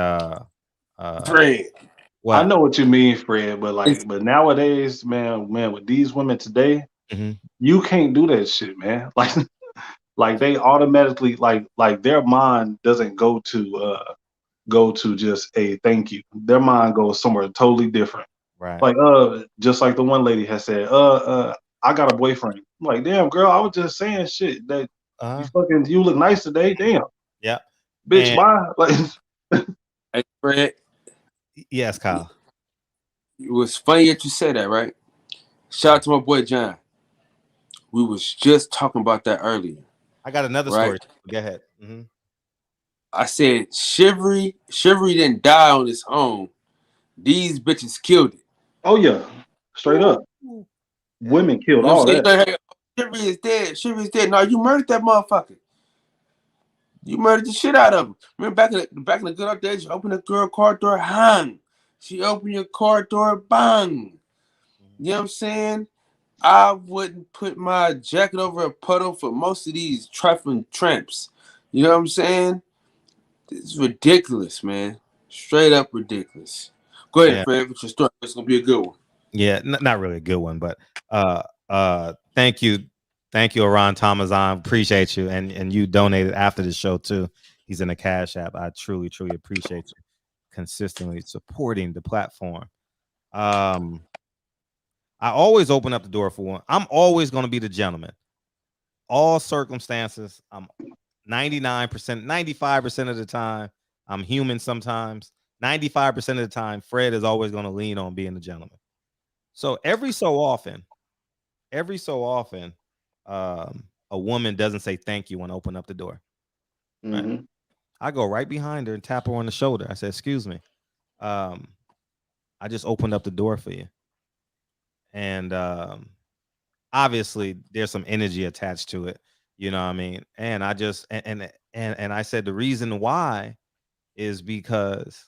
Fred, I what? know what you mean, Fred, but it's but nowadays, man, with these women today, Mhm. you can't do that shit, man. Like they automatically like their mind doesn't go to just a thank you. Their mind goes somewhere totally different. Right. Like just like the one lady has said, I got a boyfriend. I'm like, damn girl, I was just saying shit that Uh-huh. you look nice today. Damn, Yeah. bitch, And bye. Like hey, Fred. yes, Kyle. It was funny that you said that, right? Shout out to my boy John. We was just talking about that earlier, I got another right? story. Go ahead. I said Shivery didn't die on his own. These bitches killed it. oh yeah, straight up. Ooh. Yeah. Women killed You know all what I'm saying? that. Like, hey, Shivery is dead. Shivery is dead. No, you murdered that motherfucker. You murdered the shit out of him. Remember back in the good old days, you open the girl car door, hang. She opened your car door, bang. You know what I'm saying? I wouldn't put my jacket over a puddle for most of these trifling tramps. You know what I'm saying? It's ridiculous, man. Straight up ridiculous. Go ahead, Yeah. Fred, with your story. It's gonna be a good one. Yeah, not really a good one, but thank you, Aron Tamazan. Appreciate you, and you donated after the show too. He's in the Cash App. I truly appreciate you consistently supporting the platform. I always open up the door for one. I'm always going to be the gentleman. All circumstances, I'm 99%, 95% of the time. I'm human sometimes. 95% of the time, Fred is always going to lean on being the gentleman. So every so often, a woman doesn't say thank you when I open up the door. Right? Mm-hmm. I go right behind her and tap her on the shoulder. I said, "Excuse me, I just opened up the door for you." And obviously, there's some energy attached to it. You know what I mean? And I just and I said the reason why is because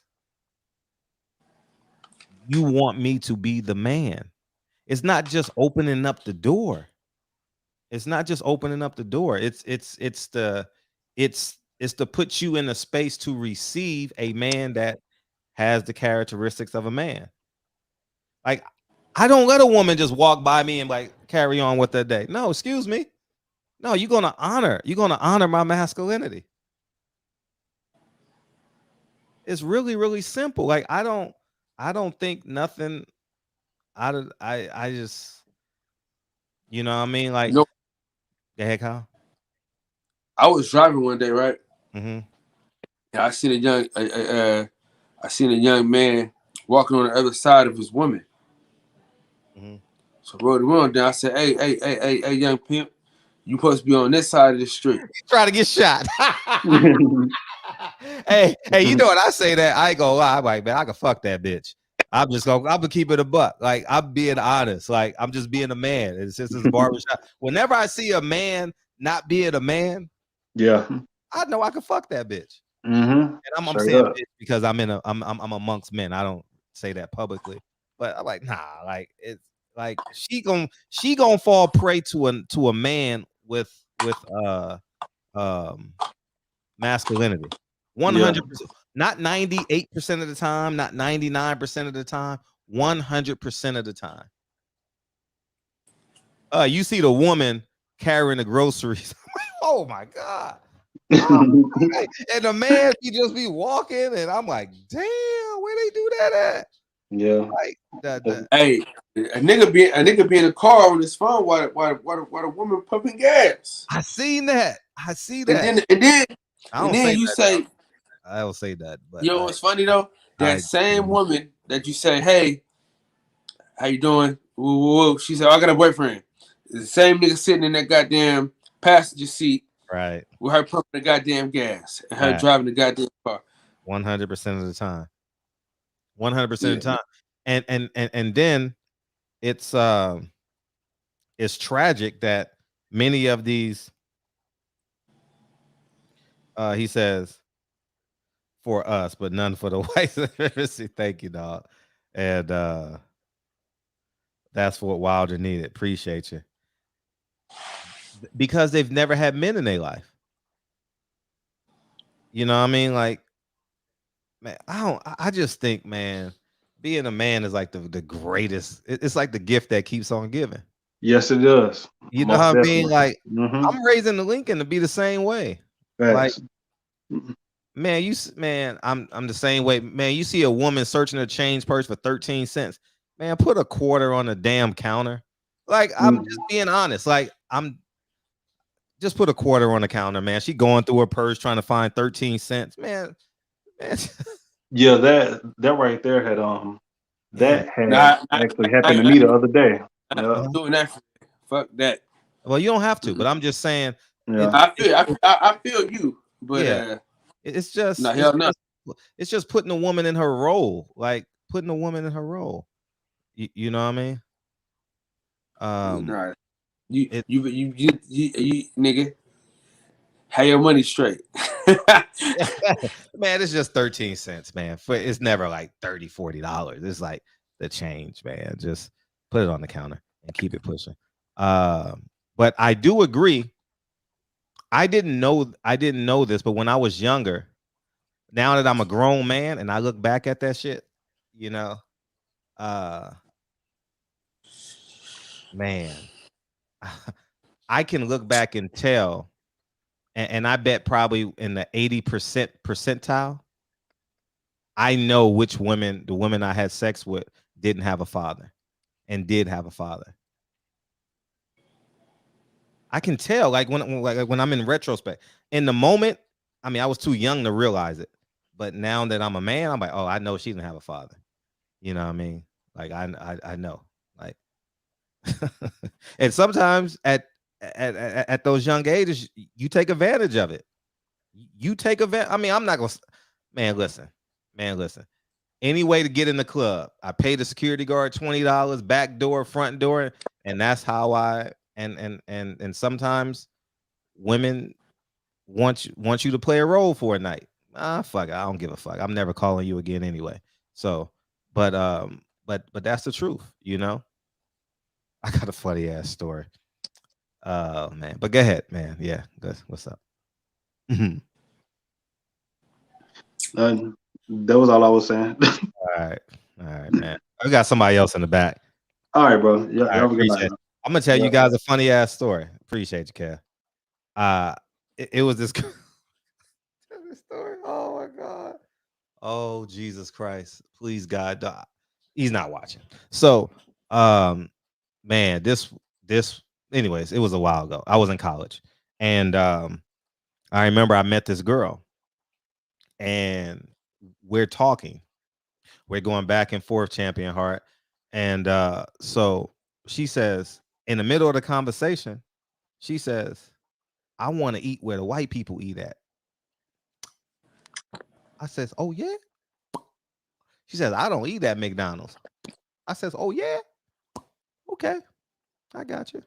you want me to be the man. It's not just opening up the door. It's not just opening up the door. It's to put you in a space to receive a man that has the characteristics of a man. Like I don't let a woman just walk by me and like carry on with their day. No, excuse me. No, you're gonna honor my masculinity. It's really simple. Like I don't think nothing out of I just you know what I mean? You Like know, go ahead, Kyle. I was driving one day, right? Mm-hmm. And I seen a young man walking on the other side of his woman. Mm-hmm. So I wrote the window down. I said, hey, young pimp, you supposed to be on this side of the street. Try to get shot. hey, you know what I say that I ain't gonna lie. I'm like, man, I can fuck that bitch. I'm gonna keep it a buck. Like, I'm being honest. Like, I'm just being a man. It's just this barbershop. Whenever I see a man not being a man, yeah, I know I can fuck that bitch. Mm-hmm. And I'm saying bitch because I'm amongst men. I don't say that publicly, but I'm like, nah, like it's like she gonna fall prey to a man with masculinity. 100%, not 98% of the time, not 99% of the time, 100% of the time. You see the woman carrying the groceries. Oh my God. Oh, and the man, he just be walking, and I'm like, damn, where they do that at? Yeah. Like that. Hey, a nigga be in the car on his phone while the woman pumping gas. I seen that. I see that. And then you that, say, I don't say that, but you know what's funny though? That same woman that you say, hey, how you doing? Woo, woo, woo. She said, I got a boyfriend. The same nigga sitting in that goddamn passenger seat, right, with her pumping the goddamn gas and her driving the goddamn car. 100% of the time. 100% of the time. And then it's tragic that many of these he says for us, but none for the white supremacy. Thank you, dog. And that's what Wilder needed. Appreciate you. Because they've never had men in their life. You know what I mean? Like, man, I just think, man, being a man is like the greatest. It's like the gift that keeps on giving. Yes, it does. You know what I mean? Like, I'm raising the Lincoln to be the same way. Like, man, I'm the same way. Man, you see a woman searching a change purse for 13 cents. Man, put a quarter on the damn counter. Like, I'm just being honest. Like, I'm just put a quarter on the counter, man. She going through her purse trying to find 13 cents. Man. Yeah, that right there had actually happened to me the other day. I'm doing that. Fuck that. Well, you don't have to, but I'm just saying. Yeah. I feel you, but yeah, it's just it's just putting a woman in her role, like putting a woman in her role. You know what I mean? You nigga, have your money straight. Man, it's just 13 cents, man. It's never like $30-$40. It's like the change, man. Just put it on the counter and keep it pushing. But I do agree. I didn't know this, but when I was younger, now that I'm a grown man and I look back at that shit, you know, man, I can look back and tell, and I bet probably in the 80% percentile, I know which the women I had sex with didn't have a father and did have a father. I can tell, like when I'm in retrospect. In the moment, I mean, I was too young to realize it, but now that I'm a man, I'm like, oh, I know she didn't have a father. You know what I mean? Like I know, like, and sometimes at those young ages, you take advantage of it. You take advantage. I mean, I'm not gonna, man. Listen. Any way to get in the club, I pay the security guard $20, back door, front door, and that's how I. And sometimes women want you to play a role for a night. Fuck it, I don't give a fuck. I'm never calling you again anyway. So, but that's the truth, you know. I got a funny ass story. Man, but go ahead, man. Yeah, good. What's up? That was all I was saying. All right, man. I got somebody else in the back. All right, bro. Yeah, appreciate it. I'm gonna tell you guys a funny ass story. Appreciate you, Kev. It was this story. Oh my God. Oh Jesus Christ. Please God. He's not watching. So man, this anyways, it was a while ago. I was in college. And I remember I met this girl and we're talking. We're going back and forth, Champion Heart. And so she says, in the middle of the conversation, she says, I want to eat where the white people eat at. I says, oh, yeah? She says, I don't eat at McDonald's. I says, oh, yeah? Okay, I got you.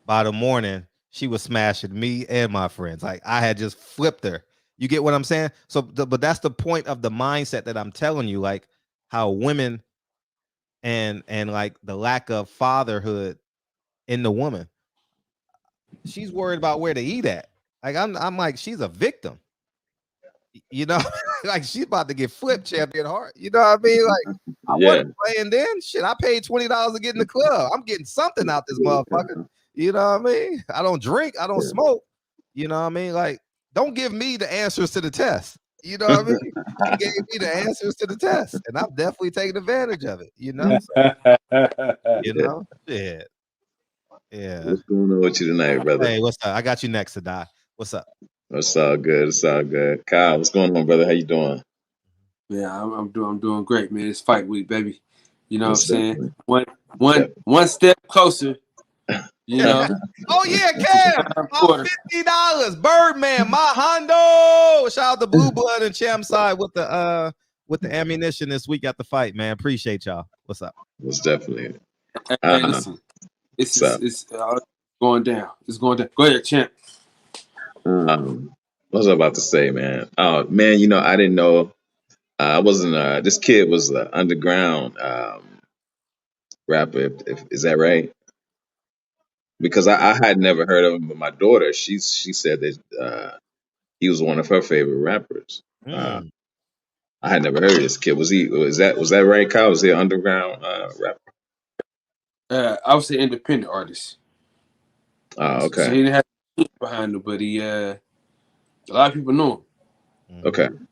By the morning, she was smashing me and my friends. Like, I had just flipped her. You get what I'm saying? So, but that's the point of the mindset that I'm telling you, like how women and like the lack of fatherhood in the woman. She's worried about where to eat at. Like I'm like, she's a victim. You know, like she's about to get flipped, Champion Heart. You know what I mean? Like, I wasn't playing then. Shit, I paid $20 to get in the club. I'm getting something out this motherfucker. You know what I mean? I don't drink, I don't smoke. You know what I mean? Like, don't give me the answers to the test. You know what I mean? She gave me the answers to the test, and I'm definitely taking advantage of it. You know, you know, shit. Yeah. What's going on with you tonight, brother? Hey, what's up? I got you next, Sadai. What's up? It's all good. It's all good. Kyle, what's going on, brother? How you doing? Yeah, I'm doing great, man. It's fight week, baby. You know what I'm saying? One step closer. You know. Oh yeah, Cam. $50. Birdman, my Hondo. Shout out to Blue Blood and Champ Side with the ammunition this week at the fight, man. Appreciate y'all. What's up? Most definitely. Hey, listen. It's going down. It's going down. Go ahead, Champ. What was I about to say, man? Oh man, you know, I didn't know. I wasn't. This kid was an underground rapper. If is that right? Because I had never heard of him, but my daughter, she said that he was one of her favorite rappers. I had never heard of this kid. Was that right, Kyle? Was he an underground rapper? I would say independent artist. Oh, okay. So he didn't have behind him, but he a lot of people know him.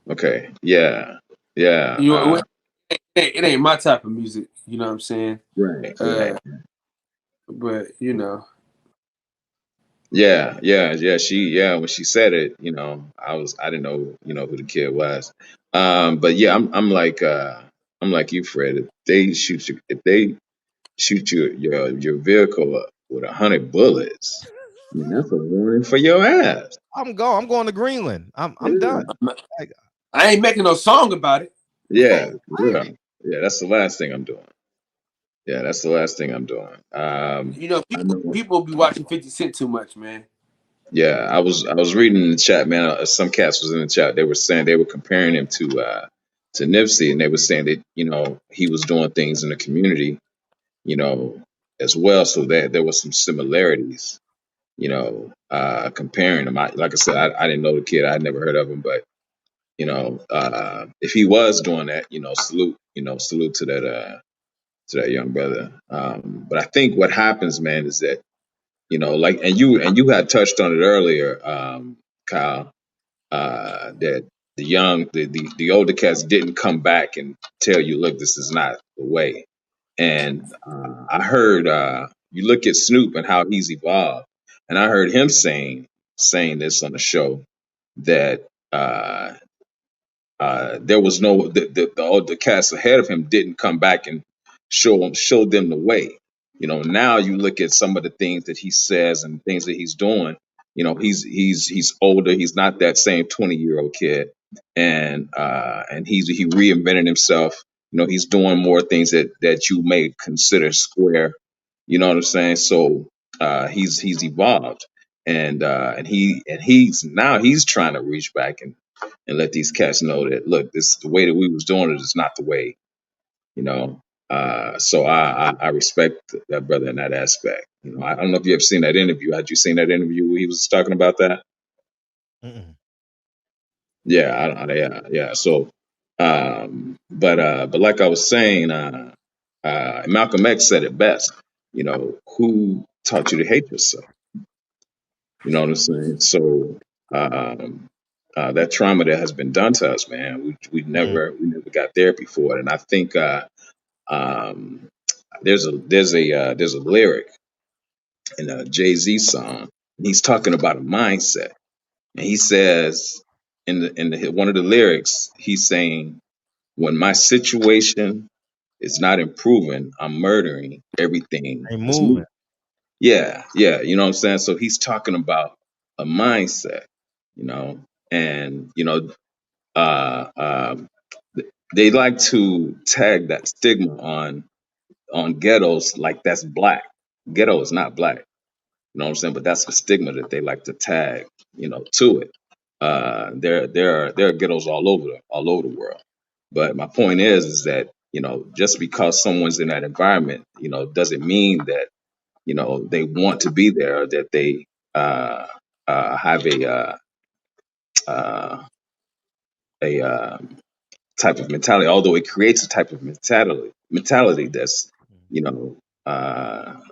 Okay. Yeah. You know, it ain't my type of music. You know what I'm saying? Right. But you know. Yeah. When she said it, you know, I didn't know, you know, who the kid was. But yeah, I'm like you, Fred. If they shoot your vehicle with 100 bullets, I mean, that's a warning for your ass. I'm going to Greenland. I'm done. I ain't making no song about it. Yeah, yeah. That's the last thing I'm doing. You know, people be watching 50 Cent too much, man. Yeah, I was reading in the chat, man. Some cats was in the chat. They were saying they were comparing him to Nipsey, and they were saying that, you know, he was doing things in the community, you know, as well. So that there was some similarities, you know, comparing them. Like I said, I didn't know the kid. I had never heard of him, but you know, if he was doing that, you know, salute to that young brother. But I think what happens, man, is that, you know, like, and you had touched on it earlier, Kyle, that the older cats didn't come back and tell you, look, this is not the way. And I heard you look at Snoop and how he's evolved, and I heard him saying this on the show that there was no the cast ahead of him didn't come back and show them the way. You know, now you look at some of the things that he says and things that he's doing. You know, he's older. He's not that same 20-year-old kid, and he reinvented himself. You know, he's doing more things that you may consider square. You know what I'm saying? So he's evolved, and he's trying to reach back and let these cats know that, look, this the way that we was doing it is not the way, you know. So I respect that brother in that aspect. You know, I don't know if you ever seen that interview. Had you seen that interview where he was talking about that? Yeah. So, but like I was saying, Malcolm X said it best. You know, who taught you to hate yourself? You know what I'm saying? So, that trauma that has been done to us, man, we never got therapy for it. And I think there's a lyric in a Jay-Z song, and he's talking about a mindset, and he says in the one of the lyrics, he's saying when my situation is not improving, I'm murdering everything. Ain't That's moving. moving. Yeah, yeah, you know what I'm saying? So he's talking about a mindset, you know, and uh, um, they like to tag that stigma on ghettos like that's black. Ghetto is not black, you know what I'm saying? But that's the stigma that they like to tag, to it. There are ghettos all over the world. But my point is that just because someone's in that environment, doesn't mean that they want to be there, or that they uh, have uh, a type of mentality. Although it creates a type of mentality that's you know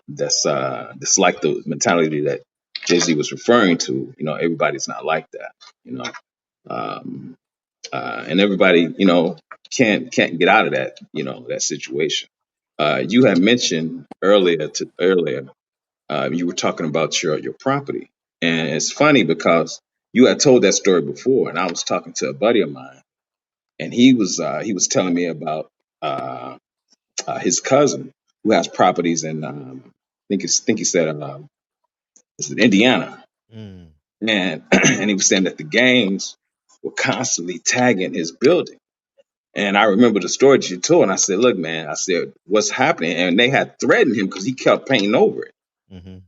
that's like the mentality that Jay Z was referring to. Everybody's not like that. You know, um, and everybody can't get out of that situation. You had mentioned earlier. You were talking about your property, and it's funny because you had told that story before, and I was talking to a buddy of mine, and he was telling me about uh, his cousin who has properties in think he said it's in Indiana, Mm. and and he was saying that the gangs were constantly tagging his building. And I remember the story that you told, and I said, "Look, man," I said, "what's happening?" And they had threatened him because he kept painting over it, Mm-hmm.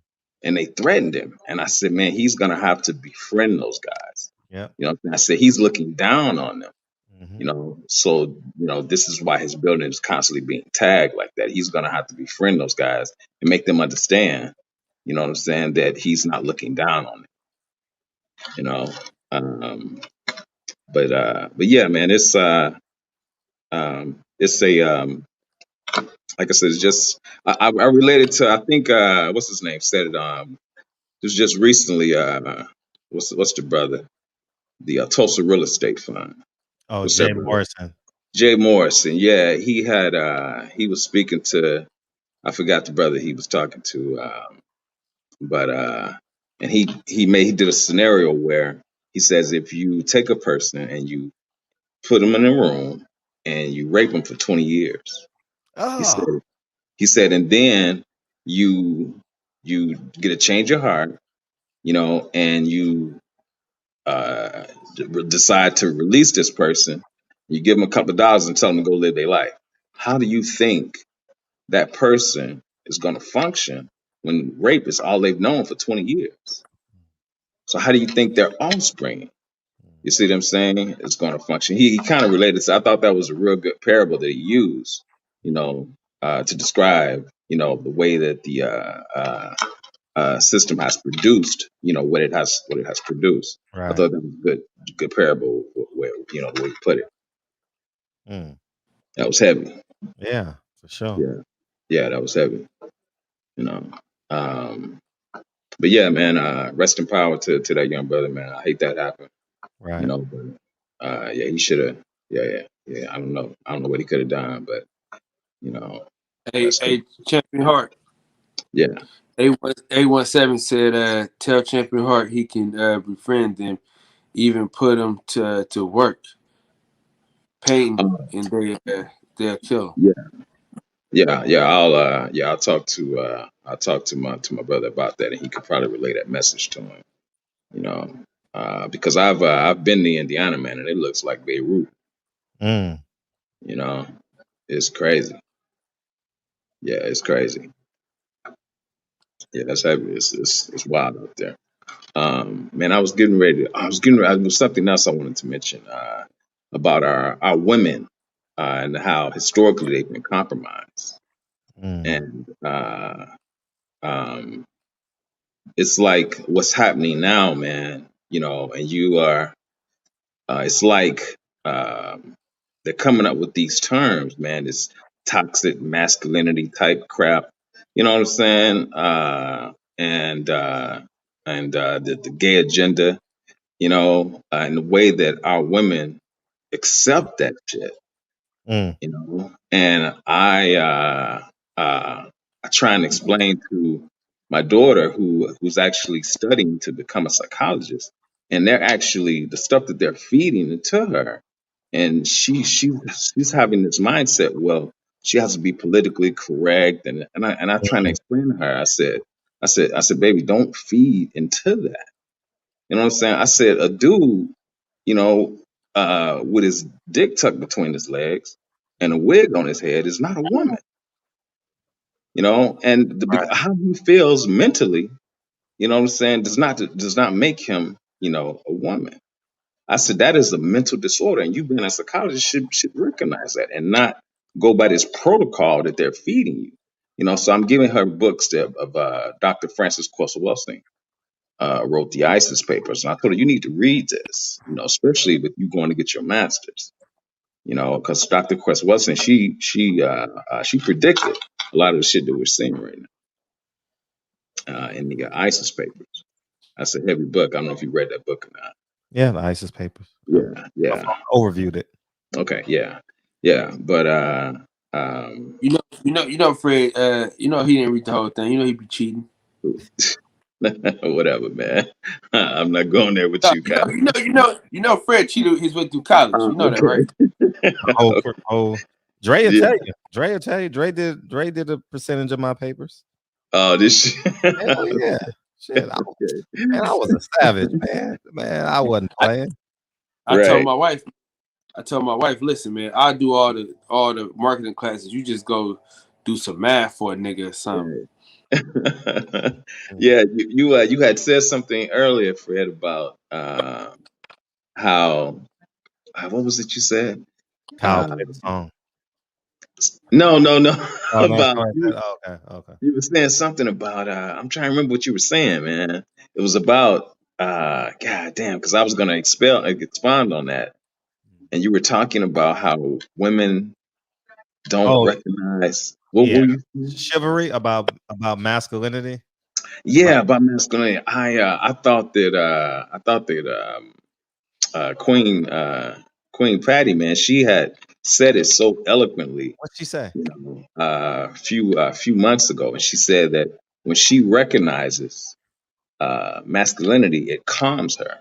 and they threatened him. And I said, "Man, he's gonna have to befriend those guys." Yep. And I said he's looking down on them. Mm-hmm. So this is why his building is constantly being tagged like that. He's gonna have to befriend those guys and make them understand, what I'm saying, that he's not looking down on them. You know, um, but yeah, man, it's a like I said, it's just I related to, I think what's his name said it it was just recently what's the brother, the Tulsa Real Estate Fund Oh, was Jay several Morrison. Jay Morrison. Yeah, he was speaking to, I forgot the brother he was talking to, but and he did a scenario where he says if you take a person and you put them in a room and you rape them for 20 years, he said Oh. and then you get a change of heart, and you decide to release this person. You give them a couple of dollars and tell them to go live their life. How do you think that person is going to function when rape is all they've known for 20 years? So how do you think their offspring, you see what I'm saying, is going to function? He kind of related to, I thought that was a real good parable that he used, to describe, the way that the system has produced, what it has produced. I Right. thought that was a good parable, where, the way you put it. Mm. That was heavy. Yeah, for sure. Yeah. Yeah, that was heavy, you know. Um, But yeah, man, rest in power to that young brother, man. I hate that happened, Right. but yeah, he should have. Yeah. I don't know what he could have done, but you know, rest in. Champion Heart. Yeah, A17 said, tell Champion Heart he can befriend them, even put them to work painting, um, and they'll kill him. yeah. I'll talk to my brother about that, and he could probably relay that message to him. You know, because I've been to Indiana, man, and it looks like Beirut. Mm. You know, it's crazy. Yeah, it's crazy. Yeah, that's heavy. It's wild out there. Man, I was something else I wanted to mention about our women, and how historically they've been compromised. Mm. And um, it's like what's happening now, man, and it's like they're coming up with these terms, man, this toxic masculinity type crap. You know what I'm saying? The gay agenda, and the way that our women accept that shit, Mm. And I try and explain to my daughter who's actually studying to become a psychologist, and they're actually, the stuff that they're feeding into her and she's having this mindset. Well, she has to be politically correct, and I trying to explain to her. I said, baby, don't feed into that. You know what I'm saying? I said, a dude, you know, with his dick tucked between his legs and a wig on his head is not a woman. You know, and how he feels mentally, you know what I'm saying, does not make him, you know, a woman. I said that is a mental disorder, and you being a psychologist should recognize that and not go by this protocol that they're feeding you. You know, so I'm giving her books of Dr. Francis Kweswelstein wrote the ISIS papers, and I told her you need to read this. You know, especially with you going to get your master's. You know, because Dr. Kweswelstein she predicted a lot of the shit that we're seeing right now in the ISIS papers. That's a heavy book. I don't know if you read that book or not. Yeah, the ISIS papers. Yeah. I overviewed it. Okay, yeah. But You know, Fred. You know he didn't read the whole thing. You know he be cheating. whatever, man. I'm not going there with you, Kyle. You know, Fred cheated his way through college. You know that, right? Dre will Yeah. tell you. Dre will tell you. Dre did a percentage of my papers. Oh, this shit. Hell yeah. Shit, I was a savage, man. Man, I wasn't playing. I told my wife, listen, man, I do all the marketing classes. You just go do some math for a nigga or something. Yeah, you had said something earlier, Fred, about how what was it you said? Kyle played the song. No. Oh, no, About okay. you were saying something about I'm trying to remember what you were saying, man. It was about god damn, because I was gonna expand on that. And you were talking about how women don't recognize what were you saying? Chivalry about masculinity. Yeah, about masculinity. I thought that Queen Patty, man, she had said it so eloquently. What'd she say? You know, few months ago, and she said that when she recognizes masculinity, it calms her.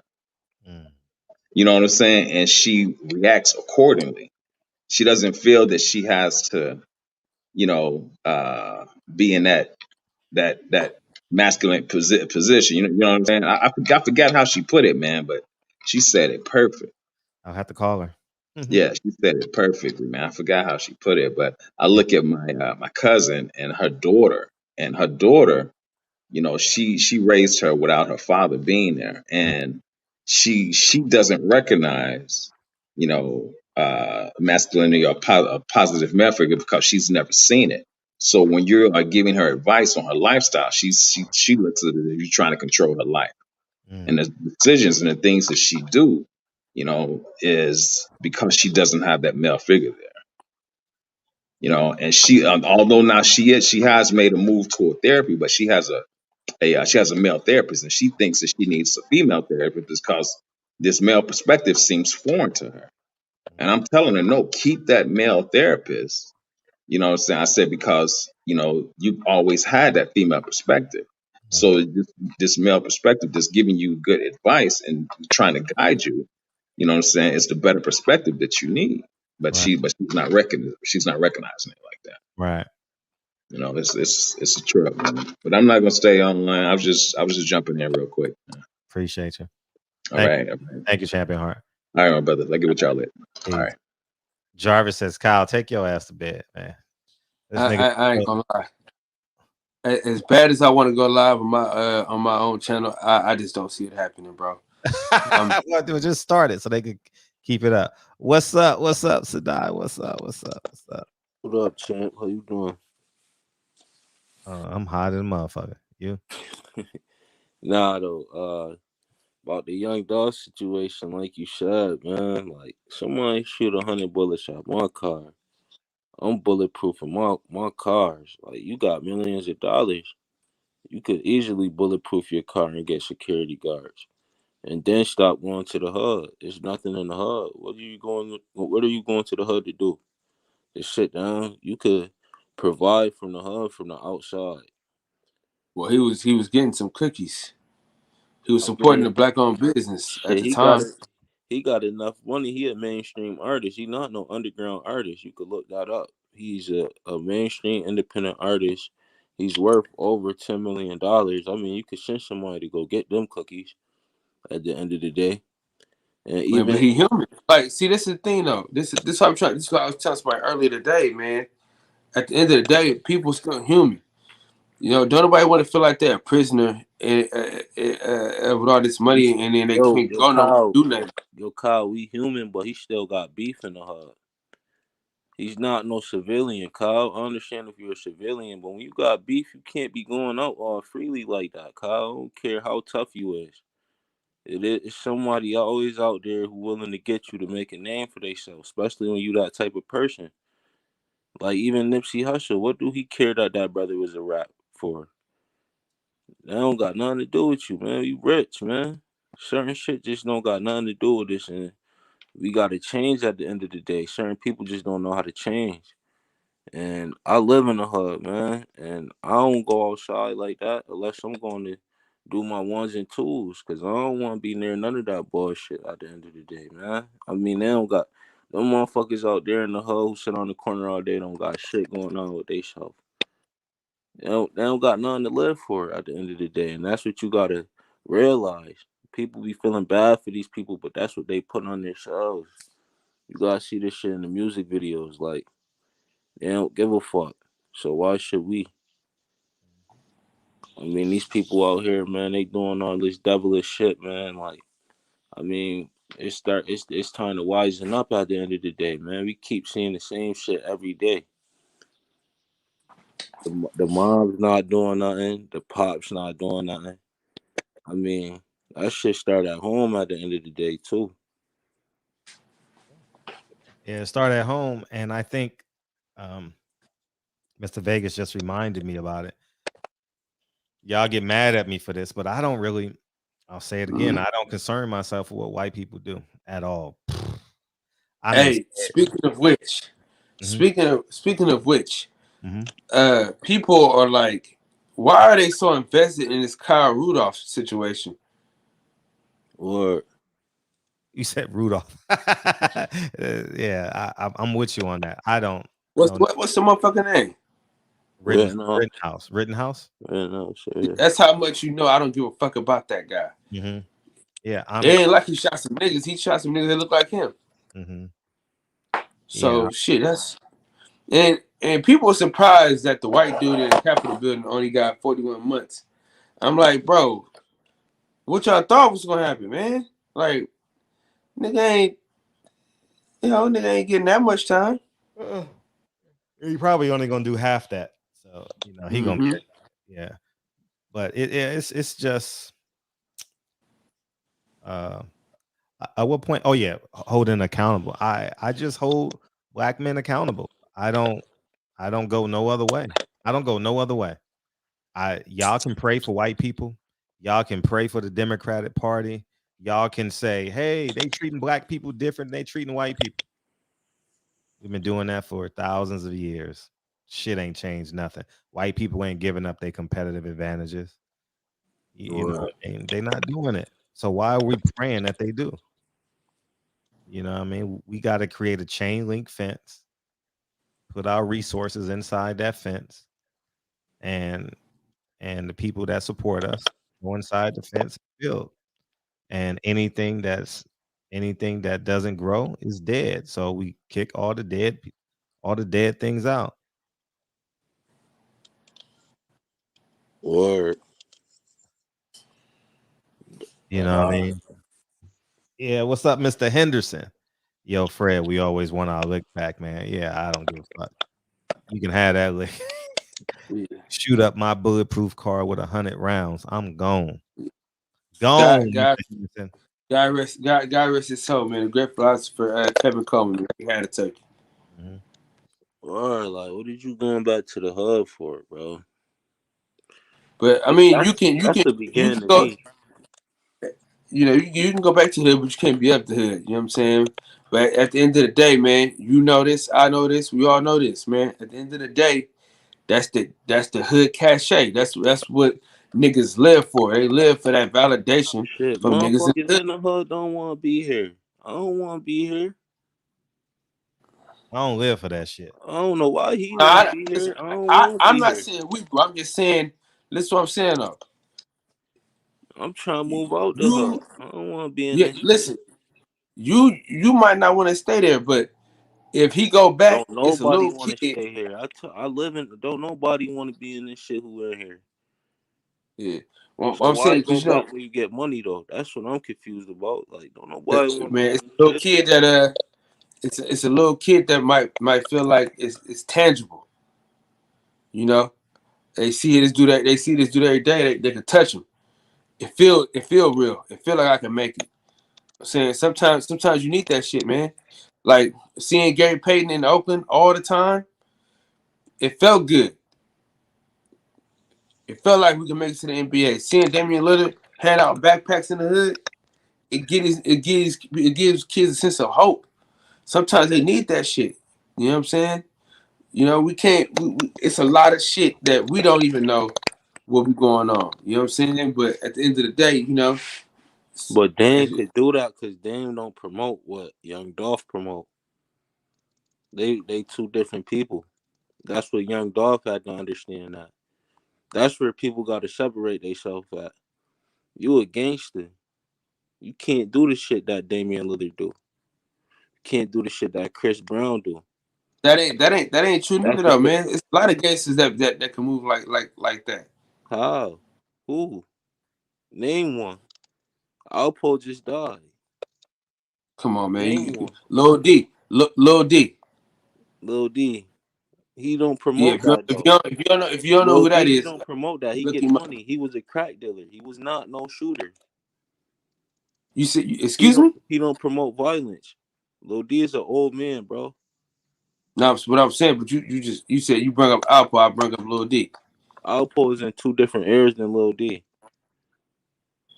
You know what I'm saying? And she reacts accordingly. She doesn't feel that she has to, you know, be in that masculine position. You know what I'm saying? I forgot how she put it, man, but she said it perfect. I'll have to call her. Yeah, she said it perfectly, man. I forgot how she put it, but I look at my cousin and her daughter, you know, she raised her without her father being there, and she doesn't recognize, you know, masculinity or a positive male figure because she's never seen it. So when you're giving her advice on her lifestyle, she looks at it as you're trying to control her life, and the decisions and the things that she do, you know, is because she doesn't have that male figure there. You know, and she, although now she has made a move toward therapy, but she has she has a male therapist, and she thinks that she needs a female therapist because this male perspective seems foreign to her. And I'm telling her, no, keep that male therapist. You know what I'm saying? I said, because, you know, you've always had that female perspective. So this male perspective that's giving you good advice and trying to guide you, you know what I'm saying, it's the better perspective that you need. But she's not recognizing it like that. Right. You know, it's a trip, man. But I'm not gonna stay online. I was just jumping in real quick. Appreciate you. All right. Thank you, Champion Heart. All right, my brother. Let's get with y'all later. Peace. All right. Jarvis says, Kyle, take your ass to bed, man. I ain't gonna lie. As bad as I want to go live on my own channel, I just don't see it happening, bro. Well, just start it so they could keep it up. What's up, Sadai? What's up? What up, champ? How you doing? I'm hot as a motherfucker. You? Nah, though. About the young dog situation, like you said, man. Like somebody shoot 100 bullets at my car. I'm bulletproof in my cars. Like you got millions of dollars, you could easily bulletproof your car and get security guards, and then stop going to the HUD. There's nothing in the HUD. What are you going to the HUD to do? Just sit down. You could provide from the HUD from the outside. Well, he was getting some cookies. He was supporting the black-owned business at the time. He got enough money. He a mainstream artist. He not no underground artist. You could look that up. He's a mainstream independent artist. He's worth over $10 million. I mean, you could send somebody to go get them cookies at the end of the day. And But even he human. Like, see, this is the thing though. This is what I'm trying. This is what I was telling somebody earlier today, man. At the end of the day, people still human. You know, don't nobody want to feel like they're a prisoner with all this money, and then they can't yo go nowhere, Kyle, do nothing. yo Kyle, we human, but he still got beef in the hood. He's not no civilian, Kyle. I understand if you're a civilian, but when you got beef, you can't be going out all freely like that, Kyle. I don't care how tough you is. It's somebody always out there who willing to get you to make a name for themselves, especially when you that type of person. Like even Nipsey Hussle, what do he care that that brother was a rap for? That don't got nothing to do with you, man. You rich, man. Certain shit just don't got nothing to do with this, and we got to change at the end of the day. Certain people just don't know how to change. And I live in the hood, man, and I don't go outside like that unless I'm going to do my ones and twos, cause I don't want to be near none of that bullshit at the end of the day, man. I mean, they don't got them motherfuckers out there in the hood who sit on the corner all day don't got shit going on with they self. They don't got nothing to live for at the end of the day, and that's what you gotta realize. People be feeling bad for these people, but that's what they put on their shows. You gotta see this shit in the music videos, like. They don't give a fuck. So why should we? I mean, these people out here, man, they doing all this devilish shit, man. Like, I mean, it's time to wisen up at the end of the day, man. We keep seeing the same shit every day. The mom's not doing nothing. The pop's not doing nothing. I mean, that shit start at home at the end of the day too. Yeah, start at home, and I think Mr. Vegas just reminded me about it. Y'all get mad at me for this, but I don't really. I'll say it again. I don't concern myself with what white people do at all. I'm Hey, instead. speaking of which, Mhm. people are like, why are they so invested in this Kyle Rudolph situation? Or You said Rudolph. Yeah, I'm with you on that. I don't. What's the motherfucking name? Rittenhouse. Rittenhouse, yeah. That's how much you know I don't give a fuck about that guy. Mm-hmm. Yeah, it ain't like he shot some niggas. He shot some niggas that look like him. Mm-hmm. So Yeah. shit, that's and people are surprised that the white dude in the Capitol building only got 41 months. I'm like, bro, what y'all thought was gonna happen, man? Like, nigga ain't getting that much time. He probably only gonna do half that. So he gonna get yeah. But it's just at what point? Oh yeah, holding accountable. I just hold black men accountable. I don't go no other way. I don't go no other way. Y'all can pray for white people. Y'all can pray for the Democratic Party. Y'all can say, hey, they treating black people different than they treating white people. We've been doing that for thousands of years. Shit ain't changed nothing. White people ain't giving up their competitive advantages. And they're not doing it. So why are we praying that they do? You know what I mean? We got to create a chain link fence, put our resources inside that fence, and the people that support us go inside the fence and build. And anything that doesn't grow is dead. So we kick all the dead things out. Word. You know what I mean? Yeah, what's up, Mr. Henderson? Yo, Fred, we always want our lick back, man. Yeah, I don't give a fuck. You can have that lick. Shoot up my bulletproof car with 100 rounds. I'm gone. Gone. God rest his soul, man. The great philosopher Kevin Coleman, he had a turkey. Or like, what did you going back to the hub for, bro? But I mean, that's the beginning go, of me. You know, you can go back to the hood, but you can't be up the hood. You know what I'm saying? But at the end of the day, man, you know this, I know this, we all know this, man. At the end of the day, that's the hood cachet. That's what niggas live for. They live for that validation Shit, from niggas in the motherfuckers hood. in the hood don't want to be here. I don't want to be here. I don't live for that shit. I don't know why he want to be here. I don't want to I'm be not here. saying we. I'm just saying. Listen, what I'm saying though. I'm trying to move out the hood. You, I don't want to be in yeah. this shit. Listen, you might not want to stay there, but if he go back, Don't it's a nobody little want to kid. stay here. I live in. Don't nobody want to be in this shit who in here. Yeah. Well, So I'm why saying go because you know, back when you get money though? That's what I'm confused about. Like, don't nobody want to man, be it's in a this little shit. kid that it's a little kid that might feel like it's tangible. You know, they see this dude that they see this dude every day. They can touch him. It feel real. It feel like I can make it. I'm saying sometimes you need that shit, man. Like seeing Gary Payton in Oakland all the time, it felt good. It felt like we could make it to the NBA. Seeing Damian Lillard hand out backpacks in the hood, it gives kids a sense of hope. Sometimes they need that shit. You know what I'm saying? You know, we can't. It's a lot of shit that we don't even know what be going on. You know what I'm saying? But at the end of the day, you know, But Dame could do that because Dame don't promote what Young Dolph promote. They two different people. That's what Young Dolph had to understand that. That's where people got to separate themselves at. You a gangster. You can't do the shit that Damian Lillard do. You can't do the shit that Chris Brown do. that ain't true neither That's a though, di- man. It's a lot of gangsters that can move like that. How? Who? Name one. Alpo just died. Come on, man. Name one. Lil D. Lil D. He don't Yeah, promote if you that if you though. don't if you don't know if you don't know Lil who that D is, don't promote that. He look get him up. money. He was a crack dealer. He was not no shooter. You said, excuse me? He don't promote violence. Lil D is an old man, bro. No, that's what I'm saying. But you said you bring up Alpo, I bring up Lil D. Alpo is in two different eras than Lil D.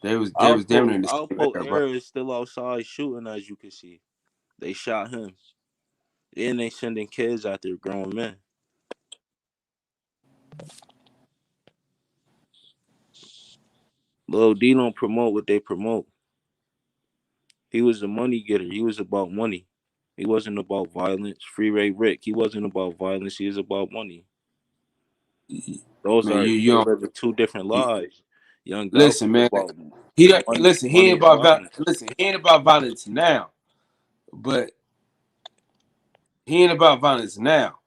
They was damn near in the same Alpo era, bro. era is still outside shooting, as you can see. They shot him. Then they sending kids after grown men. Lil D don't promote what they promote. He was a money getter. He was about money. He wasn't about violence. Freeway Rick, he wasn't about violence. He was about money. Those Man, are you they don't living two different you, lives. Young Dolph listen, is man. about He don't money, listen. He money ain't and violence. He ain't about violence now, but he ain't about violence now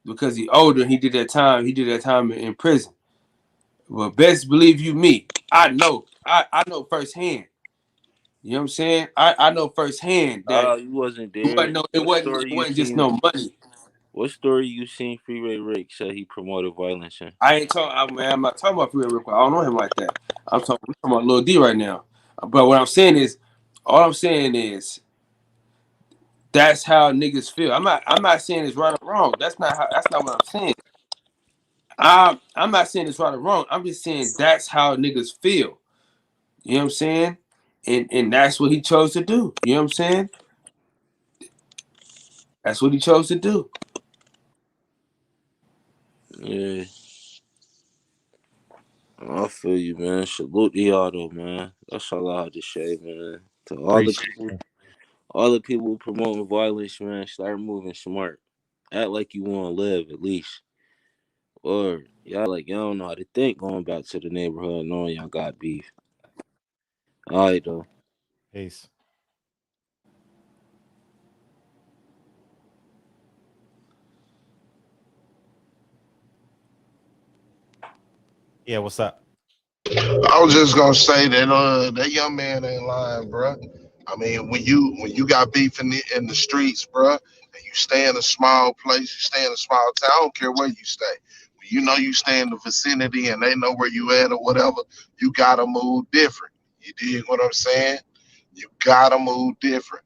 because he older. And he did that time. He did that time in prison. Well, best believe you me. I know. I know firsthand. You know what I'm saying? I know firsthand that You wasn't it there. wasn't no. It What wasn't. It story you wasn't just seen? no money. What story you seen? Freeway Rick said he promoted violence in. I ain't talking. Man, I'm not talking about Freeway Rick. I don't know him like that. We're talking about Lil D right now. But what I'm saying is, all I'm saying is, that's how niggas feel. I'm not saying it's right or wrong. That's not what I'm saying. I'm not saying it's right or wrong. I'm just saying that's how niggas feel. You know what I'm saying? And that's what he chose to do. You know what I'm saying? That's what he chose to do. Yeah, I feel you, man. Salute the auto, man. That's all I had to say, man. To Appreciate it. all the people promoting violence, man, start moving smart. Act like you want to live at least. Or y'all like y'all don't know how to think going back to the neighborhood knowing y'all got beef. All right though. Peace. Yeah, what's up? I was just gonna say that that young man ain't lying, bro. I mean, when you got beef in the streets, bro, and you stay in a small place, you stay in a small town. I don't care where you stay. When you know you stay in the vicinity and they know where you at or whatever, you gotta move different. You dig what I'm saying? You gotta move different.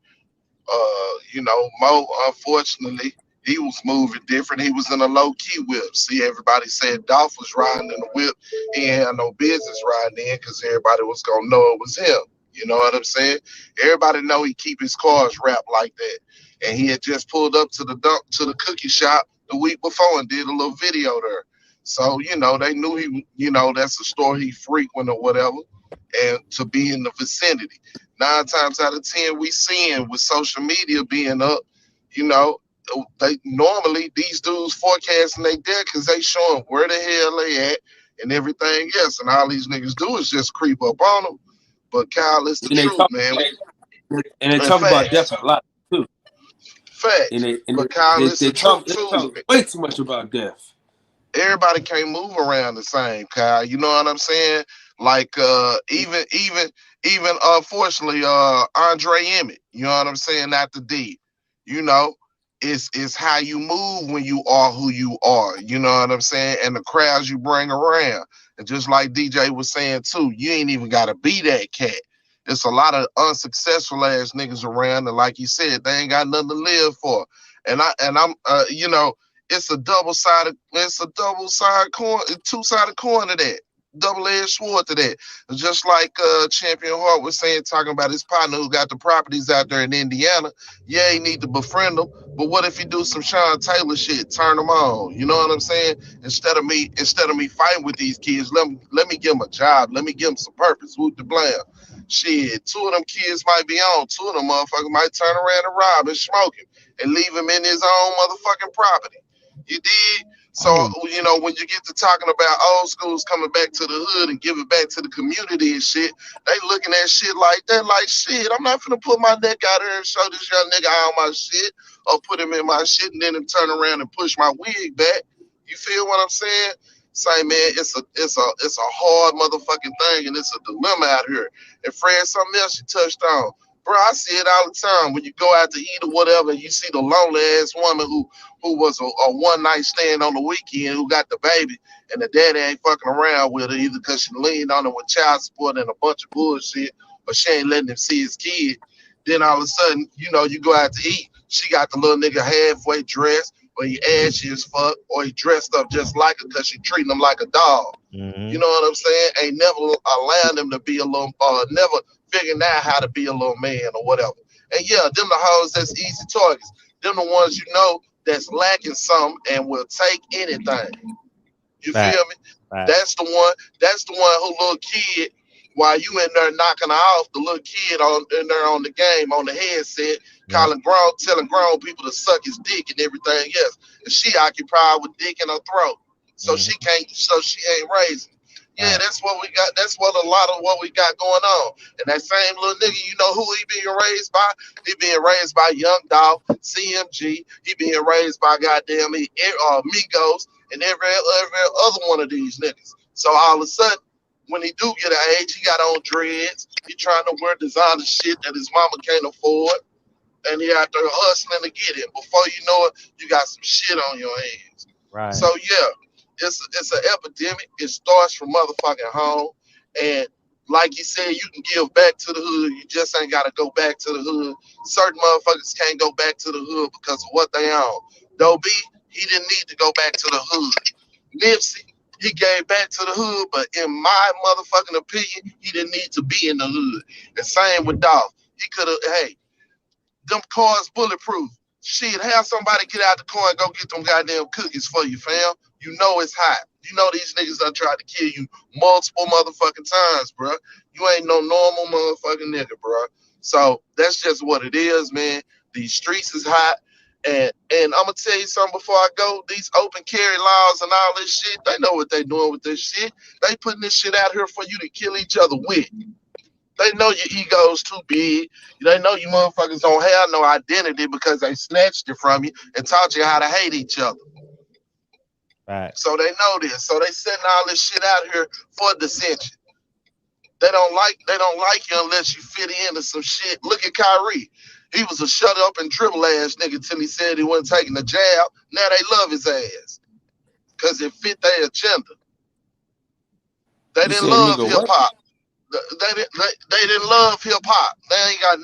Mo, unfortunately, he was moving different. He was in a low key whip. See, everybody said Dolph was riding in the whip. He ain't had no business riding in because everybody was gonna know it was him. You know what I'm saying? Everybody know he keep his cars wrapped like that. And he had just pulled up to the cookie shop the week before and did a little video there. So, they knew he, that's a store he frequent or whatever. and to be in the vicinity. 9 times out of 10, we seeing with social media being up, you know, they normally these dudes forecasting they dead because they showing where the hell they at and everything else, and all these niggas do is just creep up on them. But Kyle, it's the And they truth, talk, man. and they And talk about facts, death a lot too. And facts. But Kyle, it's the truth they too. talk way too much about death. Everybody can't move around the same, Kyle. You know what I'm saying? Like even unfortunately, Andre Emmett, you know what I'm saying, not the D. You know, it's how you move when you are who you are, you know what I'm saying? And the crowds you bring around. And just like DJ was saying too, you ain't even gotta be that cat. It's a lot of unsuccessful ass niggas around, and like you said, they ain't got nothing to live for. I'm you know, it's a double-sided coin, two-sided coin to that. Double-edged sword to that. Just like Champion Hart was saying, talking about his partner who got the properties out there in Indiana. Yeah, he need to befriend them, but what if he do some Sean Taylor shit, turn them on? You know what I'm saying? Instead of me fighting with these kids, let me give them a job. Let me give them some purpose. Whoop the blam. Shit, 2 of them kids might be on. 2 of them motherfuckers might turn around and rob and smoke him and leave him in his own motherfucking property. You did? So, you know, when you get to talking about old schools coming back to the hood and giving back to the community and shit, they looking at shit like that, like, shit, I'm not finna put my neck out here and show this young nigga all my shit or put him in my shit and then him turn around and push my wig back. You feel what I'm saying? Say, man, it's a hard motherfucking thing, and it's a dilemma out here. And Fred, something else you touched on. Bro, I see it all the time. When you go out to eat or whatever, and you see the lonely ass woman who was a one night stand on the weekend, who got the baby, and the daddy ain't fucking around with her either because she leaned on her with child support and a bunch of bullshit, or she ain't letting him see his kid. Then all of a sudden, you know, you go out to eat, she got the little nigga halfway dressed, or he ashy as fuck, or he dressed up just like her because she treating him like a dog. You know what I'm saying? Ain't never allowing them to be a little, never figuring out how to be a little man or whatever. And yeah, them the hoes that's easy targets. Them the ones you know that's lacking some and will take anything. You feel me? That's the one. That's the one who little kid. While you in there knocking her off, the little kid in there on the game on the headset, telling grown people to suck his dick and everything else. And she occupied with dick in her throat, so she can't. So she ain't raising. Yeah, that's what we got. That's what a lot of what we got going on. And that same little nigga, you know who he being raised by? He being raised by Young Dolph, CMG. He being raised by goddamn Migos and every other one of these niggas. So all of a sudden, when he do get an age, he got on dreads. He trying to wear designer shit that his mama can't afford, and he out there hustling to get it. Before you know it, you got some shit on your hands. Right. So yeah. It's an epidemic. It starts from motherfucking home. And like you said, you can give back to the hood. You just ain't got to go back to the hood. Certain motherfuckers can't go back to the hood because of what they own. Dobie, he didn't need to go back to the hood. Nipsey, he gave back to the hood, but in my motherfucking opinion, he didn't need to be in the hood. And same with Dolph. He could have, hey, them cars bulletproof. Shit, have somebody get out the car and go get them goddamn cookies for you, fam. You know it's hot. You know these niggas done tried to kill you multiple motherfucking times, bro. You ain't no normal motherfucking nigga, bro. So that's just what it is, man. These streets is hot. And I'm gonna tell you something before I go. These open carry laws and all this shit, they know what they doing with this shit. They putting this shit out here for you to kill each other with. They know your ego's too big. They know you motherfuckers don't have no identity because they snatched it from you and taught you how to hate each other. Right. So they know this. So they setting all this shit out here for dissension. They don't like you unless you fit into some shit. Look at Kyrie. He was a shut up and dribble ass nigga till he said he wasn't taking the jab. Now they love his ass because it fit their agenda. They didn't love hip hop. They didn't love hip hop. They ain't got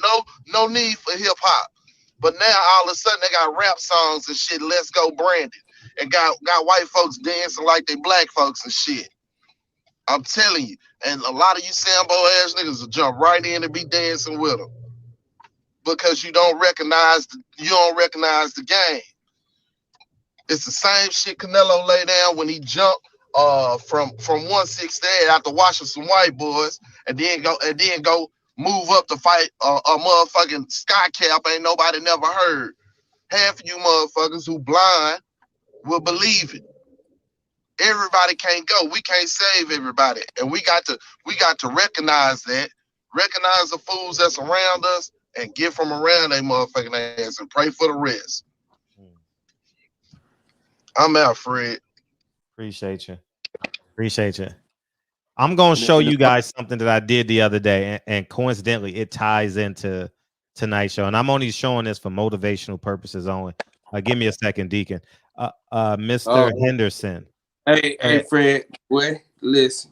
no need for hip hop. But now all of a sudden they got rap songs and shit. Let's go branded, and got white folks dancing like they black folks and shit. I'm telling you, and a lot of you Sambo ass niggas will jump right in and be dancing with them because you don't recognize the game. It's the same shit Canelo lay down when he jumped from 168 after watching some white boys, and then go move up to fight a motherfucking sky cap ain't nobody never heard. Half of you motherfuckers who blind will believe it. Everybody can't go. We can't save everybody, and we got to recognize that, recognize the fools that's around us, and get from around they motherfucking ass and pray for the rest. I'm out, Fred. Appreciate you. Appreciate you. I'm gonna show you guys something that I did the other day, and coincidentally, it ties into tonight's show. And I'm only showing this for motivational purposes only. Give me a second, Deacon. Mr. Henderson. Hey, Fred. Wait, listen.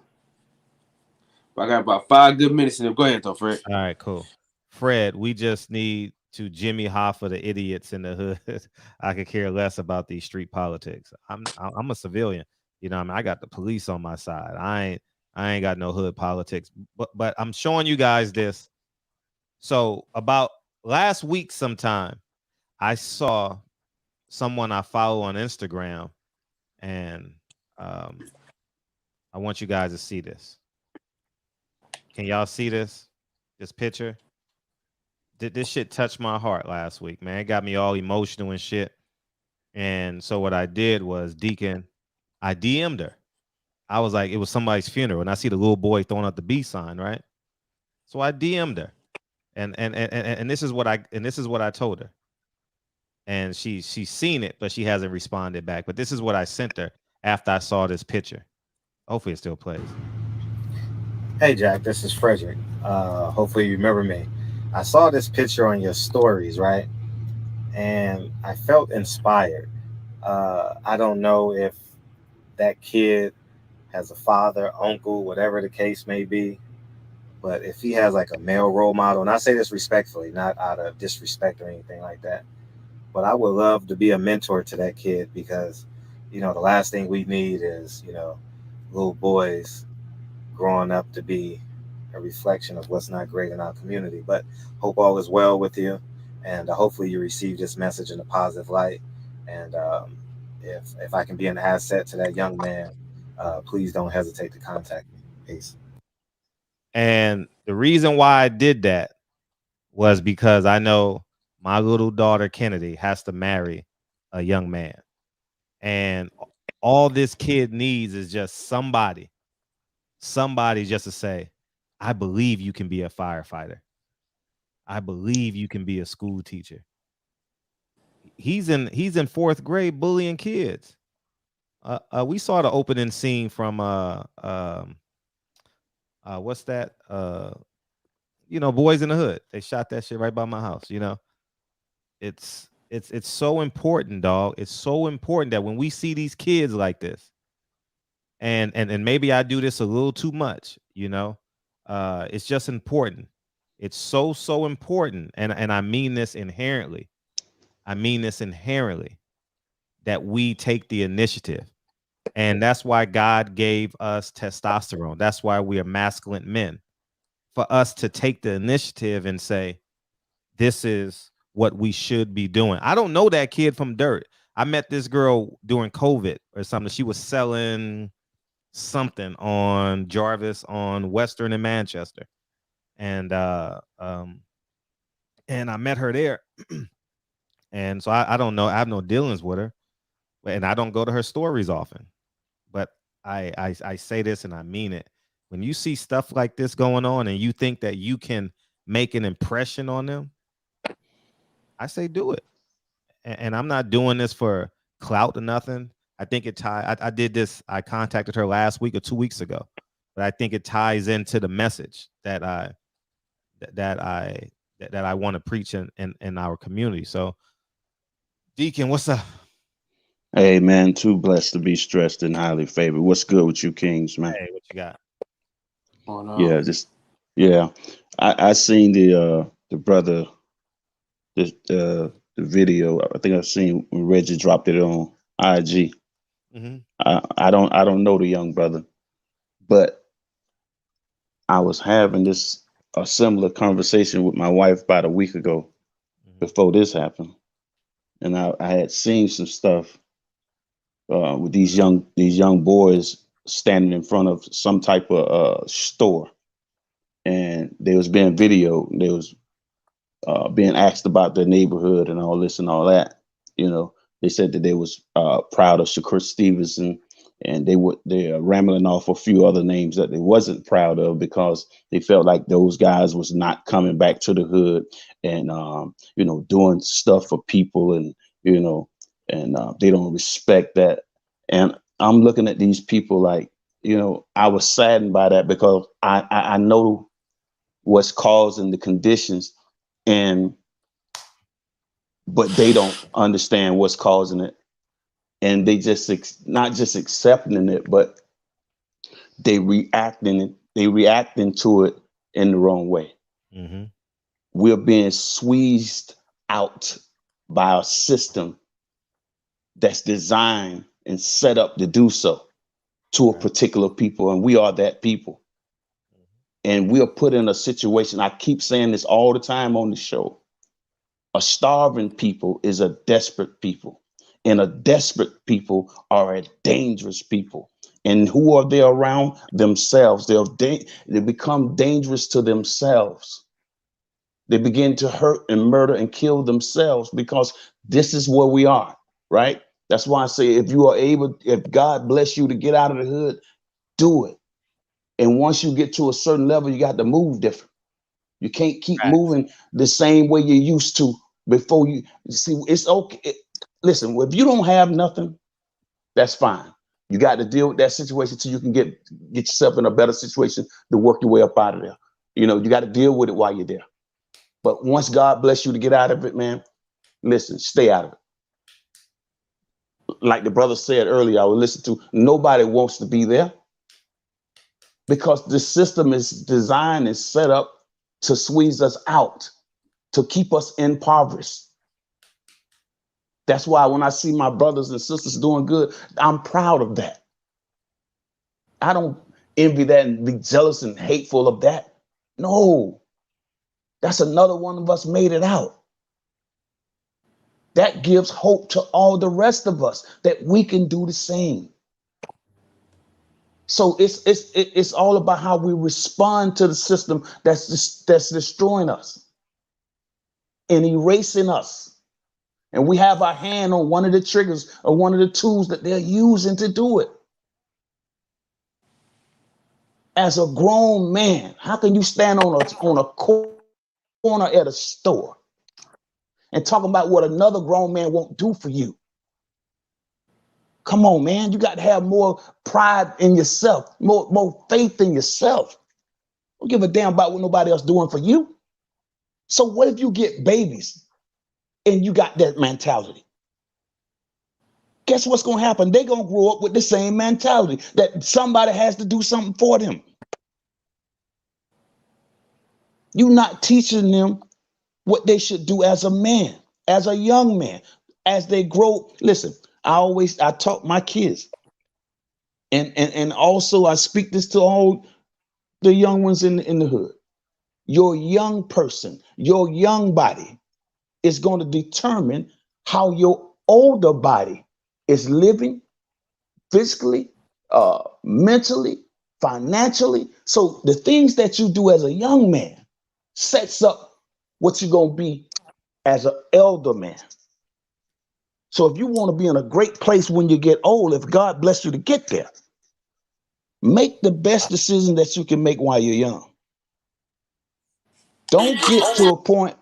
I got about 5 good minutes in there. Go ahead, though, Fred. All right, cool. Fred, we just need to Jimmy Hoffa the idiots in the hood. I could care less about these street politics. I'm a civilian. You know, I mean, I got the police on my side. I ain't got no hood politics. But I'm showing you guys this. So about last week sometime, I saw someone I follow on Instagram, and I want you guys to see this. Can y'all see this picture? This shit touched my heart last week, man. It got me all emotional and shit. And so what I did was, Deacon, I DM'd her. I was like, it was somebody's funeral, and I see the little boy throwing out the B sign, right? So I DM'd her, and this is what I told her. And she's seen it, but she hasn't responded back. But this is what I sent her after I saw this picture. Hopefully it still plays. Hey, Jack, this is Frederick. Hopefully you remember me. I saw this picture on your stories, right? And I felt inspired. I don't know if that kid has a father, uncle, whatever the case may be, but if he has like a male role model, and I say this respectfully, not out of disrespect or anything like that, but I would love to be a mentor to that kid, because, you know, the last thing we need is, you know, little boys growing up to be a reflection of what's not great in our community. But hope all is well with you, and hopefully you receive this message in a positive light. And if I can be an asset to that young man, please don't hesitate to contact me. Peace. And the reason why I did that was because I know my little daughter Kennedy has to marry a young man, and all this kid needs is just somebody just to say, I believe you can be a firefighter. I believe you can be a school teacher. He's in 4th grade bullying kids. We saw the opening scene from what's that? You know, Boys in the Hood. They shot that shit right by my house. You know, it's so important, dog. It's so important that when we see these kids like this, and maybe I do this a little too much, you know, it's just important. It's so important, and I mean this inherently. I mean this inherently, that we take the initiative. And that's why God gave us testosterone. That's why we are masculine men, for us to take the initiative and say, this is what we should be doing. I don't know that kid from dirt. I met this girl during COVID or something. She was selling something on Jarvis on Western in Manchester. And I met her there. And so I don't know. I have no dealings with her, and I don't go to her stories often. But I say this and I mean it. When you see stuff like this going on and you think that you can make an impression on them, I say do it. And I'm not doing this for clout or nothing. I think it I did this. I contacted her last week or 2 weeks ago, but I think it ties into the message that I want to preach in our community. So, Deacon, what's up? Hey man, too blessed to be stressed and highly favored. What's good with you, Kings, man? Hey, what you got? Oh, no. Yeah, I seen the brother, the video. I think I've seen when Reggie dropped it on IG. Mm-hmm. I don't know the young brother, but I was having a similar conversation with my wife about a week ago, before this happened, and I had seen some stuff with these young boys standing in front of some type of store, and they was being videoed. They was being asked about their neighborhood and all this and all that. You know, they said that they was proud of Shakur Stevenson, and they're rambling off a few other names that they wasn't proud of because they felt like those guys was not coming back to the hood and you know, doing stuff for people, and you know, and they don't respect that. And I'm looking at these people like, you know, I was saddened by that because I know what's causing the conditions, and but they don't understand what's causing it, and they just not just accepting it, but they reacting to it in the wrong way. Mm-hmm. We're being squeezed out by a system that's designed and set up to do so to a particular people, and we are that people. And we are put in a situation, I keep saying this all the time on the show, a starving people is a desperate people, and a desperate people are a dangerous people. And who are they around? Themselves. They become dangerous to themselves. They begin to hurt and murder and kill themselves because this is where we are, right? That's why I say if God bless you to get out of the hood, do it. And once you get to a certain level, you got to move different. You can't keep moving the same way you used to before you see. It's okay. Listen, if you don't have nothing, that's fine. You got to deal with that situation till you can get yourself in a better situation to work your way up out of there. You know, you got to deal with it while you're there. But once God bless you to get out of it, man, listen, stay out of it. Like the brother said earlier, I would listen to, nobody wants to be there because the system is designed and set up to squeeze us out, to keep us impoverished. That's why when I see my brothers and sisters doing good, I'm proud of that. I don't envy that and be jealous and hateful of that. No, that's another one of us made it out. That gives hope to all the rest of us that we can do the same. So it's all about how we respond to the system that's destroying us and erasing us. And we have our hand on one of the triggers or one of the tools that they're using to do it. As a grown man, how can you stand on a corner at a store and talk about what another grown man won't do for you? Come on, man. You got to have more pride in yourself, more faith in yourself. Don't give a damn about what nobody else doing for you. So what if you get babies and you got that mentality? Guess what's going to happen? They're going to grow up with the same mentality that somebody has to do something for them. You're not teaching them what they should do as a man, as a young man, as they grow. Listen, I taught my kids, and also I speak this to all the young ones in the hood. Your young person, your young body is going to determine how your older body is living physically, mentally, financially. So the things that you do as a young man sets up what you're going to be as an elder man. So if you want to be in a great place when you get old, if God bless you to get there, make the best decision that you can make while you're young. Don't get to a point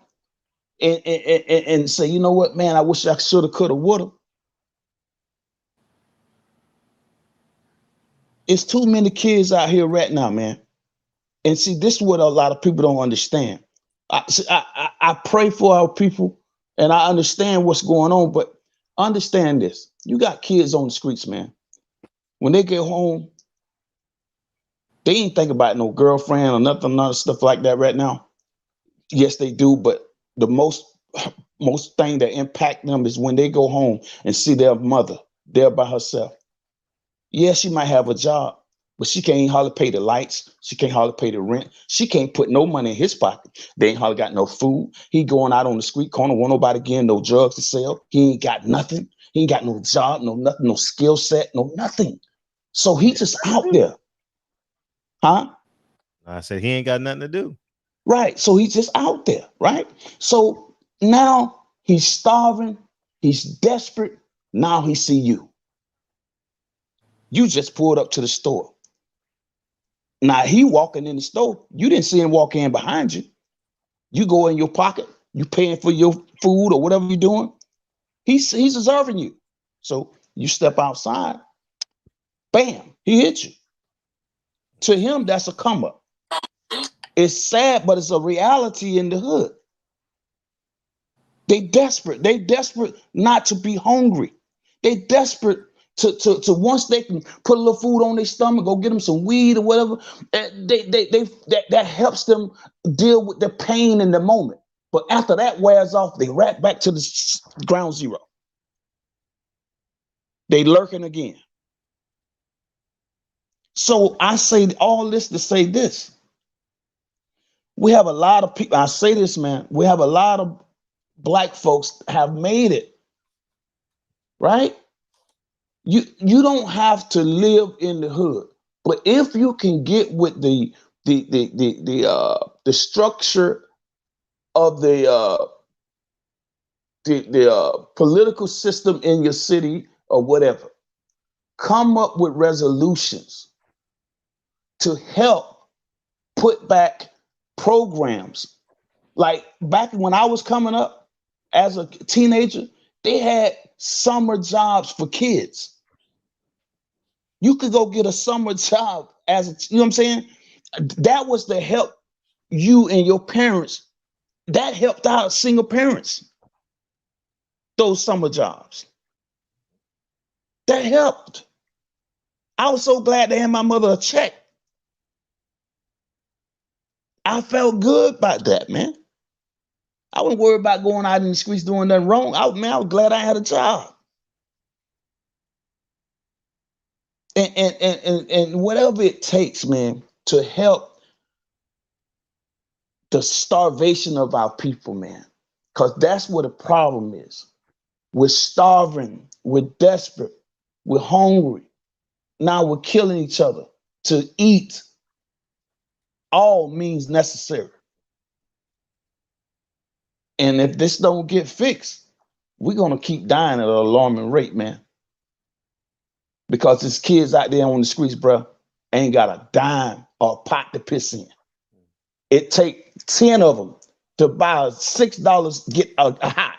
and say, you know what, man, I wish I shoulda, coulda, woulda. It's too many kids out here right now, man. And see, this is what a lot of people don't understand. I pray for our people and I understand what's going on, but understand this. You got kids on the streets, man. When they get home, they ain't think about no girlfriend or nothing, none of stuff like that right now. Yes, they do, but the most thing that impact them is when they go home and see their mother there by herself. Yeah, she might have a job, but she can't hardly pay the lights. She can't hardly pay the rent. She can't put no money in his pocket. They ain't hardly got no food. He going out on the street corner, want nobody getting no drugs to sell. He ain't got nothing. He ain't got no job, no nothing, no skill set, no nothing. So he just out there. Huh? I said he ain't got nothing to do. Right. So he's just out there, right? So now he's starving, he's desperate. Now he see you. You just pulled up to the store. Now he walking in the store. You didn't see him walk in behind you. You go in your pocket, you paying for your food or whatever you're doing. He's observing you. So you step outside, bam, he hit you. To him, that's a come up. It's sad, but it's a reality in the hood. They desperate. They desperate not to be hungry. They desperate to once they can put a little food on their stomach, go get them some weed or whatever. That helps them deal with the pain in the moment. But after that wears off, they right back to the ground zero. They lurking again. So I say all this to say this. We have a lot of people. I say this, man. We have a lot of black folks have made it, right? You don't have to live in the hood, but if you can get with the structure of the political system in your city or whatever, come up with resolutions to help put back programs. Like back when I was coming up as a teenager, they had summer jobs for kids. You could go get a summer job you know what I'm saying? That was to help you and your parents. That helped out single parents. Those summer jobs. That helped. I was so glad to hand my mother a check. I felt good about that, man. I wasn't worried about going out in the streets doing nothing wrong. I was glad I had a job. And whatever it takes, man, to help the starvation of our people, man. Because that's what the problem is. We're starving, we're desperate, we're hungry. Now we're killing each other to eat. All means necessary. And if this don't get fixed, we're gonna keep dying at an alarming rate, man. Because there's kids out there on the streets, bro, ain't got a dime or a pot to piss in. It take 10 of them to buy $6, get a high.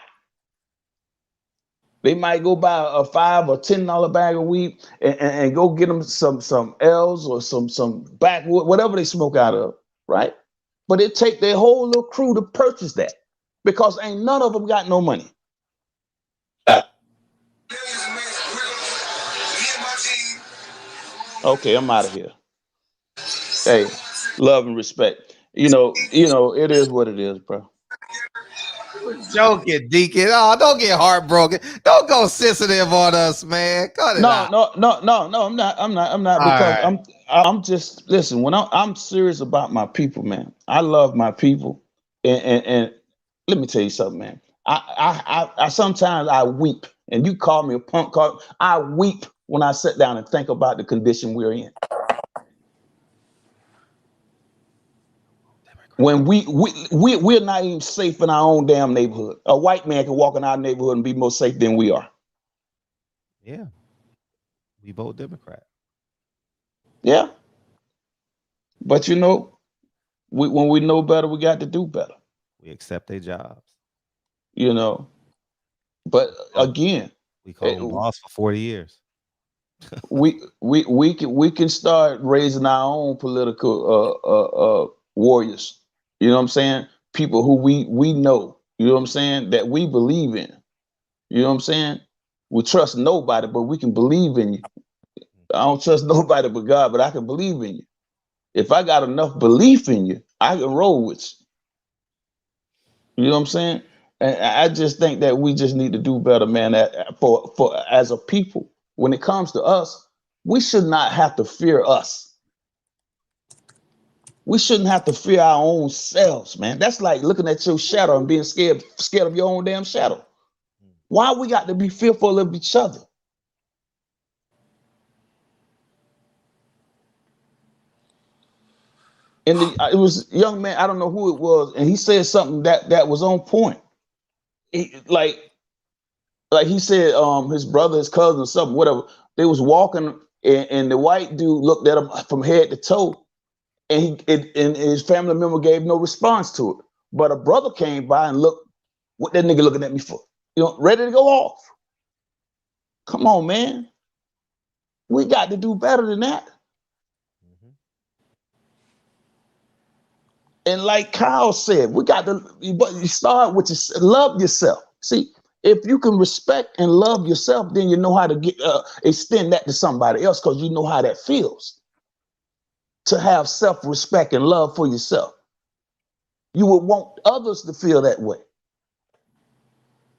They might go buy a $5 or $10 bag of weed and go get them some L's or some backwood, whatever they smoke out of, right? But it take their whole little crew to purchase that because ain't none of them got no money. Okay, I'm out of here. Hey, love and respect. You know, it is what it is, bro. Joking, Deacon. Oh, don't get heartbroken. Don't go sensitive on us, man. Cut it out. No, I'm not because right. I'm just listen, when I'm serious about my people, man. I love my people. And let me tell you something, man. I sometimes I weep, and you call me a punk card. I weep when I sit down and think about the condition we're in. When we're not even safe in our own damn neighborhood. A white man can walk in our neighborhood and be more safe than we are. Yeah. We vote Democrat. Yeah. But when we know better, we got to do better. We accept their jobs. But again, we call them boss for 40 years. we can start raising our own political warriors. You know what I'm saying? People who we know, you know what I'm saying, that we believe in. You know what I'm saying? We trust nobody, but we can believe in you. I don't trust nobody but God, but I can believe in you. If I got enough belief in you, I can roll with you. You know what I'm saying? And I just think that we just need to do better, man. For as a people, when it comes to us, we should not have to fear us. We shouldn't have to fear our own selves, man. That's like looking at your shadow and being scared of your own damn shadow. Why we got to be fearful of each other? And it was a young man, I don't know who it was, and he said something that was on point. Like he said, his brother, his cousin, or something, whatever. They was walking, and the white dude looked at him from head to toe, and his family member gave no response to it. But a brother came by and looked, what that nigga looking at me for? Ready to go off. Come on, man. We got to do better than that. And like Kyle said, we got to, but you start with love yourself. See, if you can respect and love yourself, then you know how to extend that to somebody else, because you know how that feels to have self-respect and love for yourself. You would want others to feel that way,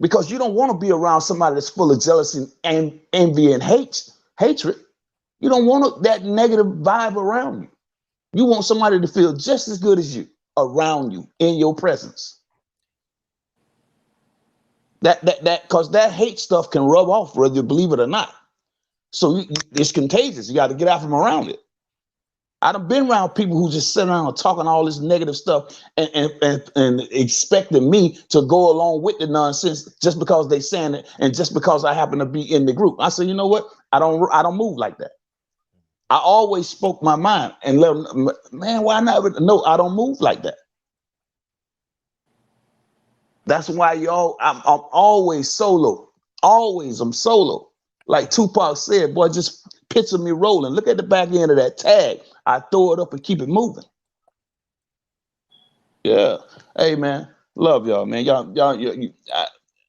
because you don't want to be around somebody that's full of jealousy and envy and hatred. You don't want that negative vibe around you. You want somebody to feel just as good as you around you in your presence. Because that hate stuff can rub off whether you believe it or not. So it's contagious. You got to get out from around it. I done been around people who just sit around talking all this negative stuff and expecting me to go along with the nonsense just because they saying it and just because I happen to be in the group. I said, you know what? I don't move like that. I always spoke my mind and let them, man, why not? No, I don't move like that. That's why I'm always solo. Always, I'm solo. Like Tupac said, boy, just picture me rolling. Look at the back end of that tag. I throw it up and keep it moving. Yeah. Hey, man. Love y'all, man.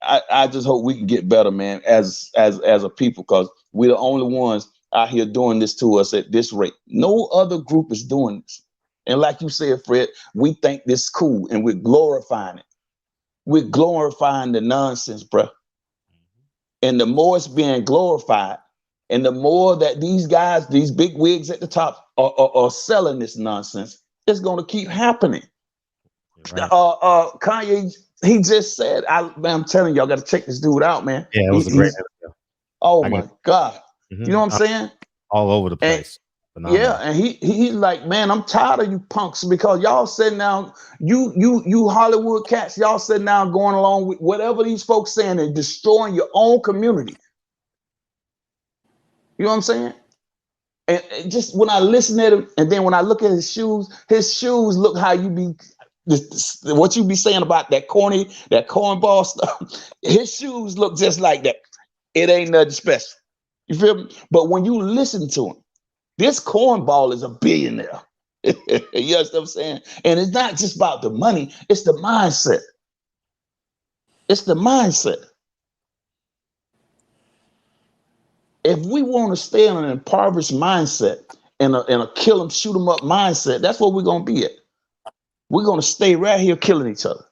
I just hope we can get better, man, as a people, because we're the only ones out here doing this to us at this rate. No other group is doing this. And like you said, Fred, we think this is cool and we're glorifying it. We're glorifying the nonsense, bro. And the more it's being glorified, and the more that these guys, these big wigs at the top are selling this nonsense, it's going to keep happening. Right. Kanye, he just said, I'm telling y'all, got to check this dude out, man. Yeah, it was a great interview. Oh my God. You know what I'm saying? All over the place. Yeah, and he's like, man, I'm tired of you punks, because y'all sitting down, you Hollywood cats, y'all sitting down going along with whatever these folks saying and destroying your own community. You know what I'm saying? And just when I listen at him, and then when I look at his shoes look how you be, what you be saying about that cornball stuff. His shoes look just like that. It ain't nothing special. You feel me? But when you listen to him, this cornball is a billionaire. You know what I'm saying? And it's not just about the money, it's the mindset. It's the mindset. If we want to stay in an impoverished mindset and a kill 'em, shoot 'em up mindset, that's what we're going to be at. We're going to stay right here killing each other.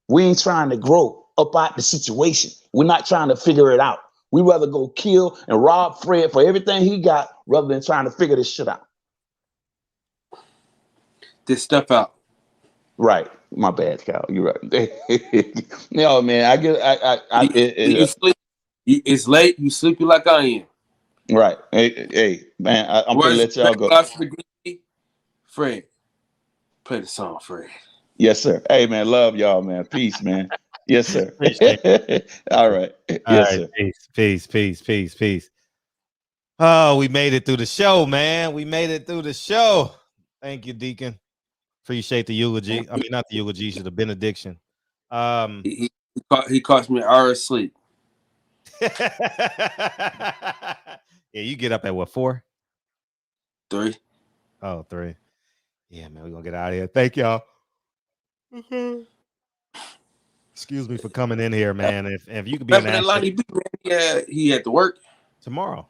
We ain't trying to grow up out the situation. We're not trying to figure it out. We rather go kill and rob Fred for everything he got rather than trying to figure this shit out. This stuff out. Right. My bad, Kyle. You're right. No, man. I get. You sleep. It's late. You sleepy like I am. Right. Hey, man. I'm gonna let y'all go. Fred, play the song, Fred. Yes, sir. Hey, man. Love y'all, man. Peace, man. Yes, sir. All right. Yes, sir. Peace. Oh, we made it through the show, man. We made it through the show. Thank you, Deacon. Appreciate the eulogy. I mean, not the eulogy, the benediction. He cost me an hour of sleep. Yeah, you get up at what, 4? 3. Oh, 3. Yeah, man, we're gonna get out of here. Thank y'all. Excuse me for coming in here, man. If you could be an asset. He had to work tomorrow.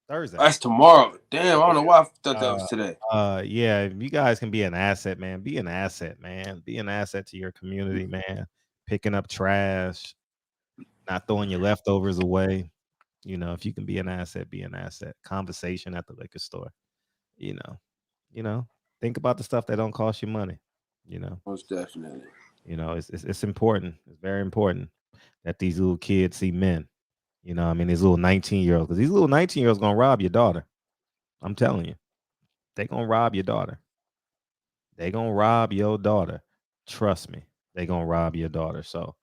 Thursday. That's tomorrow. Damn, I don't know why I thought that was today. Yeah, if you guys can be an asset, man. Be an asset, man. Be an asset to your community, man. Picking up trash, not throwing your leftovers away. You know, if you can be an asset, be an asset. Conversation at the liquor store. You know, think about the stuff that don't cost you money. You know, most definitely. You know, it's important. It's very important that these little kids see men. You know, I mean, these little 19-year-olds, because these little 19-year-olds gonna rob your daughter. I'm telling you, they gonna rob your daughter. they gonna rob your daughter. Trust me, they gonna rob your daughter. So,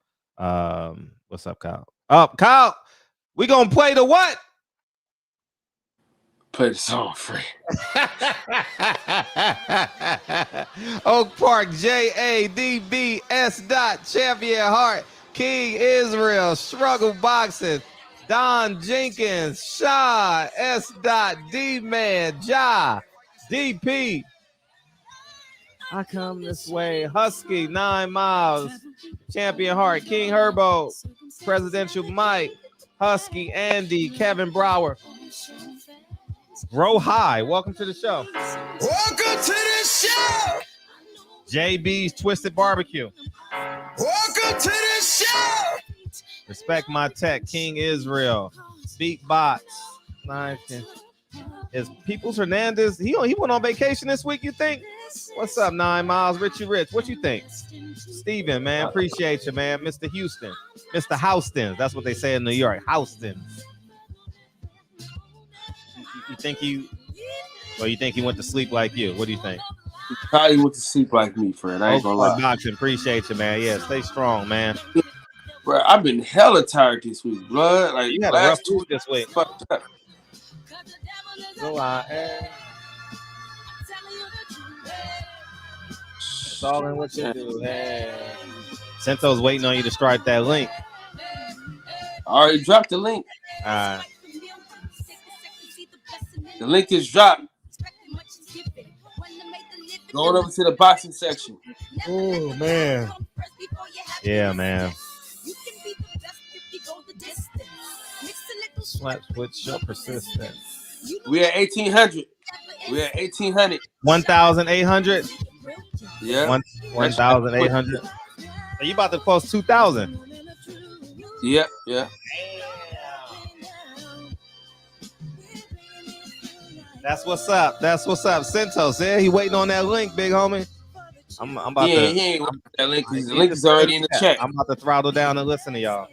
what's up, Kyle? Kyle, we gonna play the what? Play the song, Fred. Oak Park, JADBS. Champion Heart, King Israel, Struggle Boxing, Don Jenkins, Shaw, S.D-Man, Ja, DP. I come this way, Husky, 9 Miles, Champion Heart, King Herbo, Presidential Mike, Husky, Andy, Kevin Brower. Grow High, welcome to the show. Welcome to the show. JB's Twisted Barbecue. Welcome to the show. Respect My Tech, King Israel, Beatbox. Is Peoples Hernandez? He went on vacation this week, you think? What's up, 9 Miles? Richie Rich, what you think? Steven, man, appreciate you, man. Mr. Houston, Mr. Houston. That's what they say in New York, Houston. You think he went to sleep like you? What do you think? He probably went to sleep like me, friend. I ain't gonna lie. Boxing, appreciate you, man. Yeah, stay strong, man. Bro, I've been hella tired this week, blood. Like you had a rough week this week. Fucked up. It's all in what you do. Hey. Sento's waiting on you to start that link. I already dropped the link. The link is dropped. Going over to the boxing section. Oh, man. Yeah, man. Slaps with your persistence. We at 1,800. We at 1,800. 1,800. Yeah. 1,800. Are you about to post 2,000? Yeah, yeah. That's what's up. That's what's up. Sentos, yeah, he waiting on that link, big homie. I'm about to. He ain't waiting on that link. The link is already in the chat. I'm about to throttle down and listen to y'all.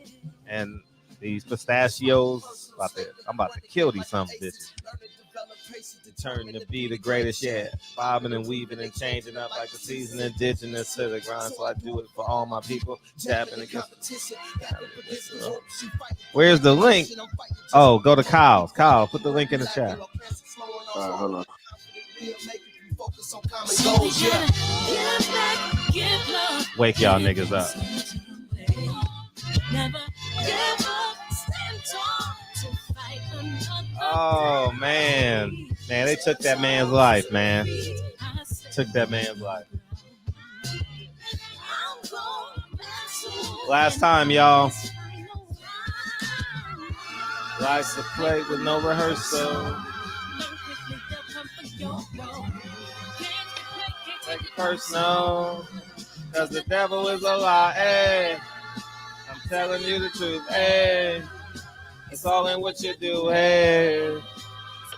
And these pistachios, I'm about to kill these some bitches. Turn to be the greatest, yeah. Bobbing and weaving and changing up like the season, indigenous to the grind. So I do it for all my people. Tapping against. Where's the link? Oh, go to Kyle. Kyle, put the link in the chat. All right, hold on. Wake y'all niggas up. Oh, man. Man, they took that man's life, man. Took that man's life. Last time, y'all. Likes to play with no rehearsal. Make it personal. Cause the devil is a lie. Hey. I'm telling you the truth. Hey. It's all in what you do. Hey.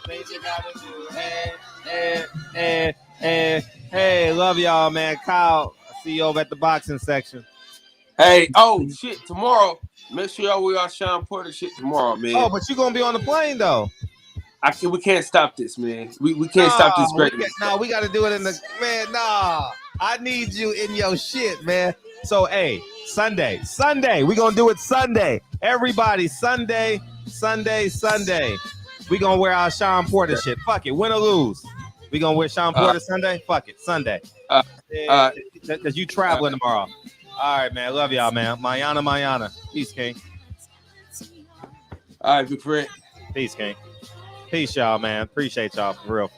Things you gotta do. Hey, love y'all, man. Kyle, I see you over at the boxing section. Hey, oh shit, tomorrow. Make sure y'all we are Sean Porter shit tomorrow, man. Oh, but you gonna be on the plane though. We can't stop this, man. We can't stop this greatness. We gotta do it in the man. Nah, I need you in your shit, man. So hey, Sunday. We gonna do it Sunday. Everybody, Sunday. We gonna wear our Sean Porter shit. Fuck it, win or lose. We gonna wear Sean Porter Sunday. Fuck it, Sunday. Cause you traveling tomorrow. All right, man. Love y'all, man. Mayana. Peace, King. All right, good friend. Peace, King. Peace, y'all, man. Appreciate y'all for real.